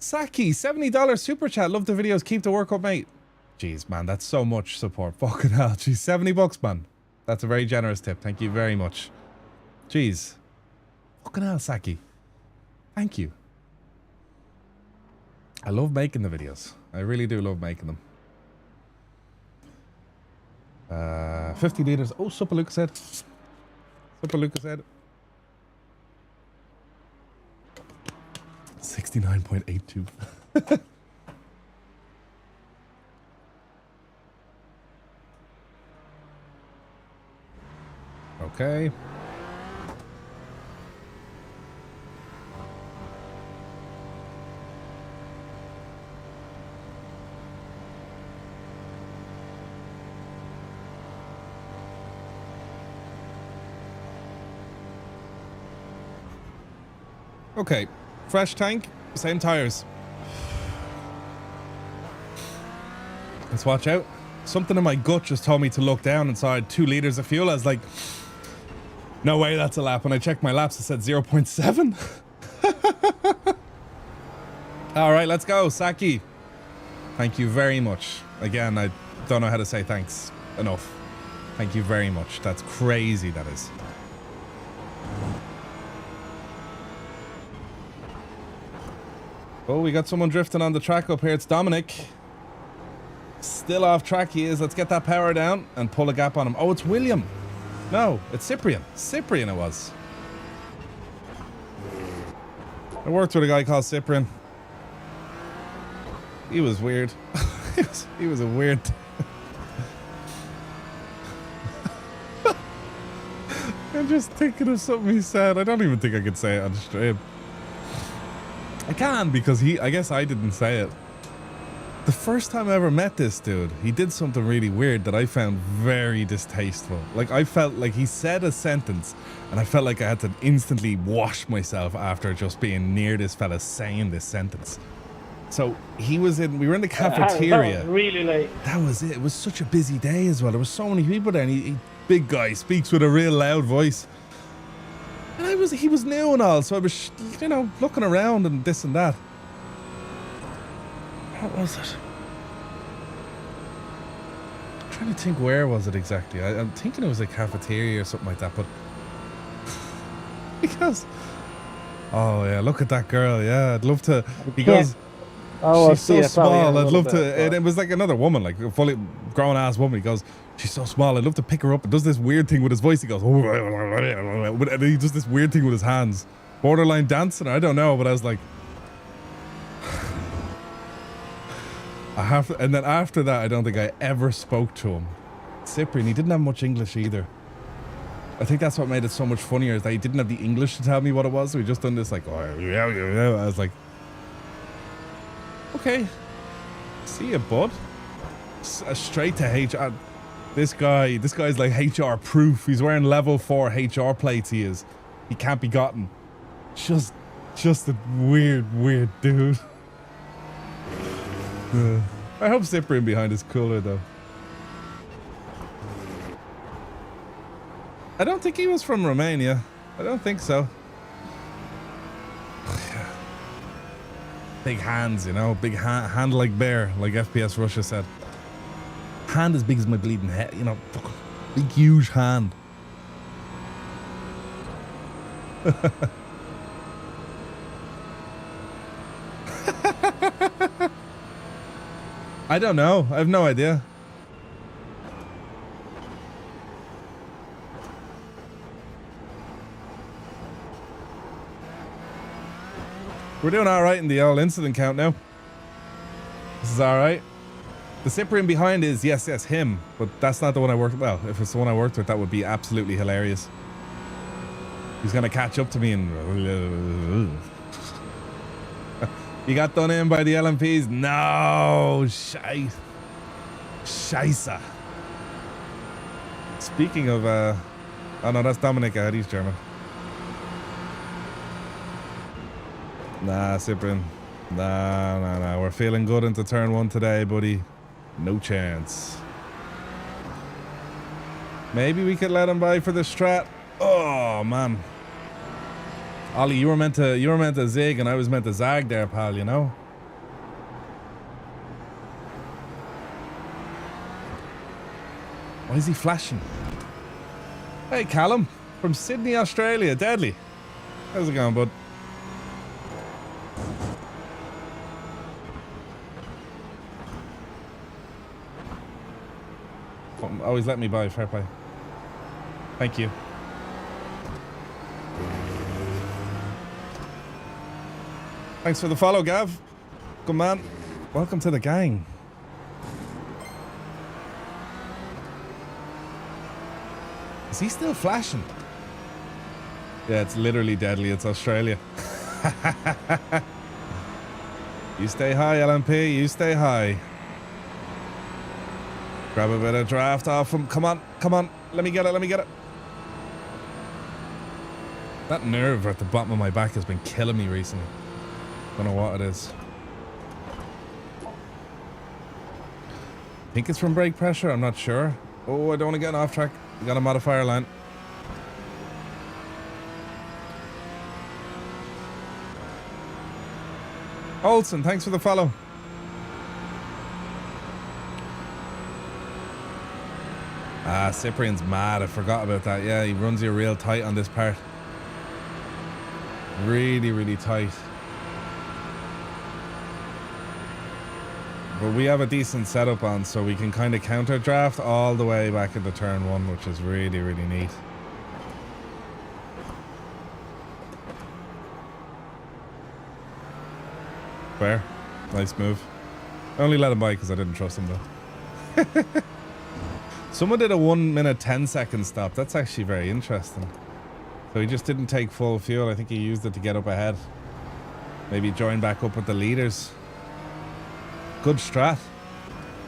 Saki, $70 super chat. Love the videos. Keep the work up, mate. Jeez, man, that's so much support. Fucking hell. Jeez, $70, man. That's a very generous tip. Thank you very much. Jeez. Fucking hell, Saki. Thank you. I love making the videos. I really do love making them. 50 liters. Oh, Super Lucas said. Super Lucas said. 69.82. Okay. Okay, fresh tank, same tires. Let's watch out. Something in my gut just told me to look down inside 2 liters of fuel. I was like, no way that's a lap. When I checked my laps, it said 0.7. All right, let's go, Saki. Thank you very much. Again, I don't know how to say thanks enough. Thank you very much. That's crazy, that is. Oh, we got someone drifting on the track up here. It's Dominic. Still off track he is. Let's get that power down and pull a gap on him. Oh, it's William. No, it's Cyprian. Cyprian it was. I worked with a guy called Cyprian. He was weird. he was a weird... I'm just thinking of something he said. I don't even think I could say it on stream. I can because I guess I didn't say it. The first time I ever met this dude, he did something really weird that I found very distasteful. Like, I felt like he said a sentence and I felt like I had to instantly wash myself after just being near this fella saying this sentence. So we were in the cafeteria.
That was really late.
That was it. It was such a busy day as well. There was so many people there, and he big guy, speaks with a real loud voice. And he was new and all, so I was, looking around and this and that. What was it? I'm trying to think, where was it exactly? I'm thinking it was a cafeteria or something like that, but because, oh yeah, look at that girl. Yeah, I'd love to. He goes, she's so small. I'd love to. And it was like another woman, like a fully grown ass woman. He goes, she's so small. I'd love to pick her up. And does this weird thing with his voice. He goes, and he does this weird thing with his hands, borderline dancing. I don't know, but I was like, I have to. And then after that, I don't think I ever spoke to him. Cyprian, he didn't have much English either. I think that's what made it so much funnier, is that he didn't have the English to tell me what it was. So he just done this like, oh, yeah. I was like, okay, see ya, bud. Straight to HR. This guy's like HR proof. He's wearing level 4 HR plates. He can't be gotten. Just a weird dude. I hope Cyprian behind is cooler though. I don't think he was from Romania. I don't think so. Big hands, you know, big hand like bear, like FPS Russia said. Hand as big as my bleeding head, you know, big huge hand. I don't know. I have no idea. We're doing all right in the old incident count now. This is all right. The Cyprian behind is, yes, him. But that's not the one I worked with. Well, if it's the one I worked with, that would be absolutely hilarious. He's going to catch up to me and... You got done in by the LMPs? No! Scheisse. Speaking of... Oh, no, that's Dominic ahead. He's German. Nah, Cyprian. Nah. We're feeling good into turn 1 today, buddy. No chance. Maybe we could let him by for the strat. Oh, man. Ollie, you were meant to zig and I was meant to zag there, pal, you know? Why is he flashing? Hey, Callum. From Sydney, Australia. Deadly. How's it going, bud? Always let me buy, fair play. Thank you. Thanks for the follow, Gav. Good man. Welcome to the gang. Is he still flashing? Yeah, it's literally deadly. It's Australia. You stay high, LMP. You stay high. Grab a bit of draft off him. Come on. Let me get it. That nerve at the bottom of my back has been killing me recently. Don't know what it is. I think it's from brake pressure. I'm not sure. Oh, I don't want to get off track. We got a modifier line. Olsen, thanks for the follow. Cyprian's mad. I forgot about that. Yeah, he runs you real tight on this part. Really tight. But we have a decent setup on, so we can kind of counter draft all the way back into turn 1, which is really neat. Fair. Nice move. I only let him by because I didn't trust him though. Someone did a 1 minute 10 second stop. That's actually very interesting. So he just didn't take full fuel. I think he used it to get up ahead. Maybe join back up with the leaders. Good strat.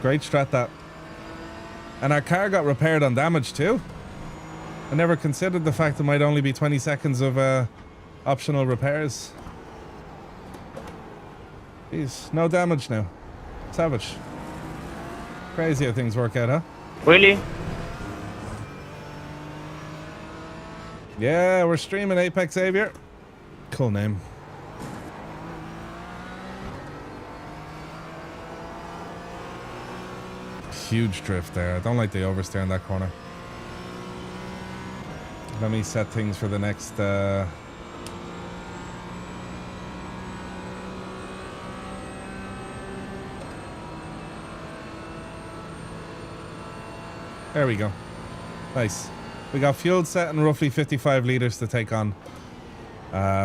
Great strat that. And our car got repaired on damage too. I never considered the fact there might only be 20 seconds of optional repairs. Jeez, no damage now. Savage. Crazy how things work out, huh?
Really?
Yeah, we're streaming Apex Xavier. Cool name. Huge drift there. I don't like the oversteer in that corner. Let me set things for the next... There we go. Nice. We got fuel set and roughly 55 litres to take on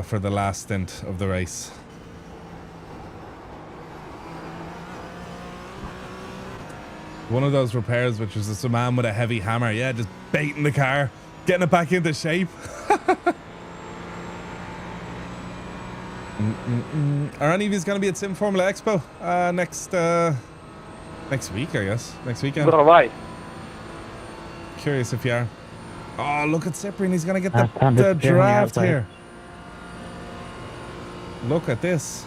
for the last stint of the race. One of those repairs, which was just a man with a heavy hammer. Yeah, just baiting the car, getting it back into shape. Are any of you going to be at Sim Formula Expo next week, I guess? Next weekend?
Bro, why?
Curious if you are. Oh, look at Cyprian. He's going to get the draft here. Look at this.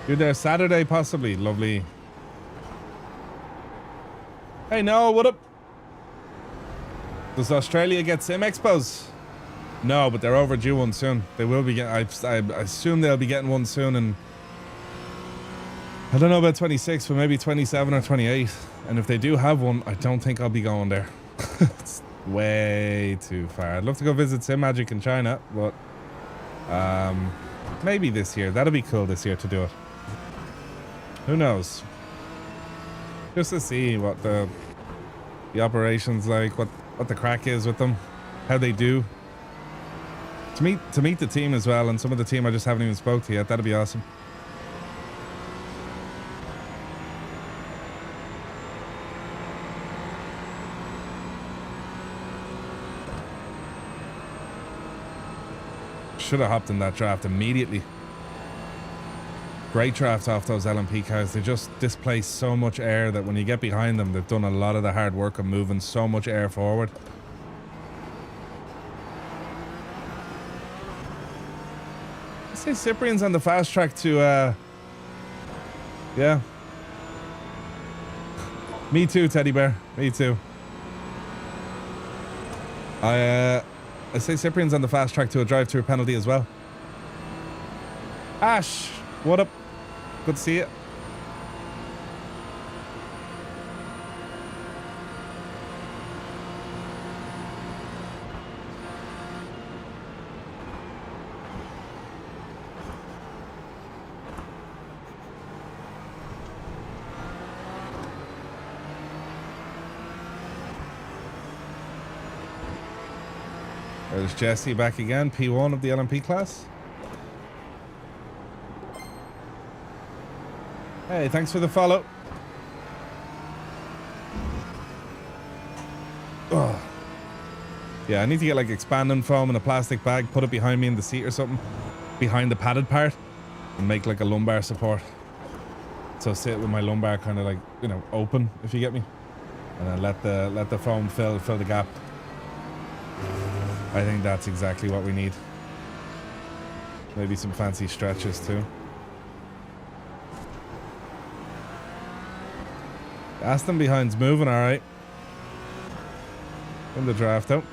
You're there Saturday, possibly. Lovely. Hey, no, what up? Does Australia get Sim Expos? No, but they're overdue one soon. They will be getting... I assume they'll be getting one soon, and... I don't know about 26, but maybe 27 or 28. And if they do have one, I don't think I'll be going there. It's way too far. I'd love to go visit Sim Magic in China, but... maybe this year. That'll be cool this year to do it. Who knows? Just to see what the operation's like, what the crack is with them, how they do. To meet the team as well, and some of the team I just haven't even spoke to yet. That'd be awesome. Should have hopped in that draft immediately. Great draft off those LMP cars. They just displace so much air that when you get behind them, they've done a lot of the hard work of moving so much air forward. I say Cyprian's on the fast track to, yeah. Me too, Teddy Bear. Me too. I say Cyprian's on the fast track to a drive-through penalty as well. Ash, what up? Good to see you. There's Jesse back again, P1 of the LMP class. Hey, thanks for the follow. Oh. Yeah, I need to get like expanding foam in a plastic bag, put it behind me in the seat or something, behind the padded part, and make like a lumbar support. So sit with my lumbar kind of like, you know, open, if you get me, and then let the foam fill the gap. I think that's exactly what we need. Maybe some fancy stretches too. Aston behind's moving alright. In the draft out.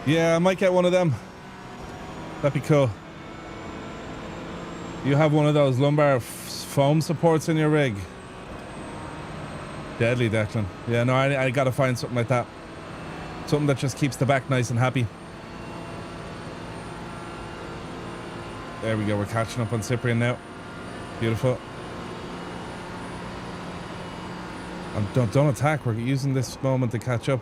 Yeah, I might get one of them. That'd be cool. You have one of those lumbar foam supports in your rig. Deadly, Declan. Yeah, no, I gotta find something like that. Something that just keeps the back nice and happy. There we go, we're catching up on Cyprian now. Beautiful. Don't attack, we're using this moment to catch up.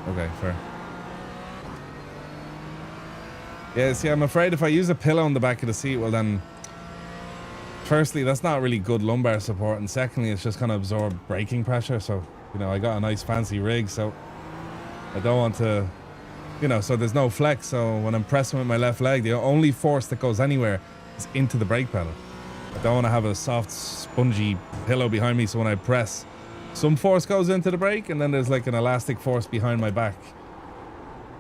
Okay, fair. Yeah, see, I'm afraid if I use a pillow on the back of the seat, well then, firstly, that's not really good lumbar support, and secondly, it's just going to absorb braking pressure, so, you know, I got a nice fancy rig, so I don't want to, you know, so there's no flex, so when I'm pressing with my left leg, the only force that goes anywhere is into the brake pedal. I don't want to have a soft, spongy pillow behind me, so when I press, some force goes into the brake, and then there's like an elastic force behind my back,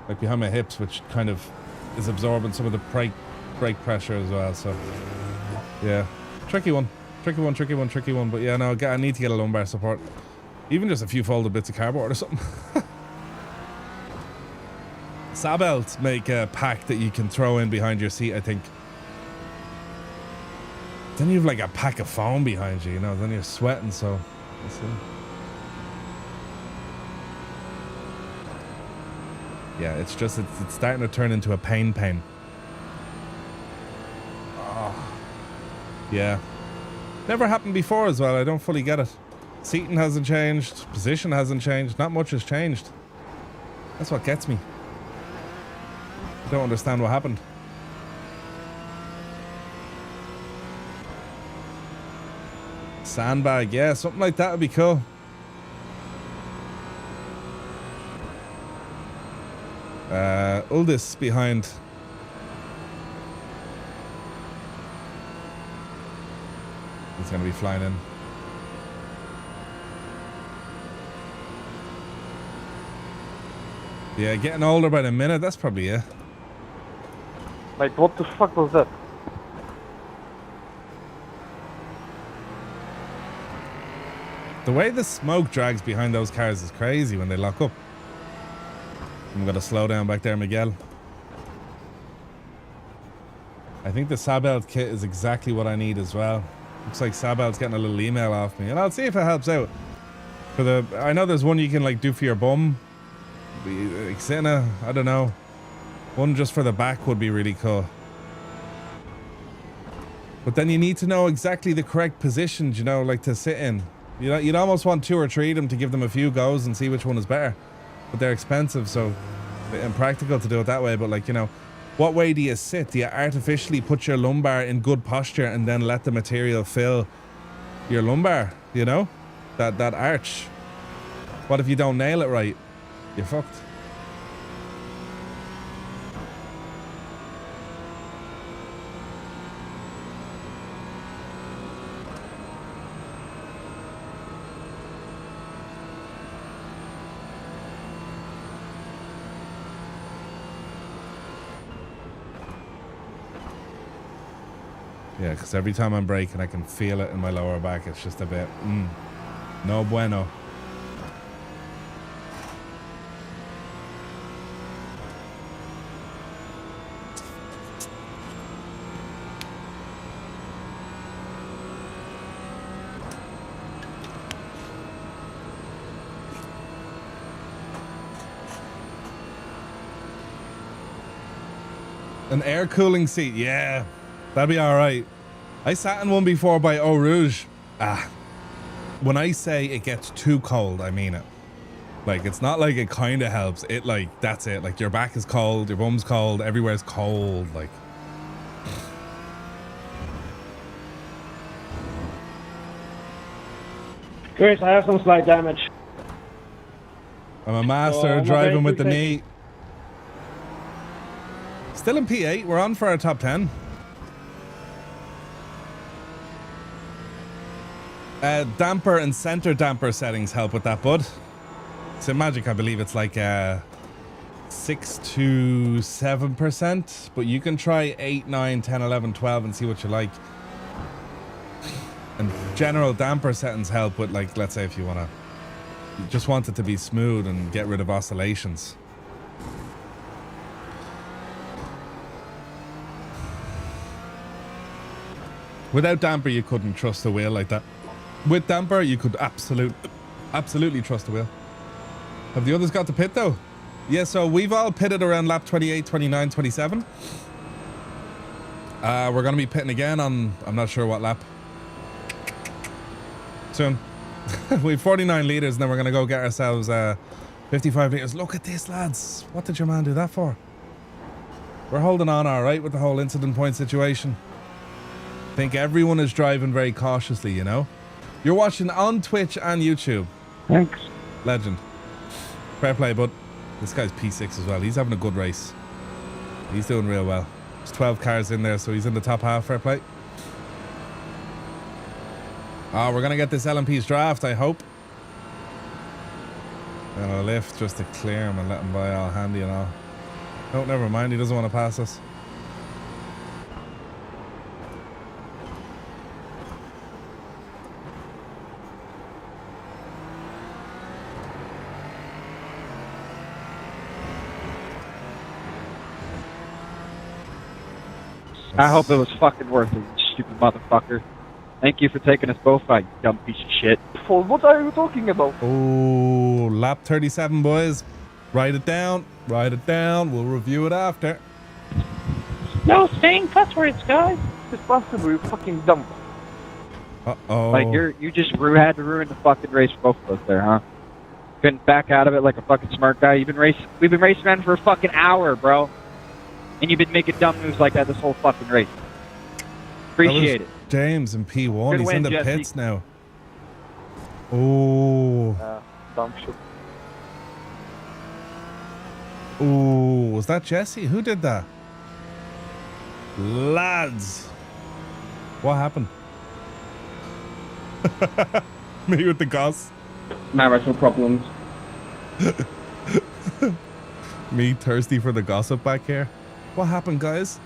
like behind my hips, which kind of is absorbing some of the brake pressure as well. So yeah, tricky one, but yeah, no, I need to get a lumbar support, even just a few folded bits of cardboard or something. Sabelt make a pack that you can throw in behind your seat, I think. Then you have like a pack of foam behind you, you know, then you're sweating, so let's see. Yeah, it's just, it's starting to turn into a pain. Oh. Yeah. Never happened before as well, I don't fully get it. Seating hasn't changed, position hasn't changed, not much has changed. That's what gets me. I don't understand what happened. Sandbag, yeah, something like that would be cool. Uldis behind. He's going to be flying in. Yeah, getting older by the minute, that's probably it.
Like, what the fuck was that?
The way the smoke drags behind those cars is crazy when they lock up. I'm going to slow down back there, Miguel. I think the Sabelt kit is exactly what I need as well. Looks like Sabel's getting a little email off me, and I'll see if it helps out. For the, I know there's one you can like do for your bum. Xena, I don't know. One just for the back would be really cool. But then you need to know exactly the correct positions, you know, like to sit in. You'd almost want 2 or 3 of them to give them a few goes and see which one is better. But they're expensive, so impractical to do it that way. But like, you know, what way do you sit? Do you artificially put your lumbar in good posture and then let the material fill your lumbar, you know? That arch. What if you don't nail it right? You're fucked. Yeah, because every time I'm braking, I can feel it in my lower back. It's just a bit, no bueno. An air cooling seat, yeah. That'd be alright. I sat in one before by Eau Rouge. When I say it gets too cold, I mean it. Like, it's not like it kind of helps. It, like, that's it. Like, your back is cold, your bum's cold, everywhere's cold. Like,
Chris, I have some slight damage.
I'm a master
I'm
driving
not
with the
very
knee. Still in P8. We're on for our top 10. Damper and center damper settings help with that, bud. Simmagic, I believe it's like 6 to 7%, but you can try 8, 9, 10, 11, 12 and see what you like. And general damper settings help with, like, let's say if you just want it to be smooth and get rid of oscillations. Without damper, you couldn't trust the wheel like that. With damper, you could absolutely trust the wheel. Have the others got to pit though? Yeah, so we've all pitted around lap 28, 29, 27. We're going to be pitting again on, I'm not sure what lap. Soon. We have 49 litres and then we're going to go get ourselves 55 litres. Look at this, lads. What did your man do that for? We're holding on all right with the whole incident point situation. I think everyone is driving very cautiously, you know? You're watching on Twitch and YouTube.
Thanks.
Legend. Fair play, bud. This guy's P6 as well. He's having a good race. He's doing real well. There's 12 cars in there, so he's in the top half. Fair play. Oh, we're going to get this LMP's draft, I hope. And a lift just to clear him and let him by all handy and all. No, never mind. He doesn't want to pass us.
I hope it was fucking worth it, you stupid motherfucker. Thank you for taking us both out, you dumb piece of shit.
For what are you talking about?
Oh, lap 37, boys. Write it down. Write it down. We'll review it after.
No saying cuss words, guys.
It's possible, you fucking dumb.
Uh-oh.
Like, you just had to ruin the fucking race for both of us there, huh? Couldn't back out of it like a fucking smart guy. We've been racing around for a fucking hour, bro. And you've been making dumb moves like that this whole fucking race. Appreciate it.
James in P1.
Good
He's
win,
in the
Jesse.
pits now. Oh.
Dumb shit.
Oh, was that Jesse? Who did that? Lads. What happened? Me with the goss.
Marital problems.
Me thirsty for the gossip back here. What happened, guys?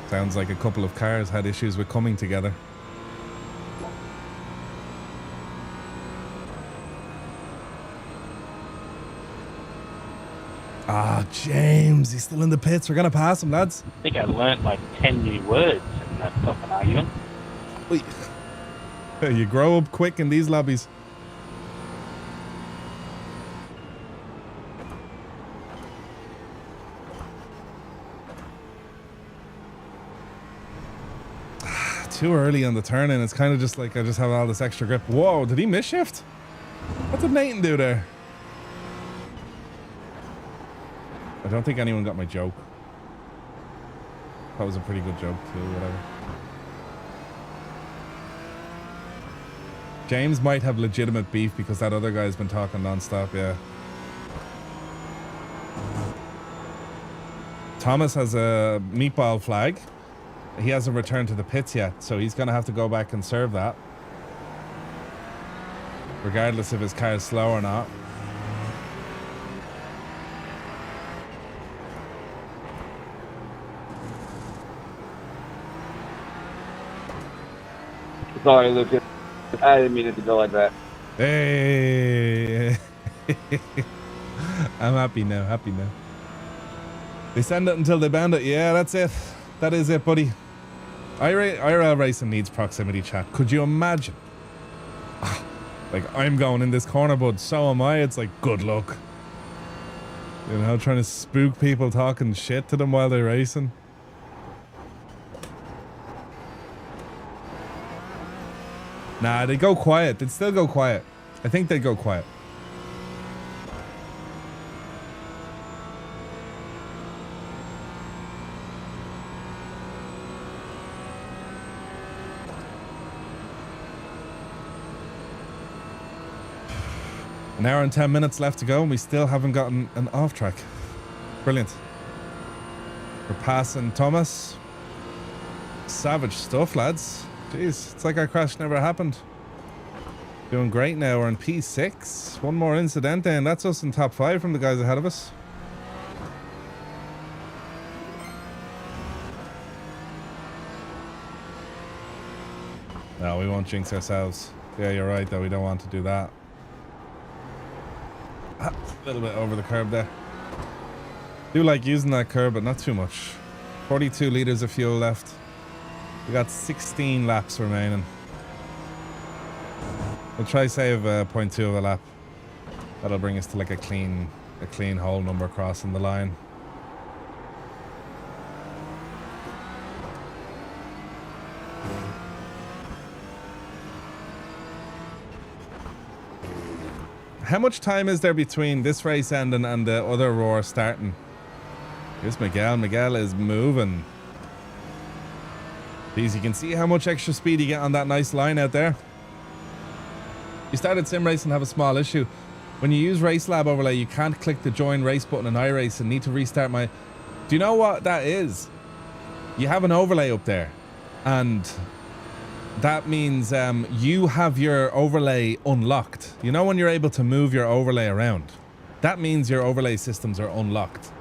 Sounds like a couple of cars had issues with coming together. Ah, James, he's still in the pits. We're gonna pass him, lads.
I think I learnt like 10 new words in that fucking argument.
Wait. You grow up quick in these lobbies. Too early on the turn in. It's kind of just like I just have all this extra grip. Whoa, did he miss shift? What did Nathan do there? I don't think anyone got my joke. That was a pretty good joke too, whatever. James might have legitimate beef because that other guy's been talking non-stop, yeah. Thomas has a meatball flag. He hasn't returned to the pits yet, so he's going to have to go back and serve that. Regardless if his car is slow or not.
Sorry, Lucas. I didn't mean it to go like that.
Hey! I'm happy now, happy now. They send it until they ban it. Yeah, that's it. That is it, buddy. iRacing needs proximity chat. Could you imagine? Like, I'm going in this corner, bud. So am I. It's like, good luck. You know, trying to spook people talking shit to them while they're racing. Nah, they go quiet. They'd still go quiet. I think they'd go quiet. An hour and 10 minutes left to go, and we still haven't gotten an off track. Brilliant. We're passing Thomas. Savage stuff, lads. Jeez, it's like our crash never happened. Doing great now. We're in P6. One more incident, and that's us in top 5 from the guys ahead of us. No, we won't jinx ourselves. Yeah, you're right, though. We don't want to do that. A little bit over the curb there. Do like using that curb, but not too much. 42 litres of fuel left. We got 16 laps remaining. We'll try save 0.2 of a lap. That'll bring us to like a clean whole number crossing the line. How much time is there between this race ending and the other roar starting? Here's Miguel. Miguel is moving. Jeez, you can see how much extra speed you get on that nice line out there. You started Simracing and have a small issue. When you use RaceLab overlay, you can't click the join race button in iRacing. Need to restart my... Do you know what that is? You have an overlay up there. And that means you have your overlay unlocked. You know when you're able to move your overlay around? That means your overlay systems are unlocked.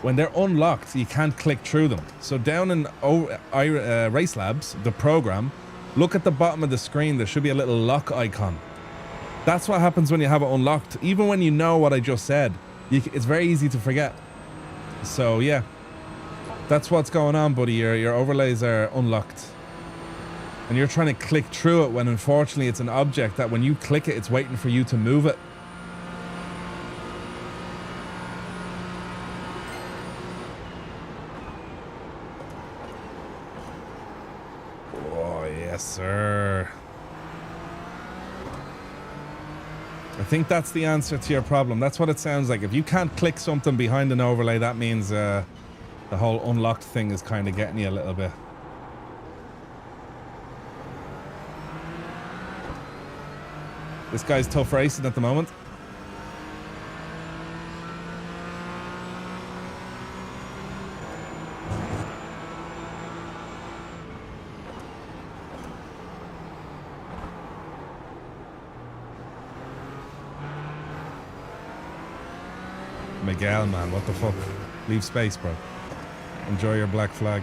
When they're unlocked, you can't click through them. So down in RaceLabs, the program, look at the bottom of the screen. There should be a little lock icon. That's what happens when you have it unlocked. Even when you know what I just said, it's very easy to forget. So yeah, that's what's going on, buddy. Your overlays are unlocked. And you're trying to click through it when unfortunately it's an object that when you click it, it's waiting for you to move it. Oh, yes, sir. I think that's the answer to your problem. That's what it sounds like. If you can't click something behind an overlay, that means the whole unlocked thing is kind of getting you a little bit. This guy's tough racing at the moment. Miguel, man, what the fuck? Leave space, bro. Enjoy your black flag.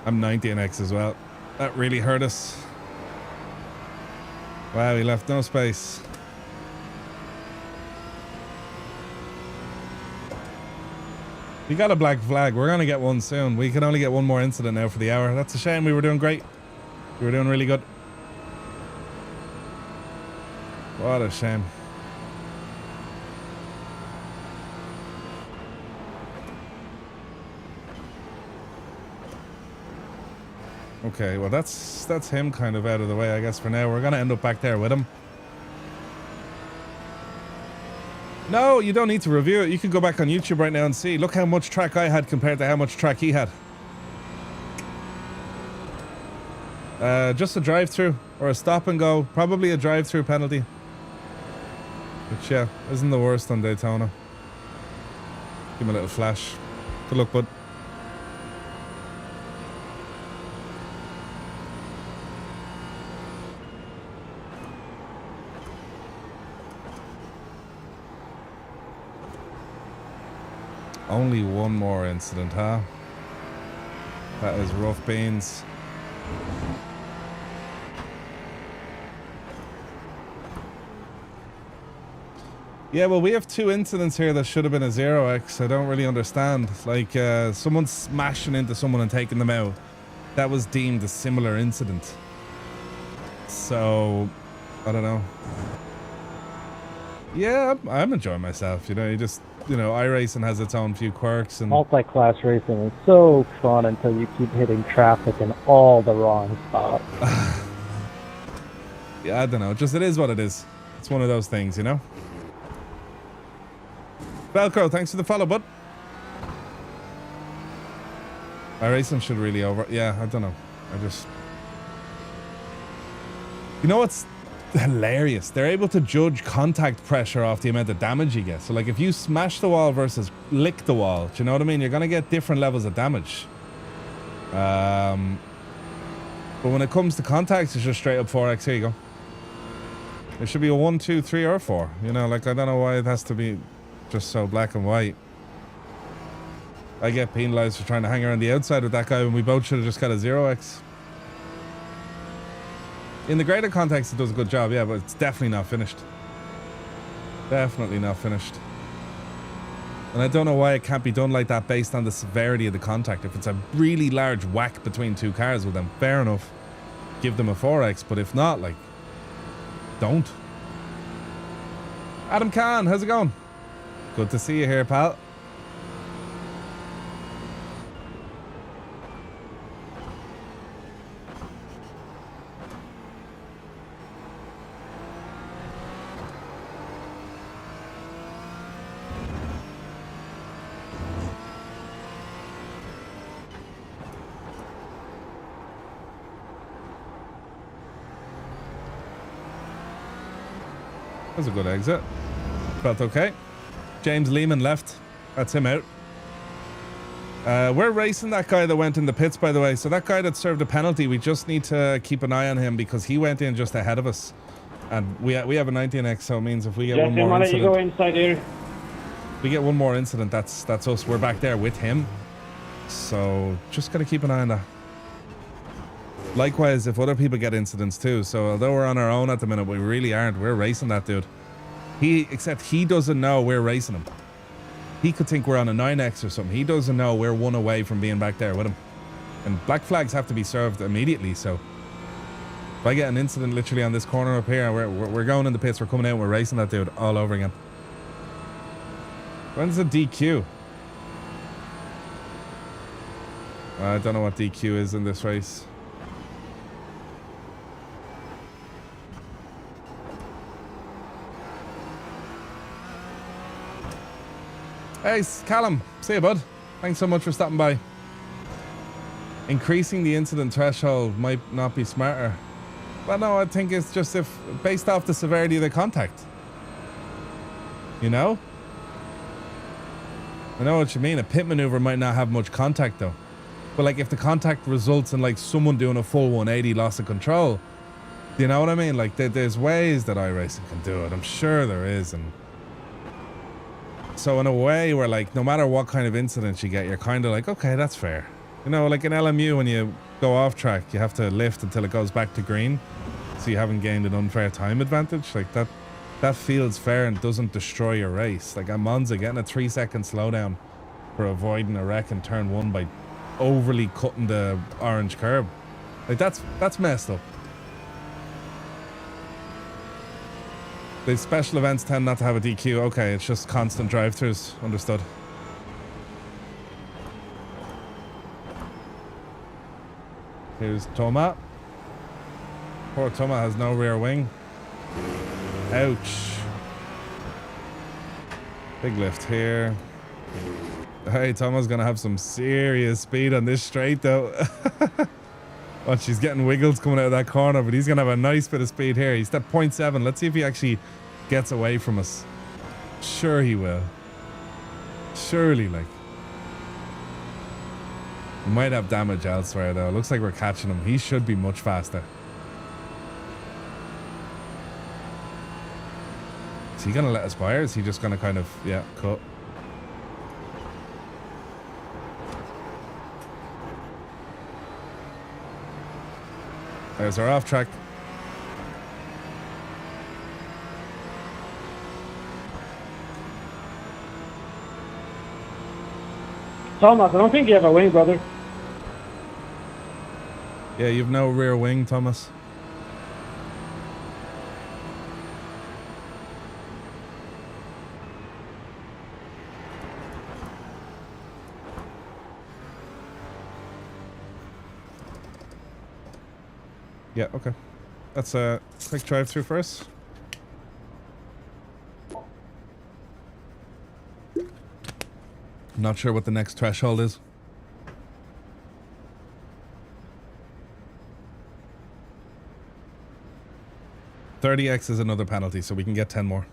I'm 90 in X as well. That really hurt us. Wow, he left no space. We got a black flag. We're gonna get one soon. We can only get one more incident now for the hour. That's a shame. We were doing great. We were doing really good. What a shame. Okay, well that's him kind of out of the way, I guess, for now. We're gonna end up back there with him. No, you don't need to review it. You can go back on YouTube right now and see. Look how much track I had compared to how much track he had. Just a drive-through or a stop and go. Probably a drive-through penalty. Which, yeah, isn't the worst on Daytona. Give him a little flash. Good luck, bud. Only one more incident, huh? That is rough beans. Yeah, well, we have 2 incidents here that should have been a 0x. I don't really understand. Like, someone smashing into someone and taking them out. That was deemed a similar incident. So, I don't know. Yeah, I'm enjoying myself, you know, iRacing has its own few quirks and...
Multi-class racing is so fun until you keep hitting traffic in all the wrong spots.
Yeah, I don't know, just it is what it is. It's one of those things, you know? Velcro, thanks for the follow, bud. iRacing should really over... Yeah, I don't know. You know what's hilarious? They're able to judge contact pressure off the amount of damage you get. So like if you smash the wall versus lick the wall, do you know what I mean? You're going to get different levels of damage. But when it comes to contacts, it's just straight up 4x. Here you go. It should be a 1, 2, 3 or 4. You know, like I don't know why it has to be just so black and white. I get penalized for trying to hang around the outside with that guy when we both should have just got a 0x. In the greater context, it does a good job, yeah, but it's definitely not finished. Definitely not finished. And I don't know why it can't be done like that based on the severity of the contact. If it's a really large whack between 2 cars with them, fair enough. Give them a 4x, but if not, like, don't. Adam Khan, how's it going? Good to see you here, pal. That was a good exit. Felt okay. James Lehman left. That's him out. We're racing that guy that went in the pits, by the way. So that guy that served a penalty, we just need to keep an eye on him because he went in just ahead of us. And we have a 19x, so it means if we get one more
I'll let
incident...
you go inside here.
If we get one more incident, that's us. We're back there with him. So just gotta keep an eye on that. Likewise, if other people get incidents too. So although we're on our own at the minute, we really aren't. We're racing that dude. Except he doesn't know we're racing him. He could think we're on a 9x or something. He doesn't know we're 1 away from being back there with him. And black flags have to be served immediately, so if I get an incident literally on this corner up here, we're going in the pits, we're coming out, and we're racing that dude all over again. When's the DQ? I don't know what DQ is in this race. Hey, Callum. See you, bud. Thanks so much for stopping by. Increasing the incident threshold might not be smarter. Well, no, I think it's just if based off the severity of the contact. You know? I know what you mean. A pit maneuver might not have much contact though. But like if the contact results in like someone doing a full 180 loss of control, you know what I mean? Like there's ways that iRacing can do it. I'm sure there is. And so in a way where like no matter what kind of incident you get, you're kind of like, okay, that's fair. You know, like in LMU when you go off track, you have to lift until it goes back to green. So you haven't gained an unfair time advantage. Like that feels fair and doesn't destroy your race. Like at Monza, getting a 3-second slowdown for avoiding a wreck in turn 1 by overly cutting the orange curb. Like that's messed up. The special events tend not to have a DQ. Okay, it's just constant drive-throughs. Understood. Here's Toma. Poor Toma has no rear wing. Ouch. Big lift here. Hey, Toma's gonna have some serious speed on this straight though. Oh, she's getting wiggles coming out of that corner, but he's gonna have a nice bit of speed here. He's at 0.7. Let's see if he actually gets away from us. Sure he will. Surely, like. We might have damage elsewhere though. It looks like we're catching him. He should be much faster. Is he gonna let us by or is he just gonna kind of, yeah, cut? There's our off track.
Thomas, I don't think you have a wing, brother.
Yeah, you've no rear wing, Thomas. Yeah, okay. That's a quick drive through first. Not sure what the next threshold is. $30x is another penalty, so we can get 10 more.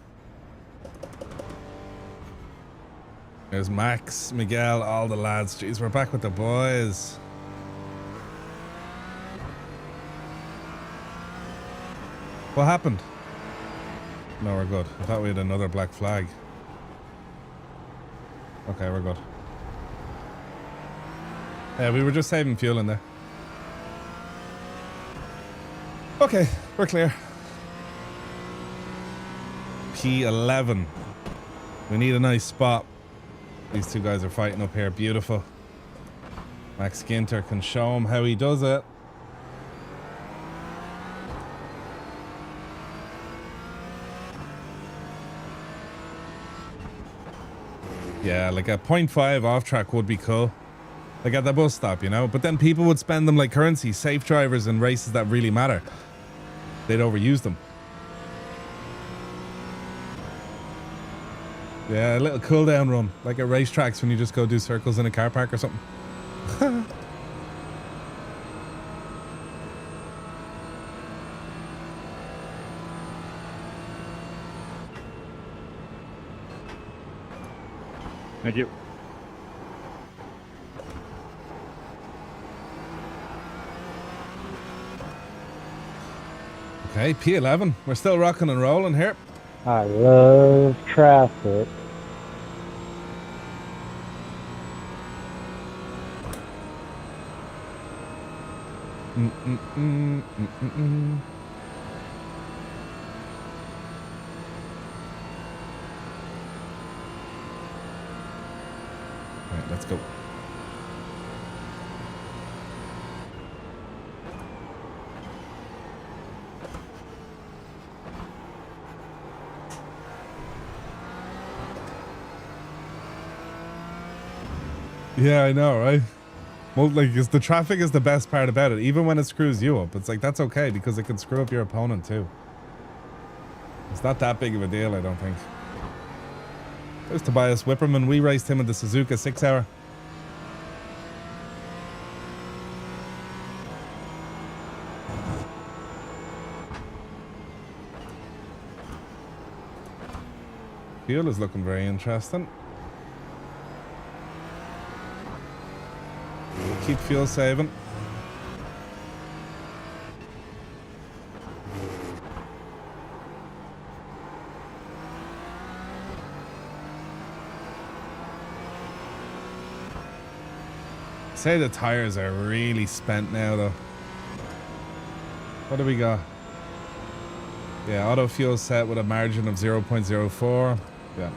There's Max, Miguel, all the lads. Jeez, we're back with the boys. What happened? No, we're good. I thought we had another black flag. Okay, we're good. Yeah, we were just saving fuel in there. Okay, we're clear. P11. We need a nice spot. These two guys are fighting up here. Beautiful. Max Ginter can show him how he does it. Yeah, like a 0.5 off track would be cool. Like at the bus stop, you know? But then people would spend them like currency. Safe drivers in races that really matter. They'd overuse them. Yeah, a little cool down run. Like at racetracks when you just go do circles in a car park or something.
Thank you.
Okay, P11. We're still rocking and rolling here.
I love traffic.
Alright, let's go. Yeah, I know, right? Well, like, the traffic is the best part about it. Even when it screws you up, it's like, that's okay, because it can screw up your opponent, too. It's not that big of a deal, I don't think. There's Tobias Whipperman. We raced him in the Suzuka 6-hour. Fuel is looking very interesting. We'll keep fuel saving. Say the tires are really spent now though. What do we got? Yeah, auto fuel set with a margin of 0.04. Yeah.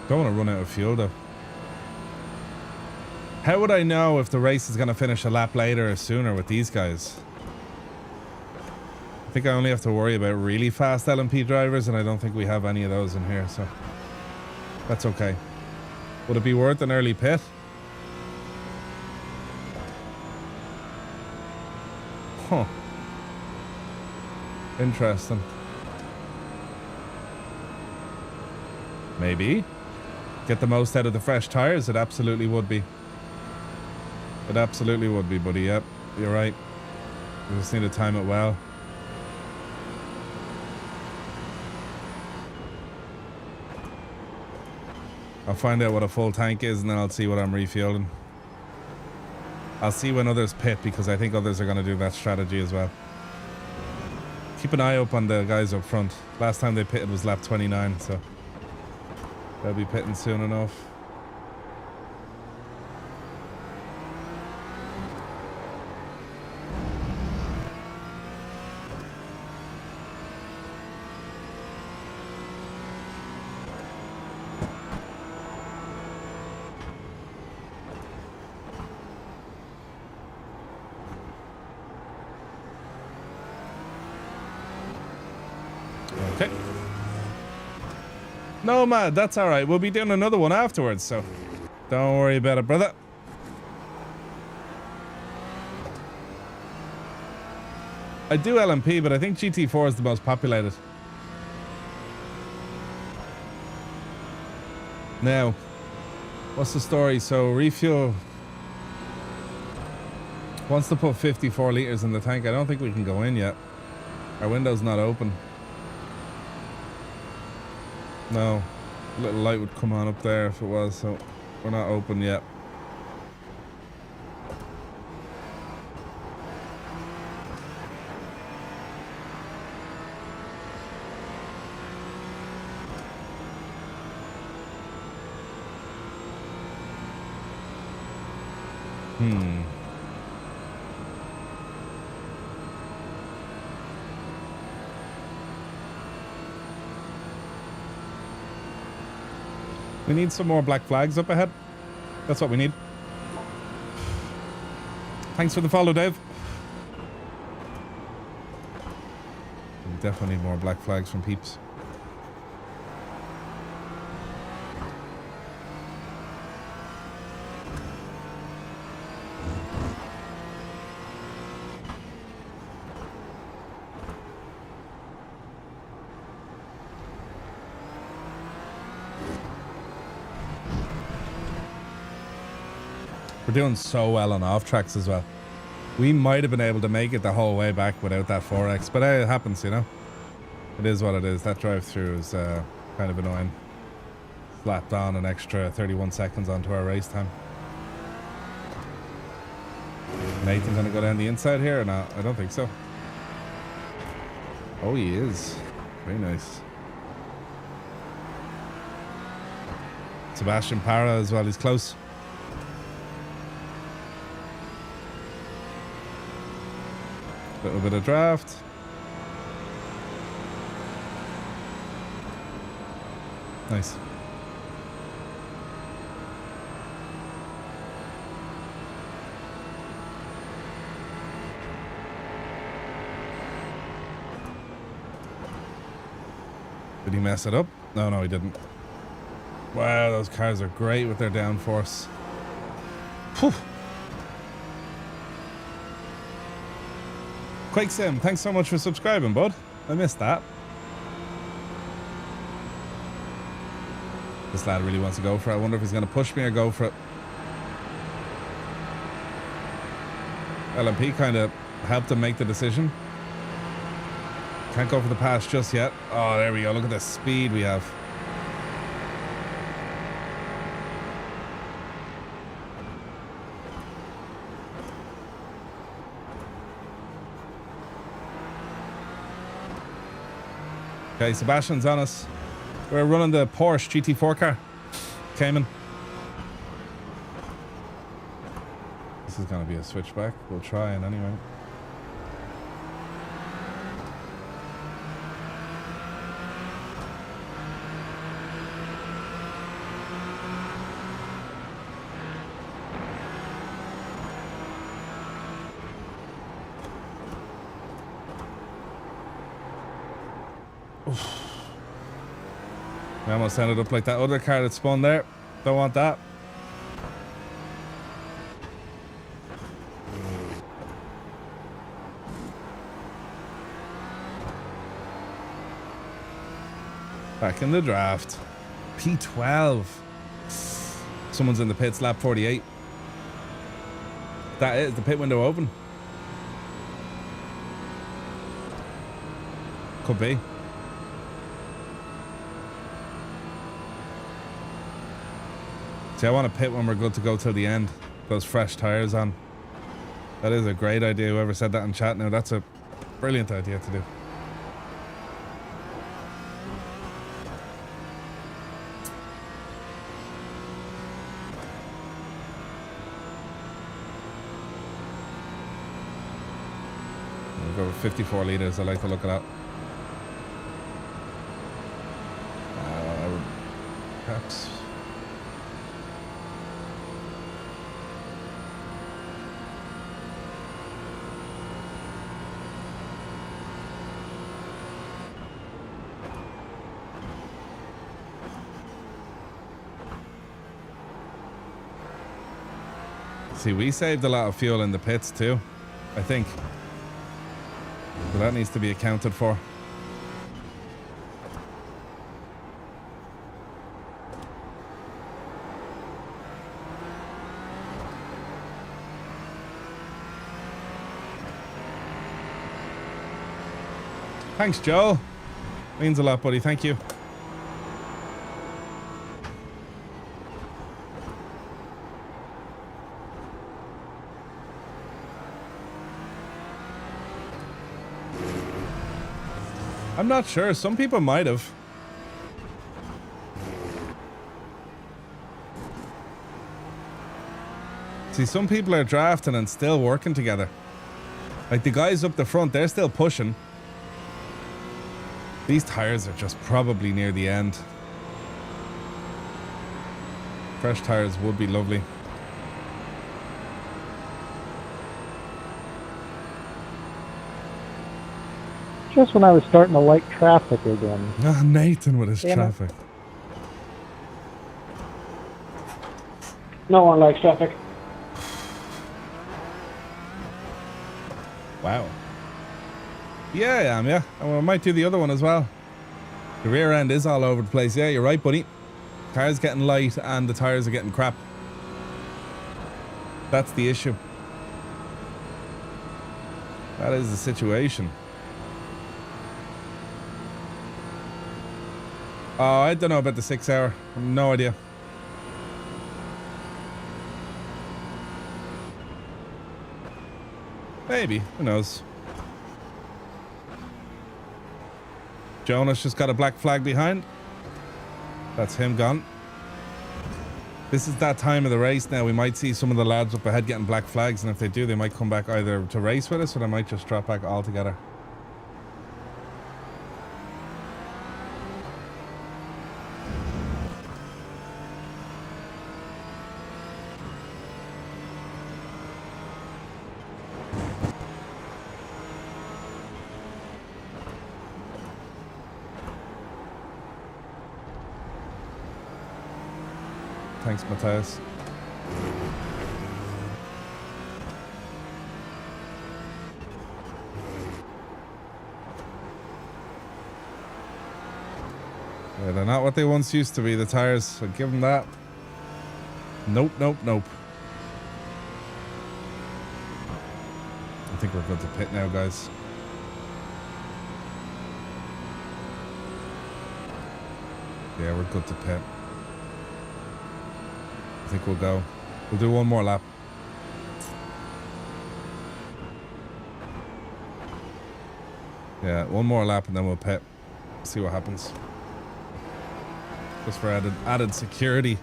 Don't want to run out of fuel though. How would I know if the race is going to finish a lap later or sooner with these guys? I think I only have to worry about really fast LMP drivers, and I don't think we have any of those in here, so that's okay. Would it be worth an early pit? Huh. Interesting. Maybe. Get the most out of the fresh tires? It absolutely would be. It absolutely would be, buddy. Yep, you're right. We just need to time it well. I'll find out what a full tank is, and then I'll see what I'm refueling. I'll see when others pit, because I think others are going to do that strategy as well. Keep an eye up on the guys up front. Last time they pitted was lap 29, so they'll be pitting soon enough. Okay. No, man, that's all right. We'll be doing another one afterwards, so don't worry about it, brother. I do LMP, but I think GT4 is the most populated. Now, what's the story? So, refuel wants to put 54 litres in the tank. I don't think we can go in yet. Our window's not open. No, a little light would come on up there if it was, so we're not open yet. We need some more black flags up ahead. That's what we need. Thanks for the follow, Dave. We definitely need more black flags from peeps. We're doing so well on off tracks as well. We might have been able to make it the whole way back without that 4X, but it happens, you know. It is what it is. That drive-through is kind of annoying. Slapped on an extra 31 seconds onto our race time. Nathan gonna go down the inside here or not? I don't think so. Oh, he is. Very nice. Sebastian Parra as well. He's close. Little bit of draft. Nice. Did he mess it up? No, no, he didn't. Wow, those cars are great with their downforce. Whew. Quake Sim, thanks so much for subscribing, bud. I missed that. This lad really wants to go for it. I wonder if he's going to push me or go for it. LMP kind of helped him make the decision. Can't go for the pass just yet. Oh, there we go. Look at the speed we have. Okay, Sebastian's on us. We're running the Porsche GT4 car. Cayman. This is going to be a switchback. We'll try it anyway. We almost ended up like that other car that spun there. Don't want that. Back in the draft. P12. Someone's in the pits, lap 48. That is the pit window open. Could be. See, I want to pit when we're good to go till the end. Those fresh tires on. That is a great idea. Whoever said that in chat now, that's a brilliant idea to do. We'll go with 54 litres. I like the look of that. Perhaps. See, we saved a lot of fuel in the pits too, I think. So that needs to be accounted for. Thanks, Joel. Means a lot, buddy. Thank you. I'm not sure. Some people might have. See, some people are drafting and still working together. Like the guys up the front, they're still pushing. These tires are just probably near the end. Fresh tires would be lovely.
Just when I was starting to like traffic again.
Ah, Nathan with his traffic.
No one likes traffic.
Wow. Yeah, I am, yeah. And I might do the other one as well. The rear end is all over the place. Yeah, you're right, buddy. Car's getting light and the tires are getting crap. That's the issue. That is the situation. Oh, I don't know about the 6 hour. No idea. Maybe. Who knows? Jonas just got a black flag behind. That's him gone. This is that time of the race now. We might see some of the lads up ahead getting black flags, and if they do, they might come back either to race with us or they might just drop back altogether. Thanks, Matthias. Yeah, they're not what they once used to be, the tires. So give them that. Nope, nope, nope. I think we're good to pit now, guys. Yeah, we're good to pit. I think we'll go. We'll do one more lap. Yeah, one more lap and then we'll pit. See what happens. Just for added security.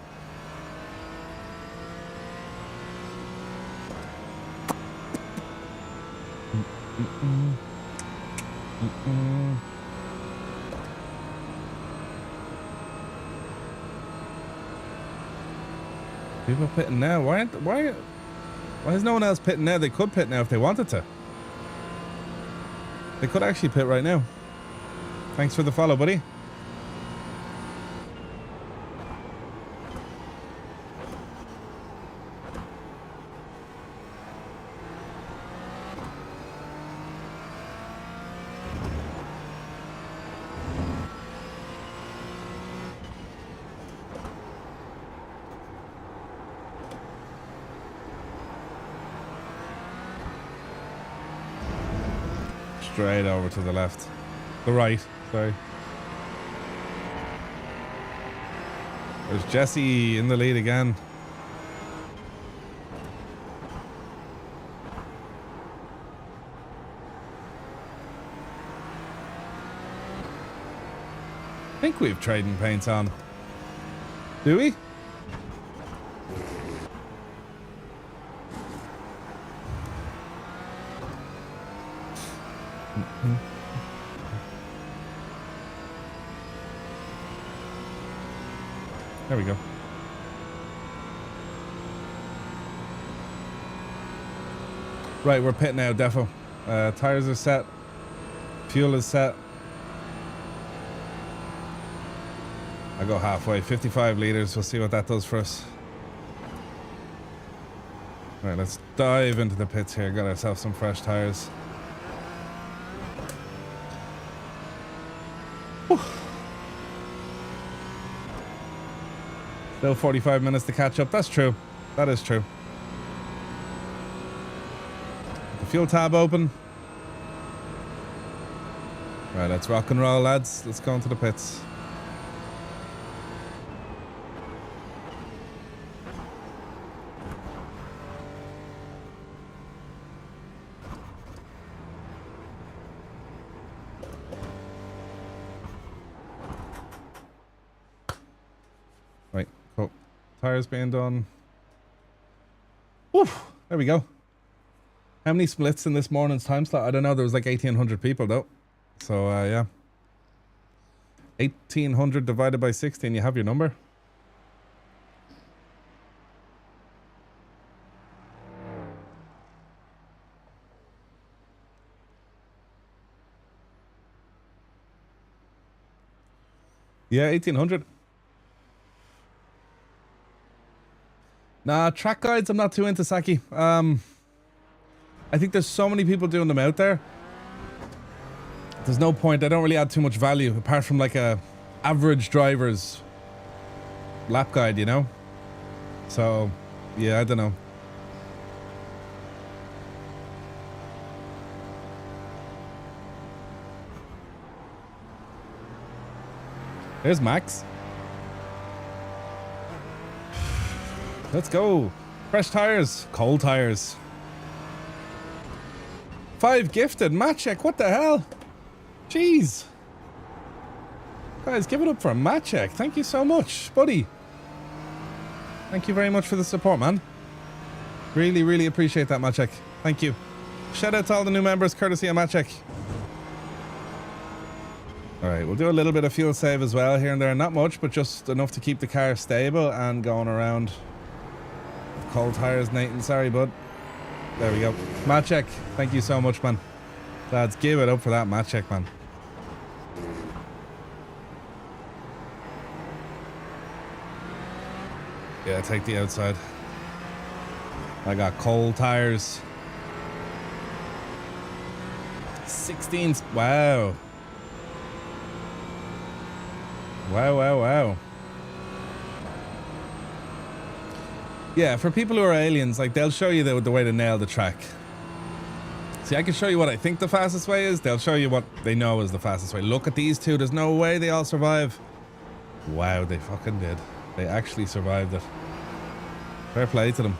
People pitting now. Why is no one else pitting now? They could pit now if they wanted to. They could actually pit right now. Thanks for the follow, buddy. Straight over to the left. The right, sorry. There's Jesse in the lead again. I think we've trading paints on. Do we? There we go. Right, we're pitting now, defo. Tires are set. Fuel is set. I go halfway, 55 liters. We'll see what that does for us. Right, let's dive into the pits here. Got ourselves some fresh tires. Still 45 minutes to catch up. That's true. That is true. The fuel tab open. Right, let's rock and roll, lads. Let's go into the pits. Right, cool. Tires being done. Woof! There we go. How many splits in this morning's time slot? I don't know. There was like 1,800 people though. So, yeah. 1,800 divided by 16. You have your number. Yeah, 1,800. Nah, track guides, I'm not too into, Saki. I think there's so many people doing them out there. There's no point. I don't really add too much value apart from like a average driver's lap guide, you know? So, yeah, I don't know. There's Max. Let's go. Fresh tires. Cold tires. 5 gifted. Matt check. What the hell? Jeez. Guys, give it up for a Matt check. Thank you so much, buddy. Thank you very much for the support, man. Really, really appreciate that, Matt check. Thank you. Shout out to all the new members, courtesy of Matt check. Alright, we'll do a little bit of fuel save as well here and there. Not much, but just enough to keep the car stable and going around. Cold tires, Nathan. Sorry, bud. There we go. Matt check. Thank you so much, man. Lads, give it up for that Matt check, man. Yeah, take the outside. I got cold tires. 16. Wow. Wow, wow, wow. Yeah, for people who are aliens, like, they'll show you the way to nail the track. See, I can show you what I think the fastest way is. They'll show you what they know is the fastest way. Look at these two. There's no way they all survive. Wow, they fucking did. They actually survived it. Fair play to them.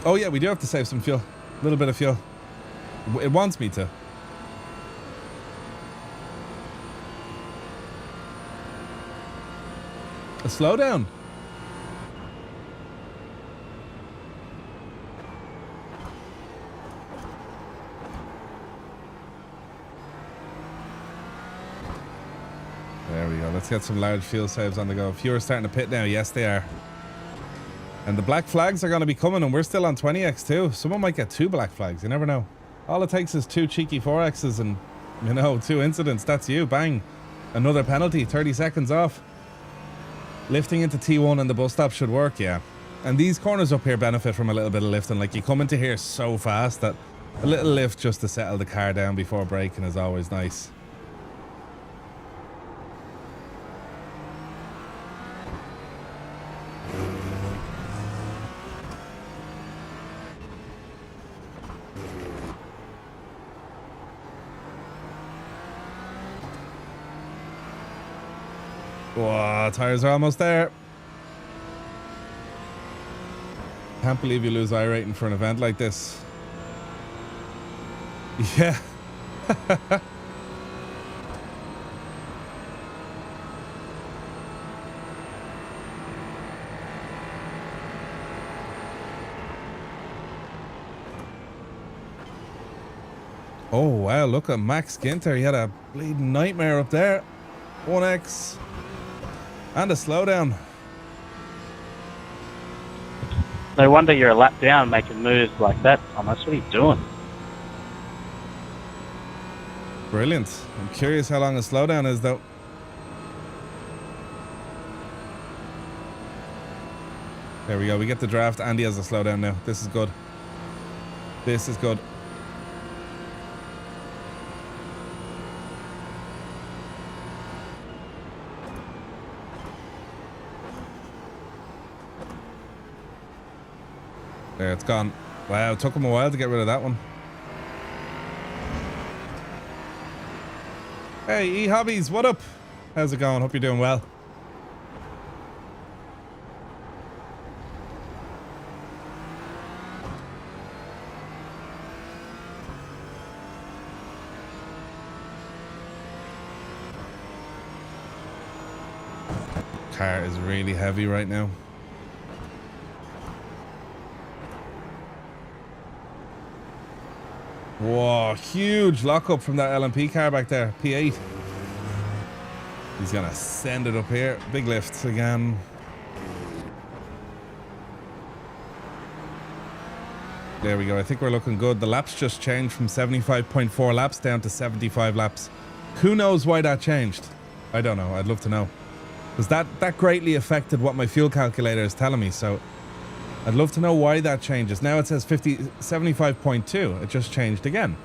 Oh yeah, we do have to save some fuel. A little bit of fuel. It wants me to. A slowdown. There we go. Let's get some large fuel saves on the go. Few are starting to pit now. Yes, they are. And the black flags are going to be coming, and we're still on 20x too. Someone might get 2 black flags. You never know. All it takes is 2 cheeky 4x's and, you know, 2 incidents. That's you. Bang. Another penalty. 30 seconds off. Lifting into T1 and the bus stop should work, yeah. And these corners up here benefit from a little bit of lifting. Like, you come into here so fast that a little lift just to settle the car down before braking is always nice. Whoa, tires are almost there. Can't believe you lose iRacing for an event like this. Yeah. Oh wow, look at Max Ginter. He had a bleeding nightmare up there. 1x. And a slowdown.
No wonder you're a lap down making moves like that, Thomas. What are you doing?
Brilliant. I'm curious how long a slowdown is, though. There we go. We get the draft. Andy has a slowdown now. This is good. This is good. There, it's gone. Wow, it took him a while to get rid of that one. Hey, E-Hobbies, what up? How's it going? Hope you're doing well. Car is really heavy right now. Whoa, huge lockup from that LMP car back there, P8. He's gonna send it up here. Big lifts again. There we go. I think we're looking good. The laps just changed from 75.4 laps down to 75 laps. Who knows why that changed? I don't know. I'd love to know. Because that greatly affected what my fuel calculator is telling me, so I'd love to know why that changes. Now it says 75.2. It just changed again.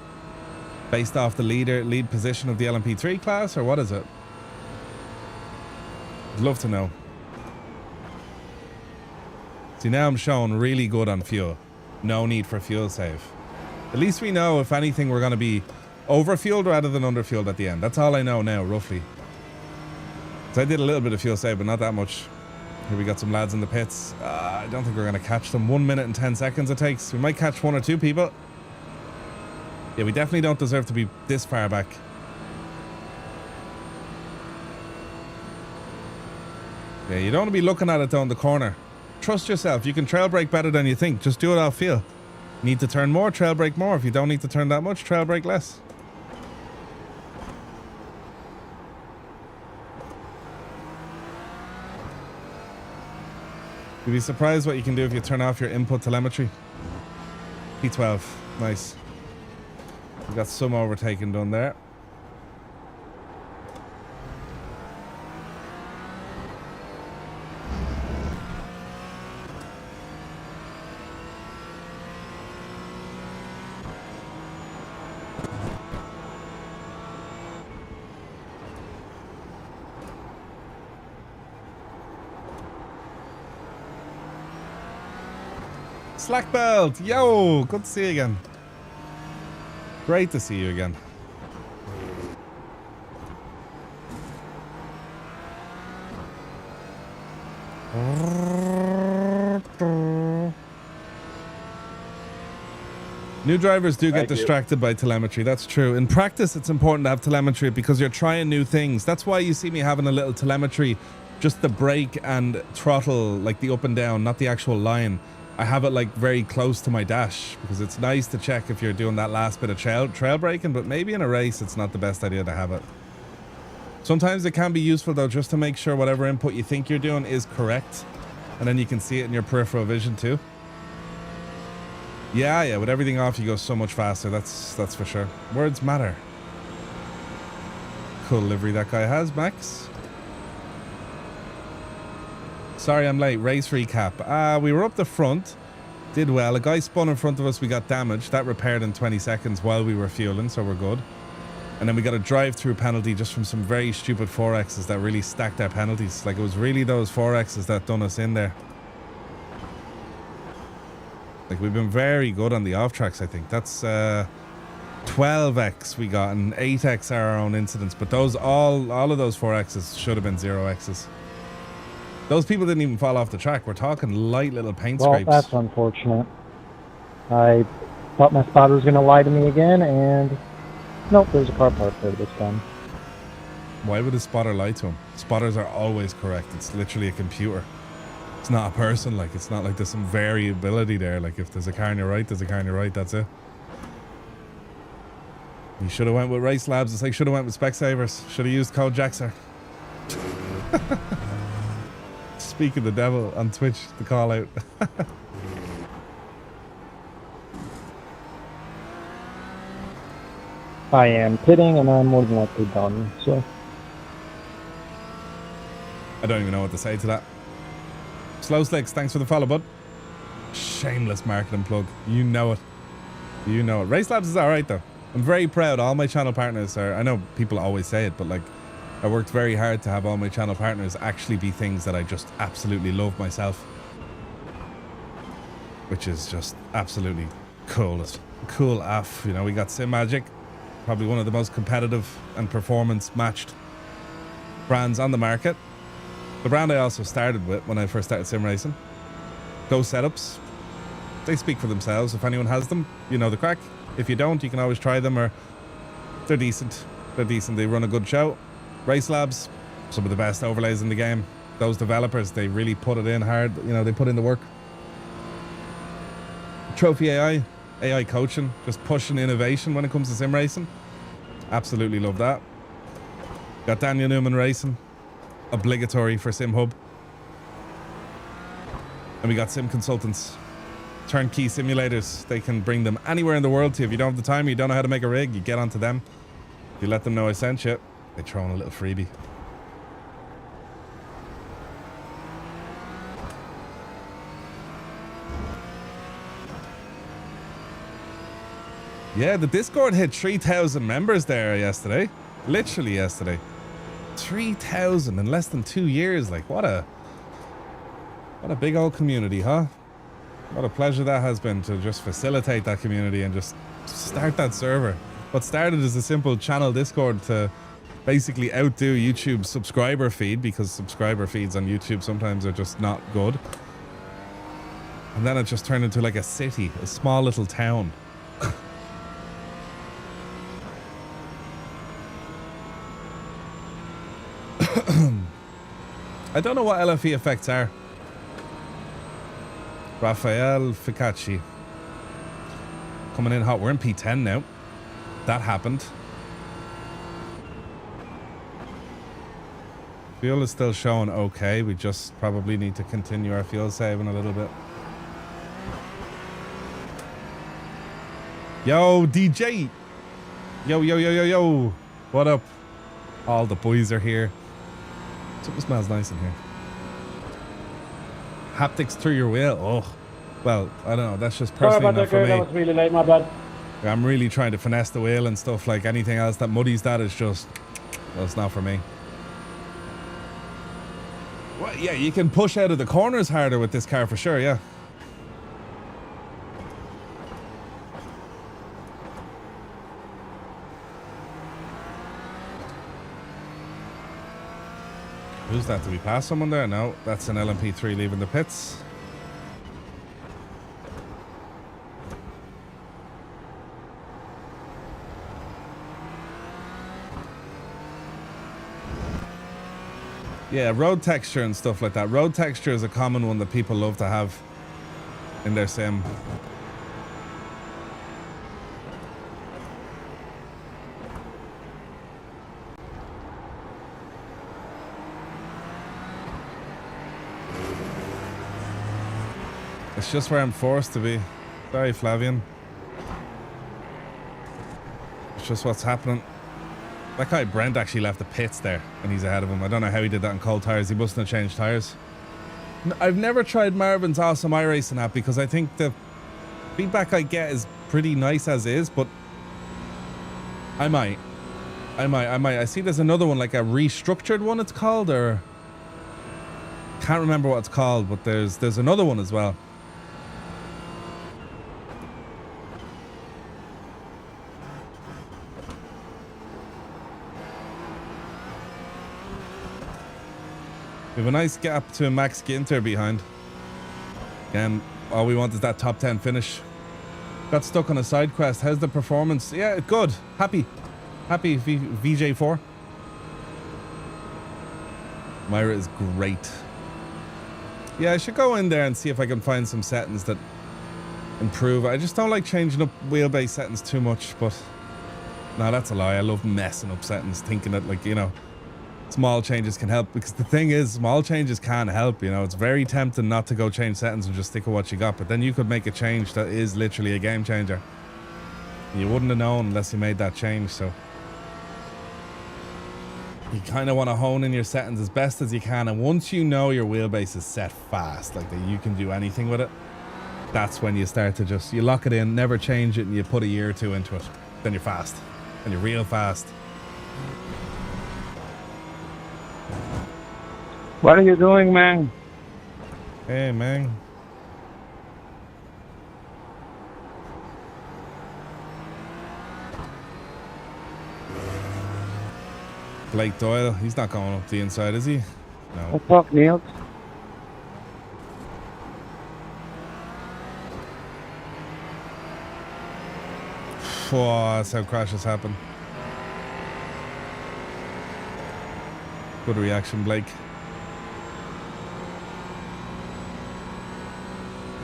Based off the lead position of the LMP3 class, or what is it? I'd love to know. See, now I'm showing really good on fuel. No need for fuel save. At least we know, if anything, we're going to be over-fueled rather than under-fueled at the end. That's all I know now, roughly. So I did a little bit of fuel save, but not that much. Here we got some lads in the pits. I don't think we're going to catch them. 1 minute and 10 seconds it takes. We might catch 1 or 2 people. Yeah, we definitely don't deserve to be this far back. Yeah, you don't want to be looking at it down the corner. Trust yourself. You can trail brake better than you think. Just do it off feel. Need to turn more, trail brake more. If you don't need to turn that much, trail brake less. You'd be surprised what you can do if you turn off your input telemetry. P12. Nice. We got some overtaking done there. Slack Belt, yo, good to see you again. Great to see you again. New drivers do get distracted by telemetry. That's true. In practice, it's important to have telemetry because you're trying new things. That's why you see me having a little telemetry, just the brake and throttle, like the up and down, not the actual line. I have it like very close to my dash because it's nice to check if you're doing that last bit of trail braking, but maybe in a race, it's not the best idea to have it. Sometimes it can be useful though, just to make sure whatever input you think you're doing is correct. And then you can see it in your peripheral vision too. Yeah, with everything off, you go so much faster. That's for sure. Words matter. Cool livery that guy has, Max. Sorry I'm late. Race recap. We were up the front. Did well. A guy spun in front of us. We got damaged. That repaired in 20 seconds while we were fueling, so we're good. And then we got a drive-through penalty just from some very stupid 4Xs that really stacked our penalties. Like, it was really those 4Xs that done us in there. Like, we've been very good on the off-tracks, I think. That's 12X we got, and 8X are our own incidents. But those all of those 4Xs should have been 0Xs. Those people didn't even fall off the track. We're talking light little paint scrapes.
Well, that's unfortunate. I thought my spotter was going to lie to me again, and nope, there's a car parked there this time.
Why would a spotter lie to him? Spotters are always correct. It's literally a computer. It's not a person. Like, it's not like there's some variability there. Like, if there's a car on your right, there's a car on your right. That's it. You should have went with Race Labs. It's like should have went with Specsavers. Should have used code Jackzer. Speak of the devil on Twitch, the call out.
I am pitting, and I'm more than likely done, so.
I don't even know what to say to that. Slow Slicks, thanks for the follow, bud. Shameless marketing plug. You know it. You know it. Race Labs is alright, though. I'm very proud. All my channel partners are... I know people always say it, but, like, I worked very hard to have all my channel partners actually be things that I just absolutely love myself. Which is just absolutely cool. It's cool AF. You know, we got SimMagic, probably one of the most competitive and performance matched brands on the market. The brand I also started with when I first started Simracing. Those setups, they speak for themselves. If anyone has them, you know the crack. If you don't, you can always try them, or they're decent. They're decent. They run a good show. Race Labs, some of the best overlays in the game. Those developers, they really put it in hard. You know, they put in the work. Trophy AI coaching, just pushing innovation when it comes to sim racing. Absolutely love that. Got Daniel Newman Racing, obligatory for SimHub. And we got Sim Consultants, turnkey simulators. They can bring them anywhere in the world to you. If you don't have the time, you don't know how to make a rig, you get onto them. If you let them know I sent you, they throw in a little freebie. Yeah, the Discord hit 3,000 members there yesterday. Literally yesterday. 3,000 in less than 2 years. Like, what a big old community, huh? What a pleasure that has been to just facilitate that community and just start that server. What started as a simple channel Discord to basically outdo YouTube's subscriber feed, because subscriber feeds on YouTube sometimes are just not good. And then it just turned into like a city, a small little town. I don't know what LFE effects are. Rafael Ficacci. Coming in hot. We're in P10 now. That happened. Fuel is still showing okay. We just probably need to continue our fuel saving a little bit. Yo, DJ. Yo. What up? All the boys are here. Something smells nice in here. Haptics through your wheel. Oh, well, I don't know. That's just personally not for me.
That was really late, my bad.
I'm really trying to finesse the wheel and stuff. Like anything else that muddies that is just, well, it's not for me. Well, yeah, you can push out of the corners harder with this car for sure, yeah. Who's that? Did we pass someone there? No, that's an LMP3 leaving the pits. Yeah, road texture and stuff like that. Road texture is a common one that people love to have in their sim. It's just where I'm forced to be. Sorry, Flavian. It's just what's happening. That guy Brent actually left the pits there, and he's ahead of him. I don't know how he did that on cold tires. He mustn't have changed tires. I've never tried Marvin's awesome iRacing app because I think the feedback I get is pretty nice as is, but I might. I see there's another one, like a restructured one it's called, or can't remember what it's called, but there's another one as well. We have a nice gap to Max Ginter behind. Again, all we want is that top 10 finish. Got stuck on a side quest. How's the performance? Yeah, good. Happy VJ4. Myra is great. Yeah, I should go in there and see if I can find some settings that improve. I just don't like changing up wheelbase settings too much, but no, that's a lie. I love messing up settings, thinking that, like, you know, small changes can help, because the thing is, small changes can help. You know, it's very tempting not to go change settings and just stick with what you got, but then you could make a change that is literally a game changer. You wouldn't have known unless you made that change. So you kind of want to hone in your settings as best as you can, and once you know your wheelbase is set fast, like that you can do anything with it, that's when you start to just, you lock it in, never change it, and you put a year or two into it. Then you're fast, and you're real fast.
What are you doing, man?
Hey, man. Blake Doyle, he's not going up the inside, is he? No.
What's up, Niels?
Oh, that's how crashes happen. Good reaction, Blake.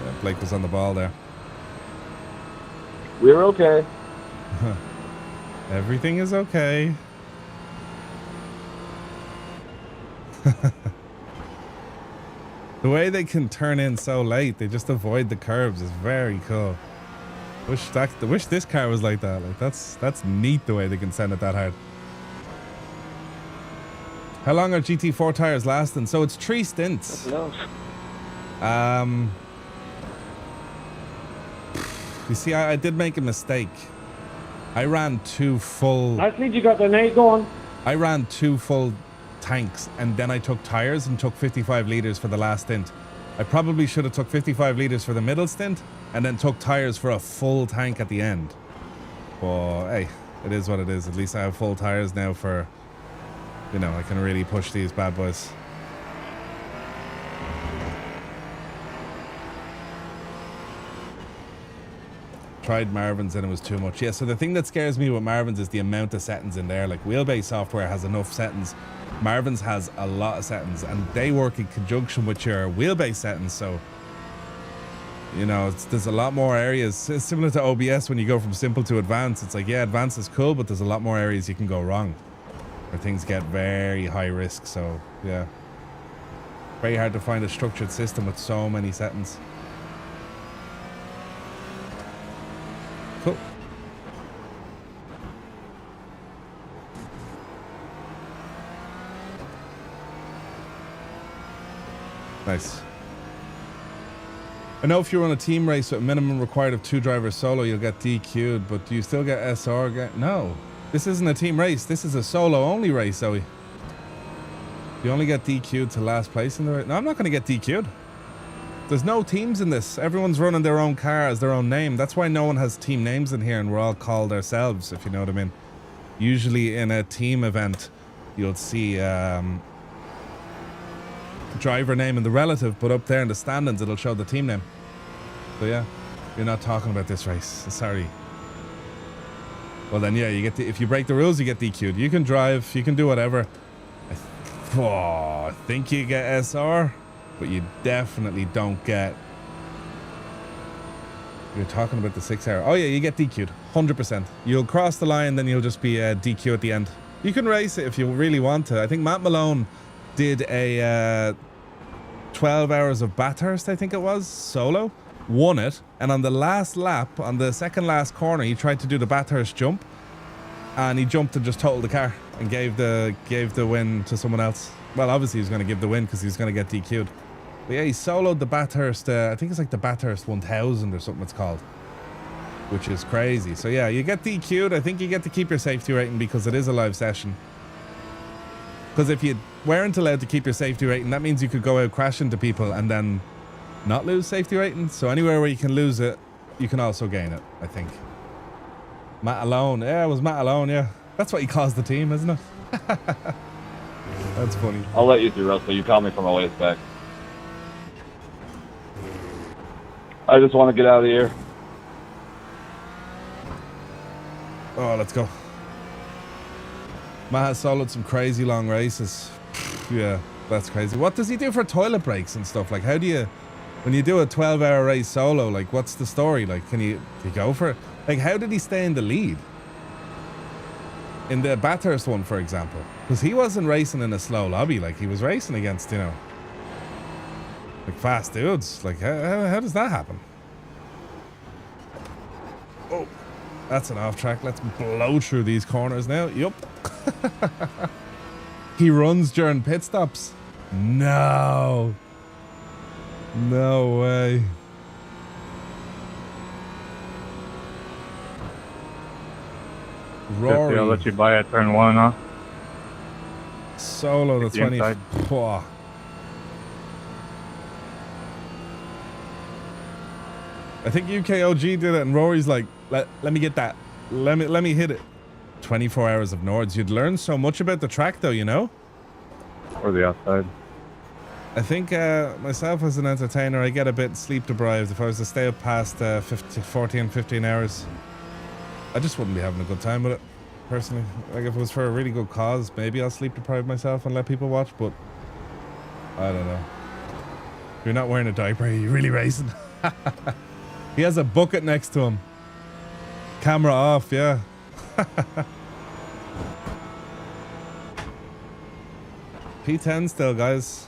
Yeah, Blake was on the ball there.
We're okay.
Everything is okay. The way they can turn in so late, they just avoid the curves, is very cool. Wish this car was like that. Like that's neat the way they can send it that hard. How long are GT4 tires lasting? So it's 3 stints. You see, I did make a mistake. I ran 2 full.
I think you got the night going.
I ran 2 full tanks, and then I took tires and took 55 liters for the last stint. I probably should have took 55 liters for the middle stint and then took tires for a full tank at the end. But hey, it is what it is. At least I have full tires now for, you know, I can really push these bad boys. Tried Marvin's and it was too much. Yeah, so the thing that scares me with Marvin's is the amount of settings in there. Like, wheelbase software has enough settings. Marvin's has a lot of settings, and they work in conjunction with your wheelbase settings. So, you know, there's a lot more areas. It's similar to OBS when you go from simple to advanced. It's like, yeah, advanced is cool, but there's a lot more areas you can go wrong, where things get very high risk. So, yeah, very hard to find a structured system with so many settings. Cool. Nice. I know if you run a team race with a minimum required of 2 drivers solo, you'll get DQ'd, but do you still get SR? No. This isn't a team race. This is a solo only race, Zoe. You only get DQ'd to last place in the race. No, I'm not going to get DQ'd. There's no teams in this. Everyone's running their own car as their own name. That's why no one has team names in here and we're all called ourselves, if you know what I mean. Usually in a team event, you'll see driver name and the relative, but up there in the standings it'll show the team name. So yeah, you're not talking about this race. Sorry. Well then, yeah, you get if you break the rules, you get DQ'd. You can drive, you can do whatever. I think you get SR, but you definitely don't get. You're talking about the 6 hour. Oh yeah, you get DQ'd, 100%. You'll cross the line, then you'll just be DQ at the end. You can race it if you really want to. I think Matt Malone did a 12 hours of Bathurst, I think it was, solo. Won it, and on the last lap, on the second last corner, he tried to do the Bathurst jump, and he jumped and just totaled the car and gave the win to someone else. Well, obviously he was going to give the win because he was going to get DQ'd. But yeah, he soloed the Bathurst, I think it's like the Bathurst 1000 or something it's called, which is crazy. So yeah, you get DQ'd. I think you get to keep your safety rating because it is a live session. Because if you weren't allowed to keep your safety rating, that means you could go out crash into people and then not lose safety rating. So anywhere where you can lose it, you can also gain it, I think. Matt Alone. Yeah, it was Matt Alone, yeah. That's what he calls the team, isn't it? That's funny.
I'll let you through, Russell. You called me from a ways back. I just want to get out of here.
Oh, let's go. Matt has soloed some crazy long races. Yeah, that's crazy. What does he do for toilet breaks and stuff? Like, how do you... When you do a 12-hour race solo, like, what's the story? Like, do you go for it? Like, how did he stay in the lead? In the Bathurst one, for example. Because he wasn't racing in a slow lobby. Like, he was racing against, you know, like, fast dudes. Like, how does that happen? Oh, that's an off track. Let's blow through these corners now. Yup. He runs during pit stops. No. No way. Rory.
I'll let you buy at turn 1, huh?
Solo the 20. Whoa. I think UKOG did it, and Rory's like, let me get that. Let me hit it. 24 hours of Nords. You'd learn so much about the track, though, you know?
Or the outside.
I think myself as an entertainer, I get a bit sleep deprived. If I was to stay up past 14, 15 hours, I just wouldn't be having a good time with it, personally. Like, if it was for a really good cause, maybe I'll sleep deprive myself and let people watch, but I don't know. If you're not wearing a diaper, are you really racing? He has a bucket next to him. Camera off, yeah. P10 still, guys.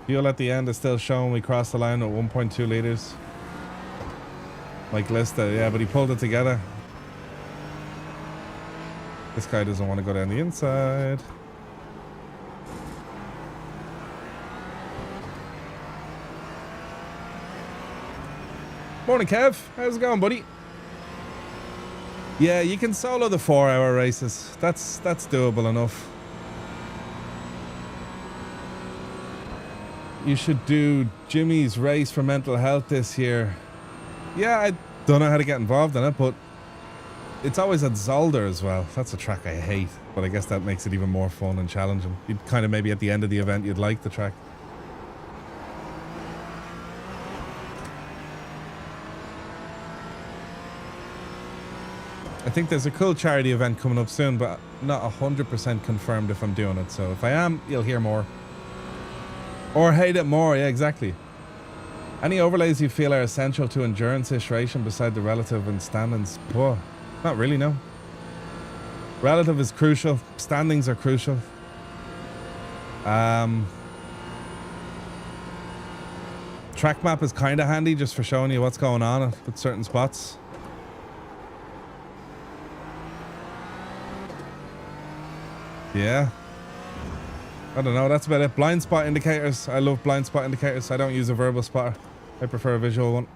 Fuel at the end is still showing we crossed the line at 1.2 liters. Like Lista, yeah, but he pulled it together. This guy doesn't want to go down the inside. Morning, Kev. How's it going, buddy? Yeah, you can solo the 4-hour races. That's doable enough. You should do Jimmy's race for mental health this year. Yeah, I don't know how to get involved in it, but it's always at Zolder as well. That's a track I hate, but I guess that makes it even more fun and challenging. You'd kind of maybe at the end of the event, you'd like the track. I think there's a cool charity event coming up soon, but not 100% confirmed if I'm doing it. So if I am, you'll hear more. Or hate it more, yeah, exactly. Any overlays you feel are essential to endurance-ish racing beside the relative and standings? Whoa, not really, no. Relative is crucial. Standings are crucial. Track map is kind of handy just for showing you what's going on at certain spots. Yeah. I don't know, that's about it. Blind spot indicators. I love blind spot indicators. I don't use a verbal spotter. I prefer a visual one.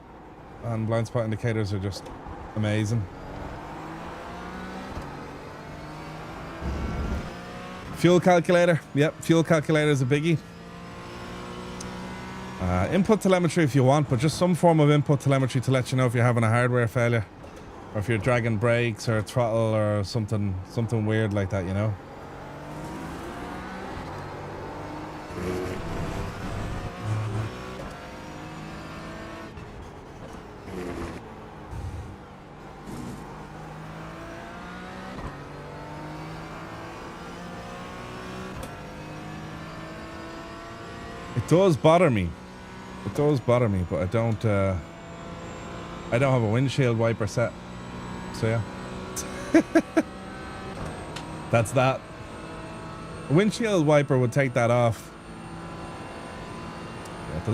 And blind spot indicators are just amazing. Fuel calculator. Yep, fuel calculator is a biggie. Input telemetry if you want, but just some form of input telemetry to let you know if you're having a hardware failure. Or if you're dragging brakes or throttle or something weird like that, you know. does bother me. It does bother me, but I don't have a windshield wiper set. So yeah. That's that. A windshield wiper would take that off.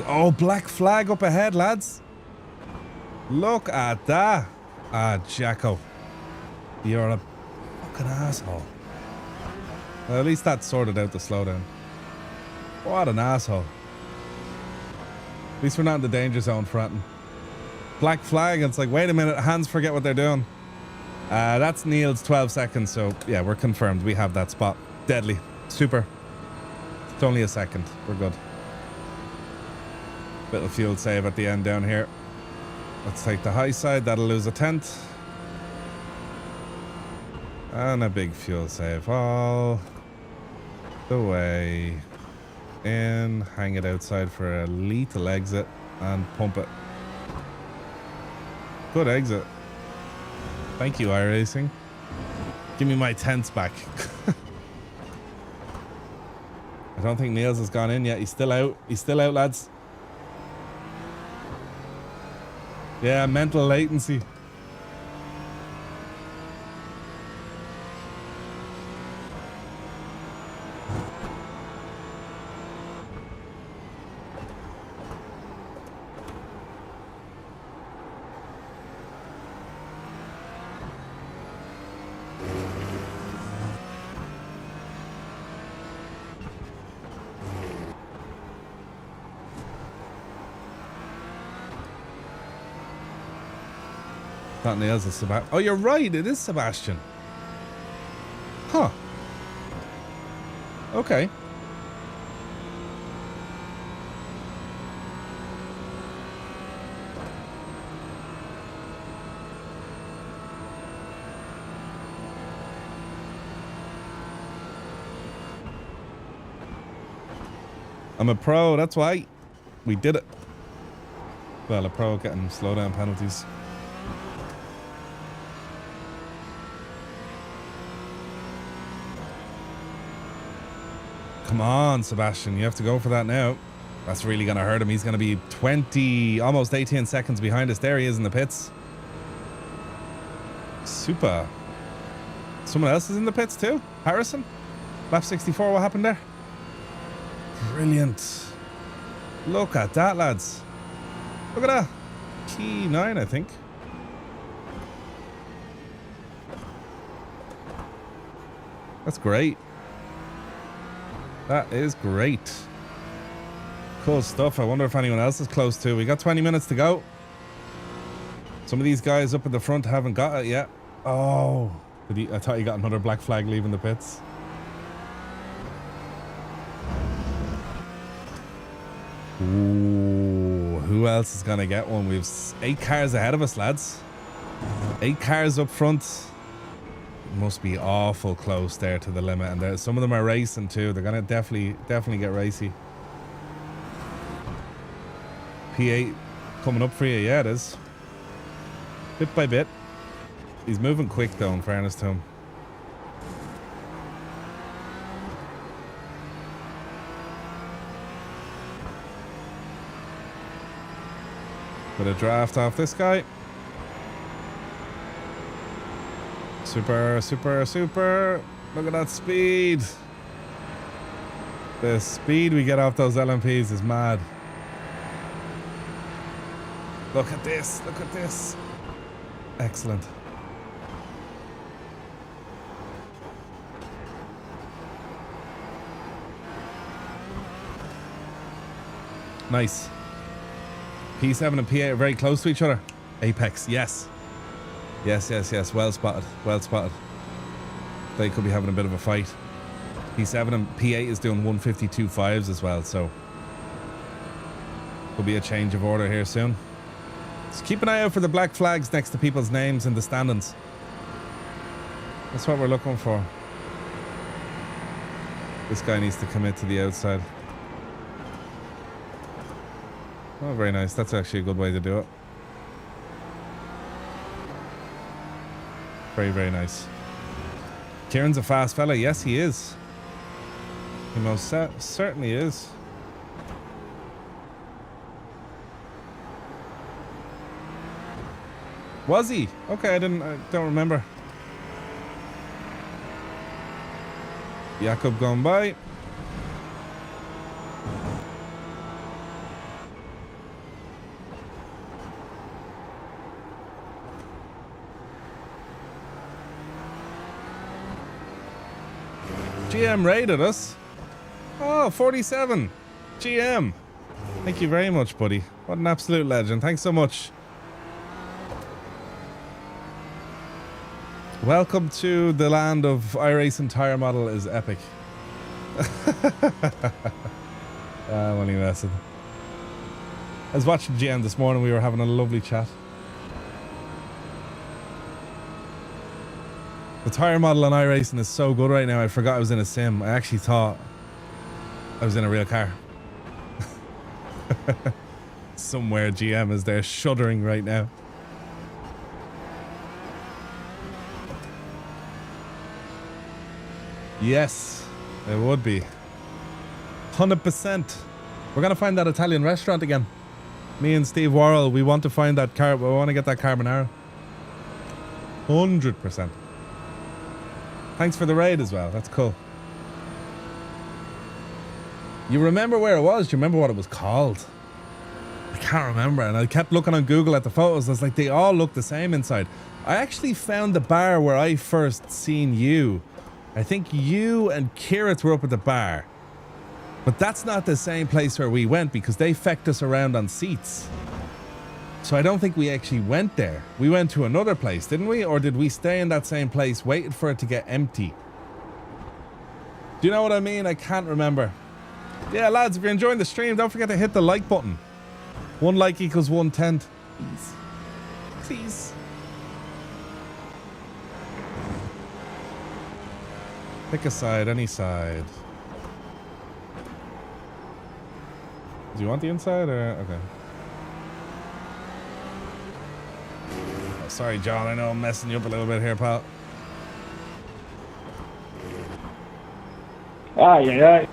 Oh, black flag up ahead, lads. Look at that. Ah, Jacko. You're a fucking asshole. Well, at least that sorted out the slowdown. What an asshole. At least we're not in the danger zone fronting. Black flag, and it's like, wait a minute, hands forget what they're doing. That's Neil's 12 seconds, so yeah, we're confirmed. We have that spot. Deadly. Super. It's only a second. We're good. Little fuel save at the end down here. Let's take the high side. That'll lose a tenth. And a big fuel save all the way in. Hang it outside for a lethal exit and pump it. Good exit. Thank you, iRacing. Give me my tenths back. I don't think Niels has gone in yet. He's still out. He's still out, lads. Yeah, mental latency. Not Niels, it's Sebastian. Oh, you're right. It is Sebastian. Huh. Okay. I'm a pro. That's why we did it. Well, a pro getting slowdown penalties. Come on, Sebastian. You have to go for that now. That's really going to hurt him. He's going to be 20, almost 18 seconds behind us. There he is in the pits. Super. Someone else is in the pits too? Harrison? Lap 64, what happened there? Brilliant. Look at that, lads. Look at that. Key 9, I think. That's great. That is great. Cool stuff. I wonder if anyone else is close to. We got 20 minutes to go. Some of these guys up at the front haven't got it yet. Oh. I thought he got another black flag leaving the pits. Ooh. Who else is going to get one? We've 8 cars ahead of us, lads. 8 cars up front. Must be awful close there to the limit, and some of them are racing too. They're gonna definitely get racy. P8 coming up for you. Yeah, it is. Bit by bit. He's moving quick though, in fairness to him. Bit of draft off this guy. Super, super, super. Look at that speed. The speed we get off those LMPs is mad. Look at this. Look at this. Excellent. Nice. P7 and P8 are very close to each other. Apex, yes. Yes, yes, yes. Well spotted. Well spotted. They could be having a bit of a fight. P7 and P8 is doing 152.5s as well, so could be a change of order here soon. Just keep an eye out for the black flags next to people's names in the standings. That's what we're looking for. This guy needs to commit to the outside. Oh, very nice. That's actually a good way to do it. Very, very nice. Kieran's a fast fella. Yes, he is. He most certainly is. Was he? Okay, I don't remember. Jakob gone by. GM raided us. Oh, 47. GM. Thank you very much, buddy. What an absolute legend. Thanks so much. Welcome to the land of iRacing tire model is epic. When he messing. I was watching GM this morning. We were having a lovely chat. The tire model on iRacing is so good right now. I forgot I was in a sim. I actually thought I was in a real car. Somewhere GM is there shuddering right now. Yes, it would be. 100%. We're going to find that Italian restaurant again. Me and Steve Worrell, we want to find that car. We want to get that carbonara. 100%. Thanks for the raid as well. That's cool. You remember where it was? Do you remember what it was called? I can't remember. And I kept looking on Google at the photos. I was like, they all look the same inside. I actually found the bar where I first seen you. I think you and Kierat were up at the bar. But that's not the same place where we went because they fecked us around on seats. So I don't think we actually went there. We went to another place, didn't we? Or did we stay in that same place, waited for it to get empty? Do you know what I mean? I can't remember. Yeah, lads, if you're enjoying the stream, don't forget to hit the like button. 1 like equals 1 tent. Please. Please. Pick a side, any side. Do you want the inside or... Okay. Oh, sorry, John. I know I'm messing you up a little bit here, pal.
Yeah.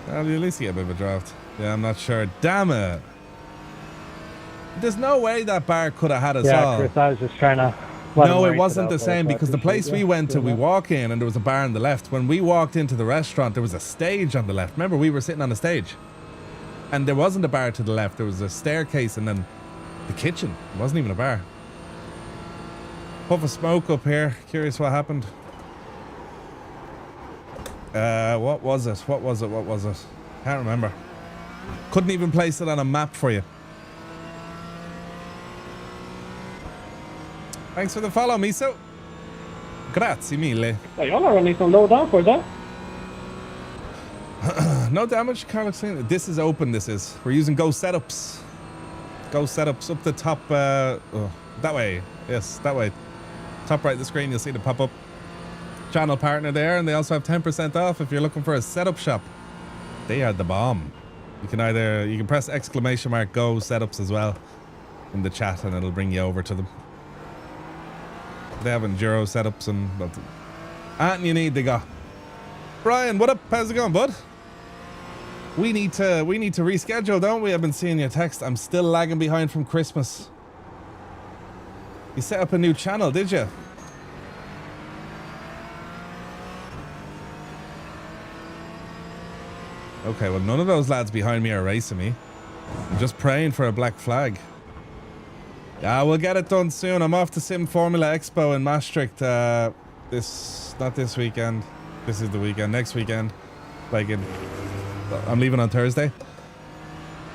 Well, you at least get a bit of a draft. Yeah, I'm not sure. Damn it. There's no way that bar could have had us all.
Yeah, Chris, I was just trying to...
No, it wasn't the same because the place we went to, we walk in and there was a bar on the left. When we walked into the restaurant, there was a stage on the left. Remember, we were sitting on a stage. And there wasn't a bar to the left. There was a staircase and then the kitchen. It wasn't even a bar. Puff of smoke up here. Curious what happened. What was it? What was it? What was it? Can't remember. Couldn't even place it on a map for you. Thanks for the follow, Miso. Grazie mille.
Hey, y'all are running some low down for that.
No damage, Carlos. This is open, this is. We're using Go Setups. Go Setups up the top. That way. Yes, that way. Top right of the screen, you'll see the pop-up. Channel partner there, and they also have 10% off if you're looking for a setup shop. They are the bomb. You can press exclamation mark Go Setups as well in the chat, and it'll bring you over to them. They have enduro setups and you need they got. Brian, what up? How's it going, bud? We need to reschedule, don't we? I've been seeing your text. I'm still lagging behind from Christmas. You set up a new channel, did you? Okay, well, none of those lads behind me are racing me. I'm just praying for a black flag. Yeah, we'll get it done soon. I'm off to Sim Formula Expo in Maastricht. Not this weekend. This is the weekend. Next weekend. I'm leaving on Thursday.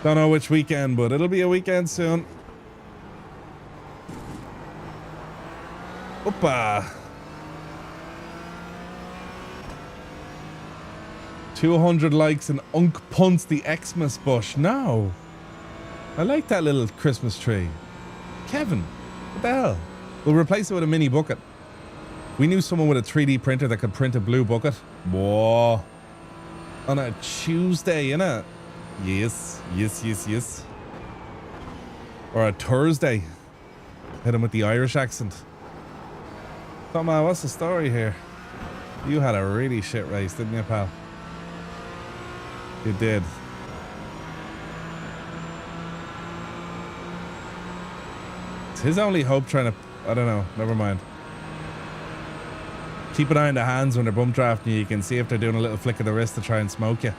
Don't know which weekend, but it'll be a weekend soon. Opa. 200 likes and Unk punts the Xmas bush. No. I like that little Christmas tree. Kevin, what the hell? We'll replace it with a mini bucket. We knew someone with a 3D printer that could print a blue bucket. Whoa. On a Tuesday, innit? Yes. Or a Thursday. Hit him with the Irish accent. Thomas, what's the story here? You had a really shit race, didn't you, pal? You did. It's his only hope trying to... I don't know. Never mind. Keep an eye on the hands when they're bump drafting you. You can see if they're doing a little flick of the wrist to try and smoke you.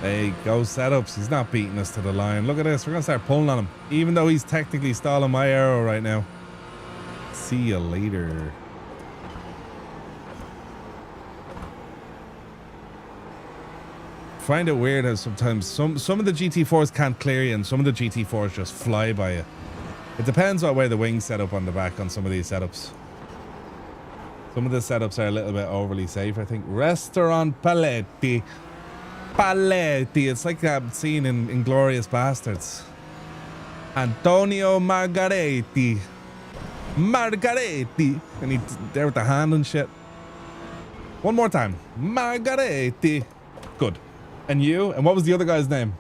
Hey, go setups. He's not beating us to the line. Look at this. We're going to start pulling on him. Even though he's technically stalling my arrow right now. See you later. Find it weird how sometimes some of the GT4s can't clear you and some of the GT4s just fly by you. It depends what way the wings set up on the back on some of these setups. Some of the setups are a little bit overly safe, I think. Restaurant Paletti. Paletti. It's like that scene in Inglourious Bastards. Antonio Margaretti. Margaretti. And he's there with the hand and shit. One more time. Margaretti. Good. And you? And what was the other guy's name?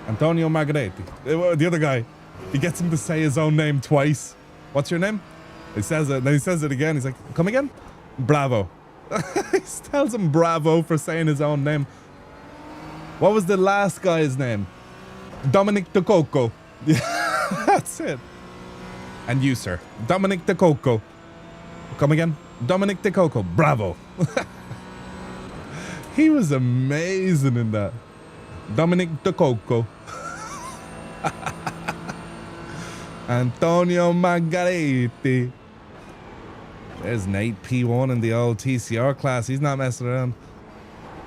Antonio Margaretti. The other guy. He gets him to say his own name twice. What's your name? He says it. Then he says it again. He's like, come again? Bravo. He tells him bravo for saying his own name. What was the last guy's name? Dominic De Coco. Yeah, that's it. And you, sir. Dominic De Coco. Come again? Dominic De Coco. Bravo. He was amazing in that. Dominic De Coco. Antonio Margaretti. There's Nate P1 in the old TCR class. He's not messing around.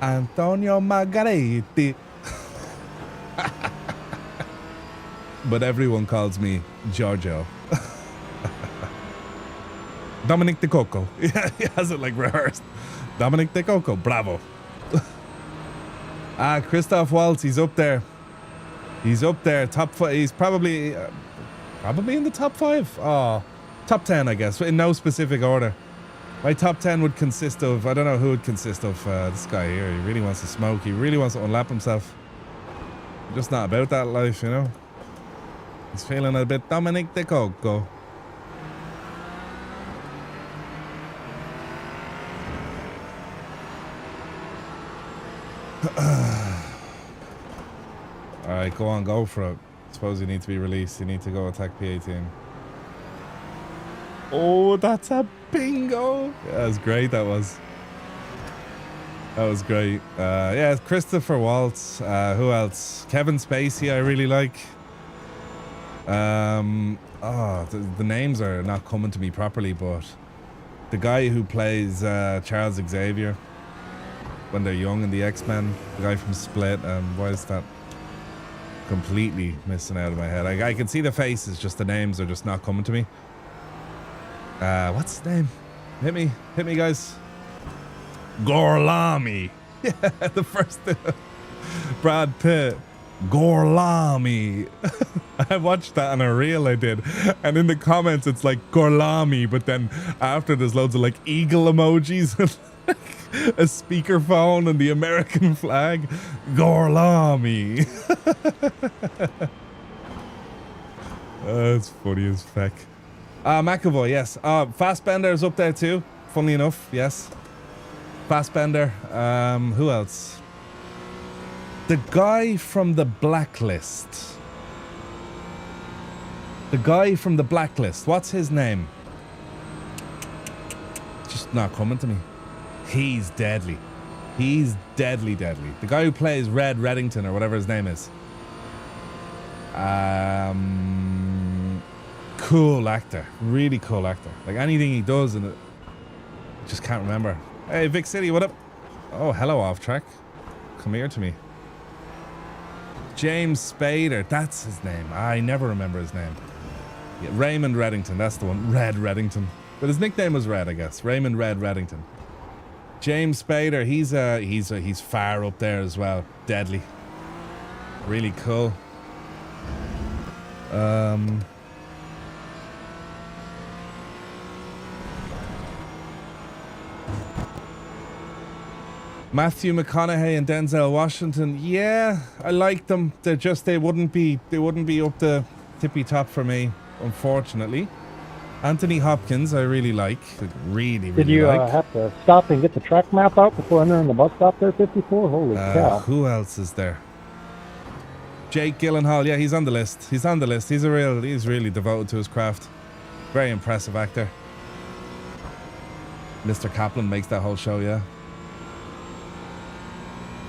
Antonio Margaretti. But everyone calls me Giorgio. Dominic De Coco. Yeah, he has it like rehearsed. Dominic De Coco. Bravo. Christoph Waltz, he's up there. He's up there. Top 5. He's probably in the top 5. Oh, top 10, I guess. In no specific order. My top 10 would consist of... I don't know who it would consist of. This guy here. He really wants to smoke. He really wants to unlap himself. I'm just not about that life, you know. He's feeling a bit Dominic De Coco. Alright, go on, go for it. Suppose you need to be released. You need to go attack P18. Oh, that's a bingo! Yeah, that was great, that was. That was great. Yeah, Christopher Waltz. Who else? Kevin Spacey, I really like. The names are not coming to me properly, but the guy who plays Charles Xavier when they're young in the X-Men, the guy from Split, why is that completely missing out of my head? I can see the faces, just the names are just not coming to me. What's his name? Hit me, guys. Gorlami. Yeah, the first Brad Pitt. Gorlami. I watched that on a reel I did, and in the comments it's like Gorlami, but then after there's loads of like eagle emojis and a speakerphone and the American flag. Gorlami. That's funny as feck. McAvoy, yes. Fassbender's up there too, funnily enough, yes. Fassbender. Who else? The guy from the Blacklist. The guy from the Blacklist. What's his name? Just not coming to me. He's deadly. He's deadly. The guy who plays Red Reddington or whatever his name is. Cool actor. Really cool actor. Like anything he does in it. Just can't remember. Hey, Vic City, what up? Oh, hello, off track. Come here to me. James Spader, that's his name. I never remember his name. Yeah, Raymond Reddington, that's the one. Red Reddington. But his nickname was Red, I guess. Raymond Red Reddington. James Spader, he's far up there as well. Deadly. Really cool. Matthew McConaughey and Denzel Washington. Yeah, I like them. They wouldn't be up the tippy top for me, unfortunately. Anthony Hopkins, I really like. Really
Did you
like.
have to stop and get the track map out before entering the bus stop there, 54? Holy cow.
Who else is there? Jake Gyllenhaal, yeah, he's on the list. He's on the list. He's really devoted to his craft. Very impressive actor. Mr. Kaplan makes that whole show, yeah.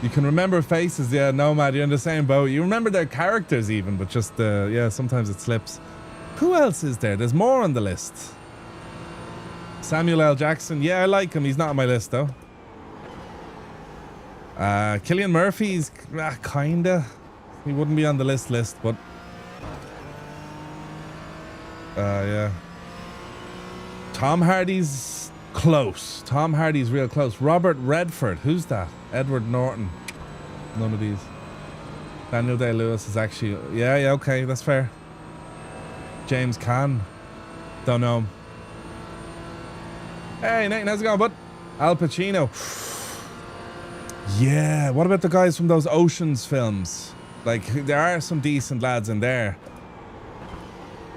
You can remember faces, yeah, Nomad, you're in the same boat. You remember their characters even, but just, yeah, sometimes it slips. Who else is there? There's more on the list. Samuel L. Jackson, yeah, I like him. He's not on my list, though. Cillian Murphy's, kinda. He wouldn't be on the list, but... yeah. Tom Hardy's close. Tom Hardy's real close. Robert Redford, who's that? Edward Norton. None of these. Daniel Day-Lewis is actually... Yeah, okay, that's fair. James Caan. Don't know him. Hey, Nathan, how's it going, bud? Al Pacino. Yeah, what about the guys from those Oceans films? Like, there are some decent lads in there.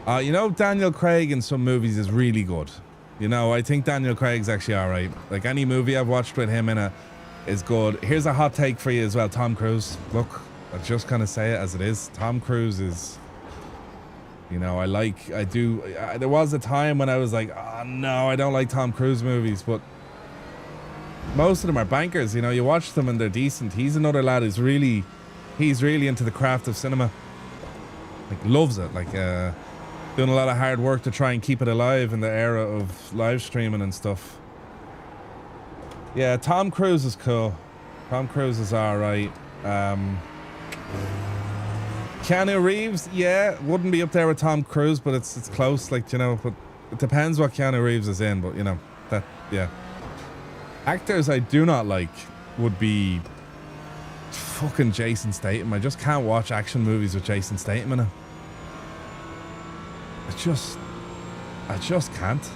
You know, Daniel Craig in some movies is really good. You know, I think Daniel Craig's actually alright. Like, any movie I've watched with him in it is good. Here's a hot take for you as well, Tom Cruise. Look, I'll just kind of say it as it is. Tom Cruise is... You know, there was a time when I was like, oh no, I don't like Tom Cruise movies, but most of them are bankers. You know, you watch them and they're decent. He's another lad who's really into the craft of cinema. Like, loves it. Like, doing a lot of hard work to try and keep it alive in the era of live streaming and stuff. Yeah, Tom Cruise is cool. Tom Cruise is alright. Keanu Reeves, yeah, wouldn't be up there with Tom Cruise, but it's close, like, you know, but it depends what Keanu Reeves is in, but, you know, that, yeah. Actors I do not like would be fucking Jason Statham. I just can't watch action movies with Jason Statham in it. I just can't.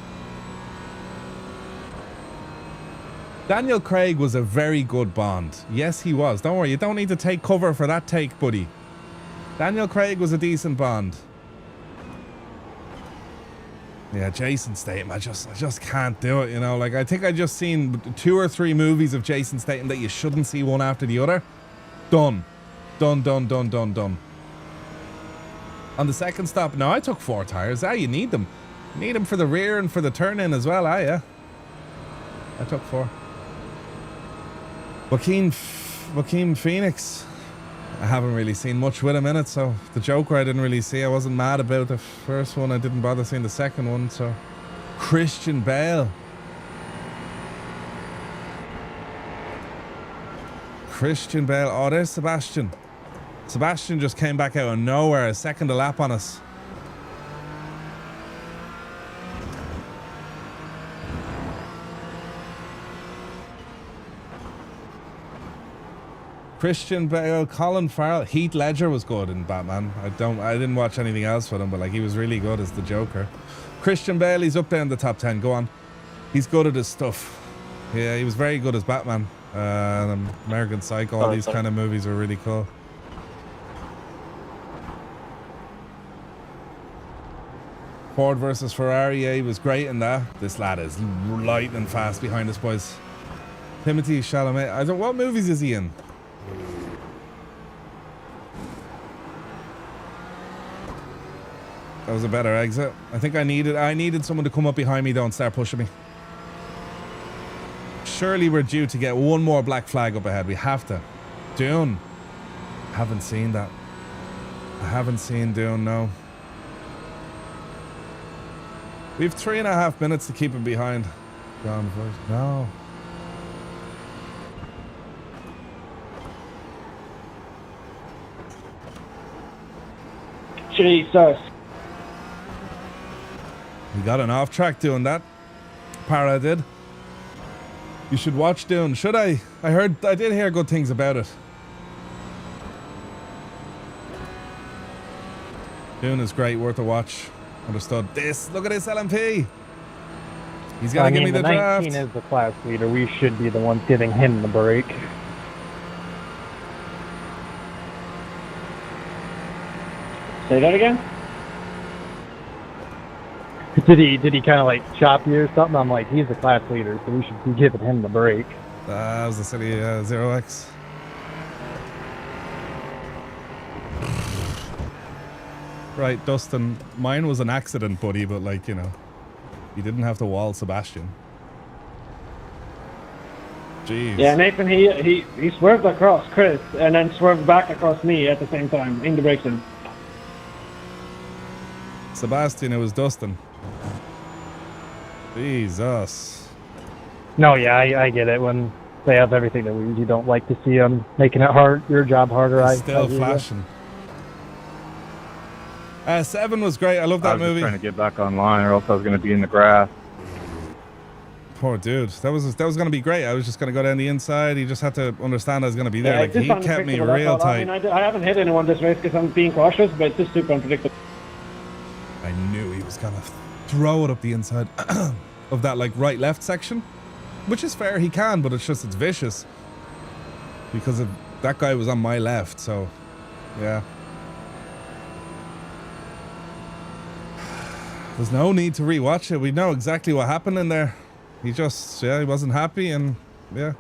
Daniel Craig was a very good Bond. Yes, he was. Don't worry, you don't need to take cover for that take, buddy. Daniel Craig was a decent Bond. Yeah, Jason Statham, I just can't do it, you know. Like, I think I just seen 2 or 3 movies of Jason Statham that you shouldn't see one after the other. Done. Done. On the second stop, no, I took 4 tires. You need them. You need them for the rear and for the turn-in as well, yeah. I took 4. Joaquin Phoenix. I haven't really seen much with him in it, so the Joker I didn't really see. I wasn't mad about the first one. I didn't bother seeing the second one, so... Christian Bale. Oh, there's Sebastian. Sebastian just came back out of nowhere, a second a lap on us. Christian Bale, Colin Farrell, Heath Ledger was good in Batman. I didn't watch anything else with him, but like, he was really good as the Joker. Christian Bale, he's up there in the top 10. Go on. He's good at his stuff. Yeah, he was very good as Batman. American Psycho, all these kind of movies were really cool. Ford versus Ferrari, yeah, he was great in that. This lad is lightning fast behind us, boys. Timothée Chalamet. What movies is he in? That was a better exit. I think I needed someone to come up behind me, don't start pushing me. Surely we're due to get one more black flag up ahead. We have to. Dune. Haven't seen that. I haven't seen Dune, no. We have 3.5 minutes to keep him behind. No.
Jesus.
We got an off track doing that. Para did. You should watch Dune. Should I? I did hear good things about it. Dune is great, worth a watch. Understood. Look at this LMP. He's got to give me the draft.
19 is the class leader. We should be the ones giving him the break.
Say that again?
Did he kind of like chop you or something? I'm like, he's the class leader, so we should be giving him the break.
That was the city 0x. Right, Dustin. Mine was an accident, buddy, but like, you know, you didn't have to wall Sebastian. Jeez.
Yeah, Nathan, he swerved across Chris and then swerved back across me at the same time in the break zone.
Sebastian, it was Dustin. Jesus.
No, yeah, I get it. When they have everything to lose, you don't like to see them making it hard, your job harder.
He's still flashing. 7 was great. I love that
I was
movie.
just trying to get back online, or else I was going to be in the grass.
Poor dude. That was going to be great. I was just going to go down the inside. He just had to understand I was going to be there.
Yeah,
like, he kept me real tight.
I mean, I haven't hit anyone this race because I'm being cautious, but it's just super unpredictable.
I knew he was going to throw it up the inside of that, like, right-left section. Which is fair. He can, but it's vicious. Because that guy was on my left, so, yeah. There's no need to rewatch it. We know exactly what happened in there. He just, he wasn't happy, and yeah.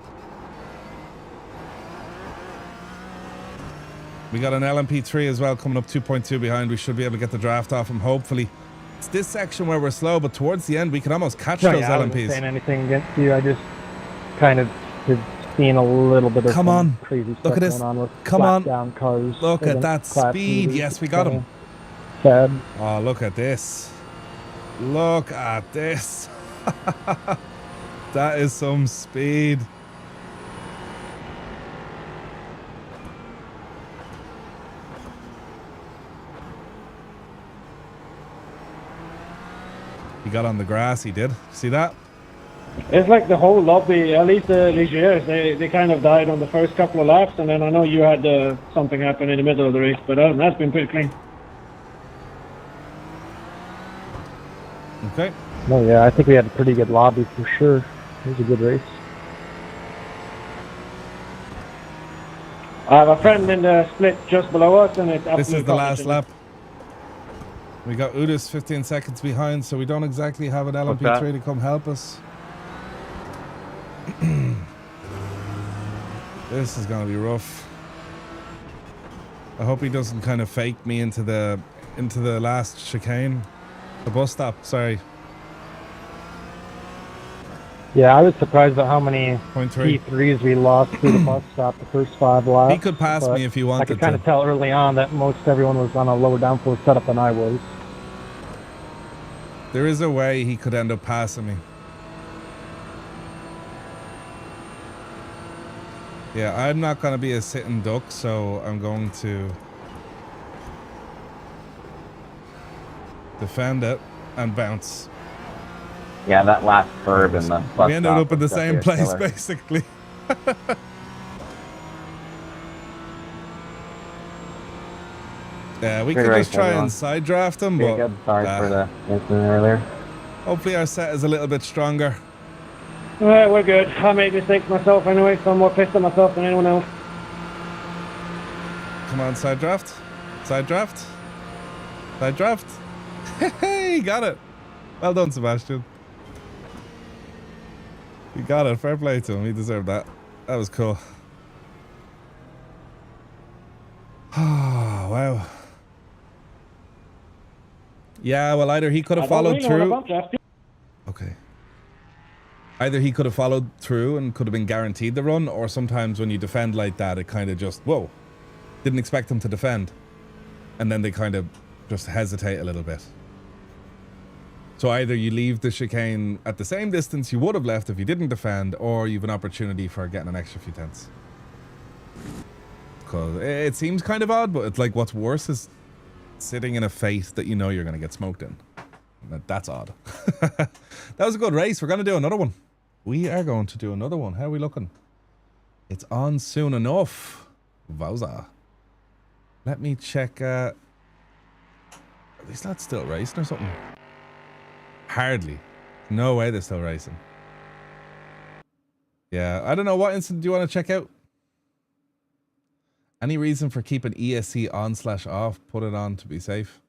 We got an LMP3 as well coming up 2.2 behind. We should be able to get the draft off him, hopefully. It's this section where we're slow, but towards the end, we can almost catch those LMPs.
I wasn't saying anything against you. I just kind of seen a little bit of crazy stuff going on with down cars.
Look at that speed. Yes, we got him.
Sad.
Oh, look at this. Look at this. That is some speed. He got on the grass, he did. See that?
It's like the whole lobby, at least the Ligiers, they kind of died on the first couple of laps, and then I know you had something happen in the middle of the race, but that's been pretty clean.
Okay.
No, yeah, I think we had a pretty good lobby for sure. It was a good race.
I have a friend in the split just below us, and it's
this is the last lap. We got Udis 15 seconds behind, so we don't exactly have an LMP3 to come help us. This is gonna be rough. I hope he doesn't kind of fake me into the last chicane. The bus stop, sorry.
Yeah, I was surprised at how many
P3s
we lost through the bus stop the first 5 laps.
He could pass me if he wanted to.
I could kind of tell early on that most everyone was on a lower downforce setup than I was.
There is a way he could end up passing me. Yeah, I'm not going to be a sitting duck, so I'm going to defend it and bounce.
Yeah, that last curb in the bus
we ended
stop
up in the same place,
killer.
basically. Yeah, we could just try and side draft him, but
good. Sorry for the incident earlier.
Hopefully our set is a little bit stronger.
Alright, we're good. I made mistakes myself anyway, so I'm more pissed at myself than anyone else.
Come on, side draft. Side draft. Side draft. Hey, got it. Well done, Sebastian. He got it. Fair play to him. He deserved that. That was cool. Oh, wow. Yeah, well, either he could have followed through. Okay. Either he could have followed through and could have been guaranteed the run, or sometimes when you defend like that, it kind of just, whoa, didn't expect them to defend. And then they kind of just hesitate a little bit. So either you leave the chicane at the same distance you would have left if you didn't defend, or you have an opportunity for getting an extra few tenths. Because it seems kind of odd, but it's like what's worse is sitting in a fate that you know you're going to get smoked in. That's odd. That was a good race. We're going to do another one. We are going to do another one. How are we looking? It's on soon enough. Wowza. Let me check. Are these lads still racing or something? Hardly. No way they're still racing. Yeah, I don't know. What incident do you want to check out? Any reason for keeping ESC on/off? Put it on to be safe.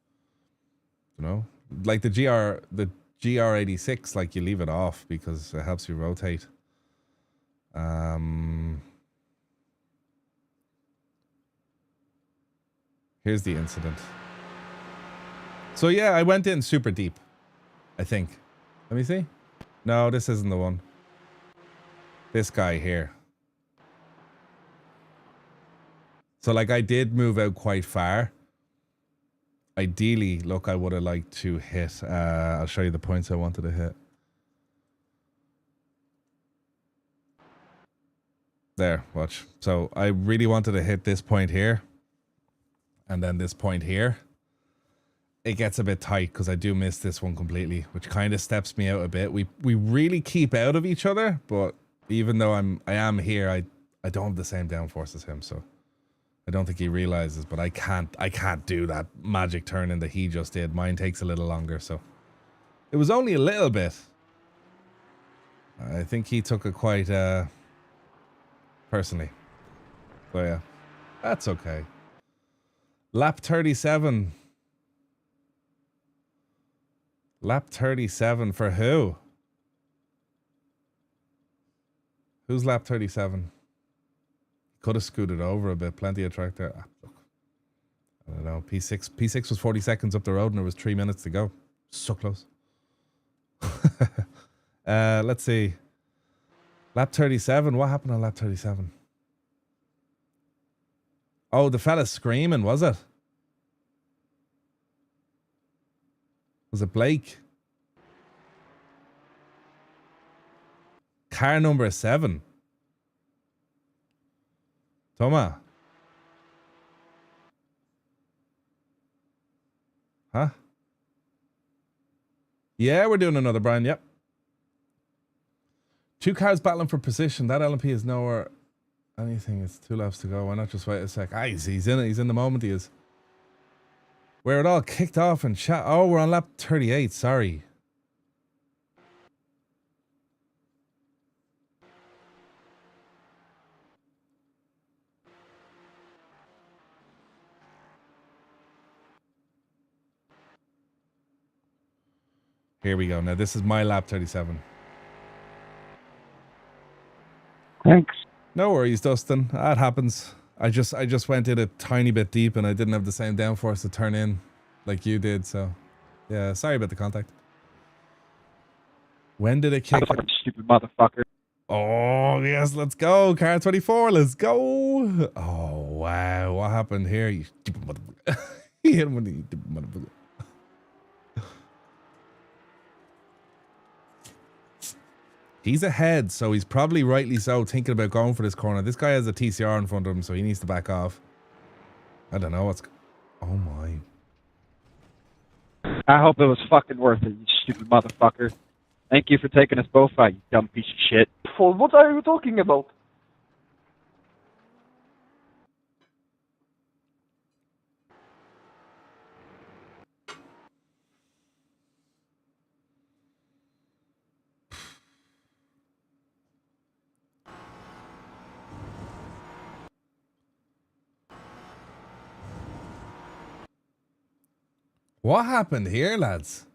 You know, like the GR86, like you leave it off because it helps you rotate. Here's the incident. So yeah, I went in super deep, I think. Let me see. No, this isn't the one. This guy here. So like I did move out quite far. Ideally, look, I would have liked to hit. I'll show you the points I wanted to hit. There, watch. So I really wanted to hit this point here. And then this point here. It gets a bit tight because I do miss this one completely, which kind of steps me out a bit. We really keep out of each other, but even though I am here, I don't have the same downforce as him, so I don't think he realizes, but I can't do that magic turning that he just did. Mine takes a little longer, so it was only a little bit. I think he took it quite personally. So yeah, that's okay. Lap 37. Lap 37 for who? Who's lap 37? Could have scooted over a bit. Plenty of track there. Look. I don't know. P6 was 40 seconds up the road and there was 3 minutes to go. So close. Let's see. Lap 37. What happened on lap 37? Oh, the fella screaming, was it? Was it Blake? Car number 7. Thomas. Huh? Yeah, we're doing another, Brian. Yep. 2 cars battling for position. That LMP is nowhere. Anything. It's 2 laps to go. Why not just wait a sec? Ah, he's in it. He's in the moment. He is. Where it all kicked off and chat. Oh, we're on lap 38. Sorry. Here we go. Now this is my lap 37.
Thanks.
No worries, Dustin. That happens. I just went in a tiny bit deep and I didn't have the same downforce to turn in like you did, so yeah, sorry about the contact. When did it kick?
Stupid motherfucker.
Oh yes, let's go. Car 24, let's go. Oh wow, what happened here? You stupid motherfucker. He hit him with the stupid motherfucker. He's ahead, so he's probably rightly so thinking about going for this corner. This guy has a TCR in front of him, so he needs to back off. I don't know what's... Oh my.
I hope it was fucking worth it, you stupid motherfucker. Thank you for taking us both out, you dumb piece of shit.
What are you talking about?
What happened here, lads?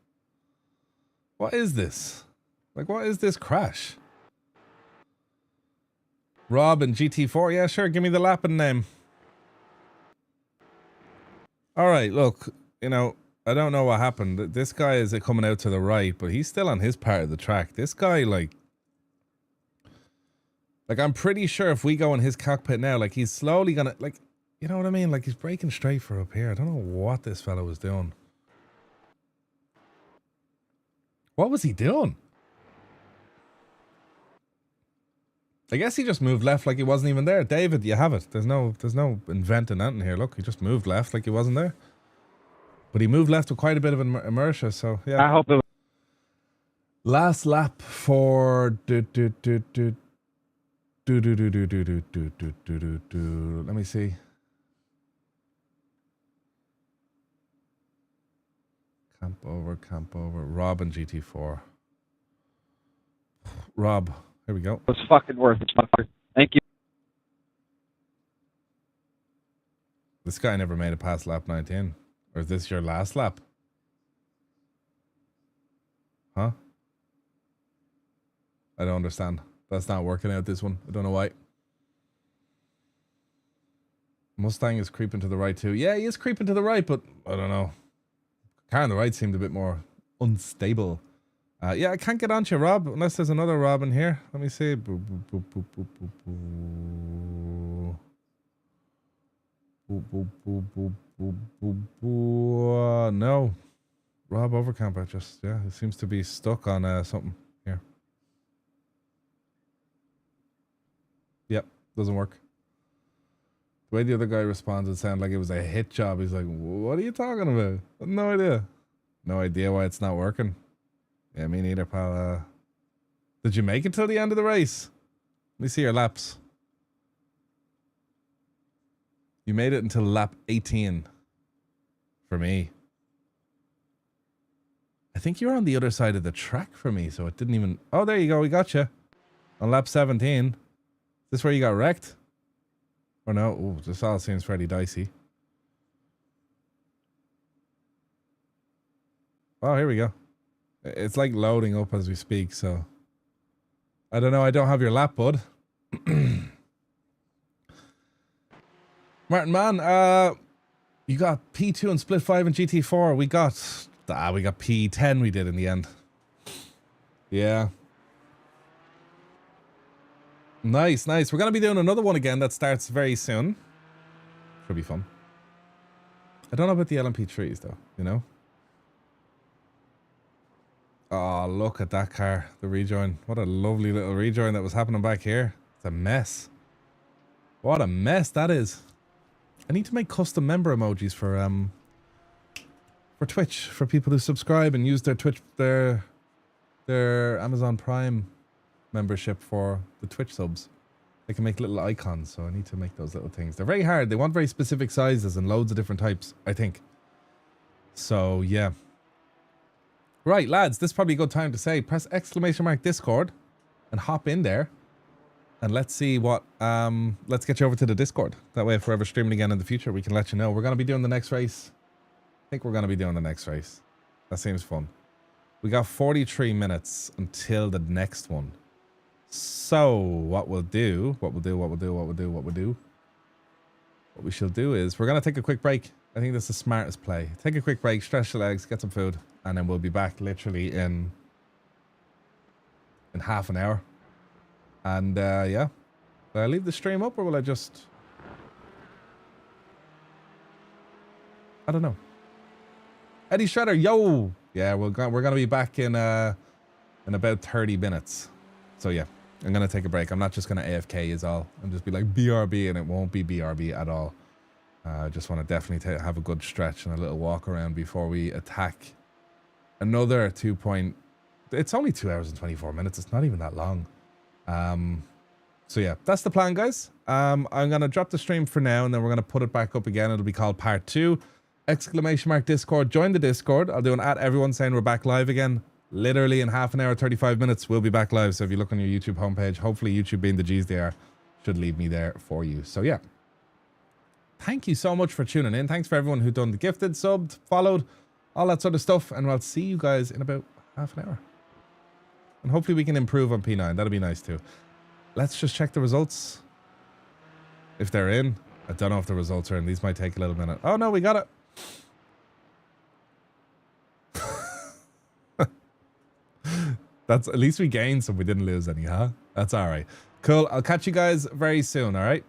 What is this? Like, what is this crash? Rob and GT4? Yeah, sure. Give me the lapping name. All right, look. You know, I don't know what happened. This guy is coming out to the right, but he's still on his part of the track. This guy, like, I'm pretty sure if we go in his cockpit now, like, he's slowly gonna, like, you know what I mean? Like, he's braking straight for up here. I don't know what this fellow was doing. What was he doing? I guess he just moved left like he wasn't even there. David, you have it. There's no inventing that in here. Look, he just moved left like he wasn't there. But he moved left with quite a bit of inertia, so yeah.
I hope it was...
Last lap for let me see. Camp over. Rob and GT4. Rob, here we go.
It was fucking worth it, motherfucker. Thank you.
This guy never made it past lap 19. Or is this your last lap? Huh? I don't understand. That's not working out, this one. I don't know why. Mustang is creeping to the right too. Yeah, he is creeping to the right, but I don't know. Car on the right seemed a bit more unstable. Yeah, I can't get onto you, Rob, unless there's another Rob in here. Let me see. Boop, boop, boop, boop, boop, boop, boop. Boop, boop, boop, boop, boop, boop, boop. No. Rob Overcamper just, yeah, it seems to be stuck on something here. Yep, doesn't work. The way the other guy responded, it sounded like it was a hit job. He's like, what are you talking about? No idea. No idea why it's not working. Yeah, me neither, pal. Did you make it till the end of the race? Let me see your laps. You made it until lap 18. For me. I think you were on the other side of the track for me, so it didn't even... Oh, there you go. We got you. On lap 17. Is this where you got wrecked? Or no? Ooh, this all seems fairly dicey. Oh, here we go. It's like loading up as we speak, so... I don't know. I don't have your lap, bud. Martin, man, you got P2 and Split 5 and GT4. We got P10 we did in the end. Yeah. Nice, nice. We're going to be doing another one again that starts very soon. Should be fun. I don't know about the LMP3s, though, you know? Oh, look at that car. The rejoin. What a lovely little rejoin that was happening back here. It's a mess. What a mess that is. I need to make custom member emojis for Twitch, for people who subscribe and use their Twitch, their Amazon Prime membership for the Twitch subs. They can make little icons, so I need to make those little things. They're very hard. They want very specific sizes and loads of different types, I think. So, yeah. Right, lads, this is probably a good time to say, press ! Discord and hop in there. And let's see what, let's get you over to the Discord. That way, if we're ever streaming again in the future, we can let you know. We're going to be doing the next race. I think we're going to be doing the next race. That seems fun. We got 43 minutes until the next one. So, what we shall do is, we're going to take a quick break. I think that's the smartest play. Take a quick break, stretch your legs, get some food, and then we'll be back literally in half an hour. And, yeah. Will I leave the stream up or will I just... I don't know. Eddie Shredder, yo! Yeah, we're going to be back in about 30 minutes. So, yeah. I'm going to take a break. I'm not just going to AFK is all. I'm just be like BRB and it won't be BRB at all. I just want to definitely have a good stretch and a little walk around before we attack another 2 point... It's only 2 hours and 24 minutes. It's not even that long. So yeah, that's the plan, guys. I'm gonna drop the stream for now and then we're gonna put it back up again. It'll be called part 2. ! Discord. Join the Discord. I'll do an @everyone saying we're back live again. Literally in half an hour, 35 minutes, we'll be back live. So if you look on your YouTube homepage, hopefully YouTube being the G's they are, should leave me there for you. So yeah. Thank you so much for tuning in. Thanks for everyone who done the gifted, subbed, followed, all that sort of stuff. And I'll see you guys in about half an hour. And hopefully we can improve on P9. That'll be nice too. Let's just check the results. If they're in. I don't know if the results are in. These might take a little minute. Oh no, we got it. That's at least we gained some. We didn't lose any, huh? That's all right. Cool. I'll catch you guys very soon. All right.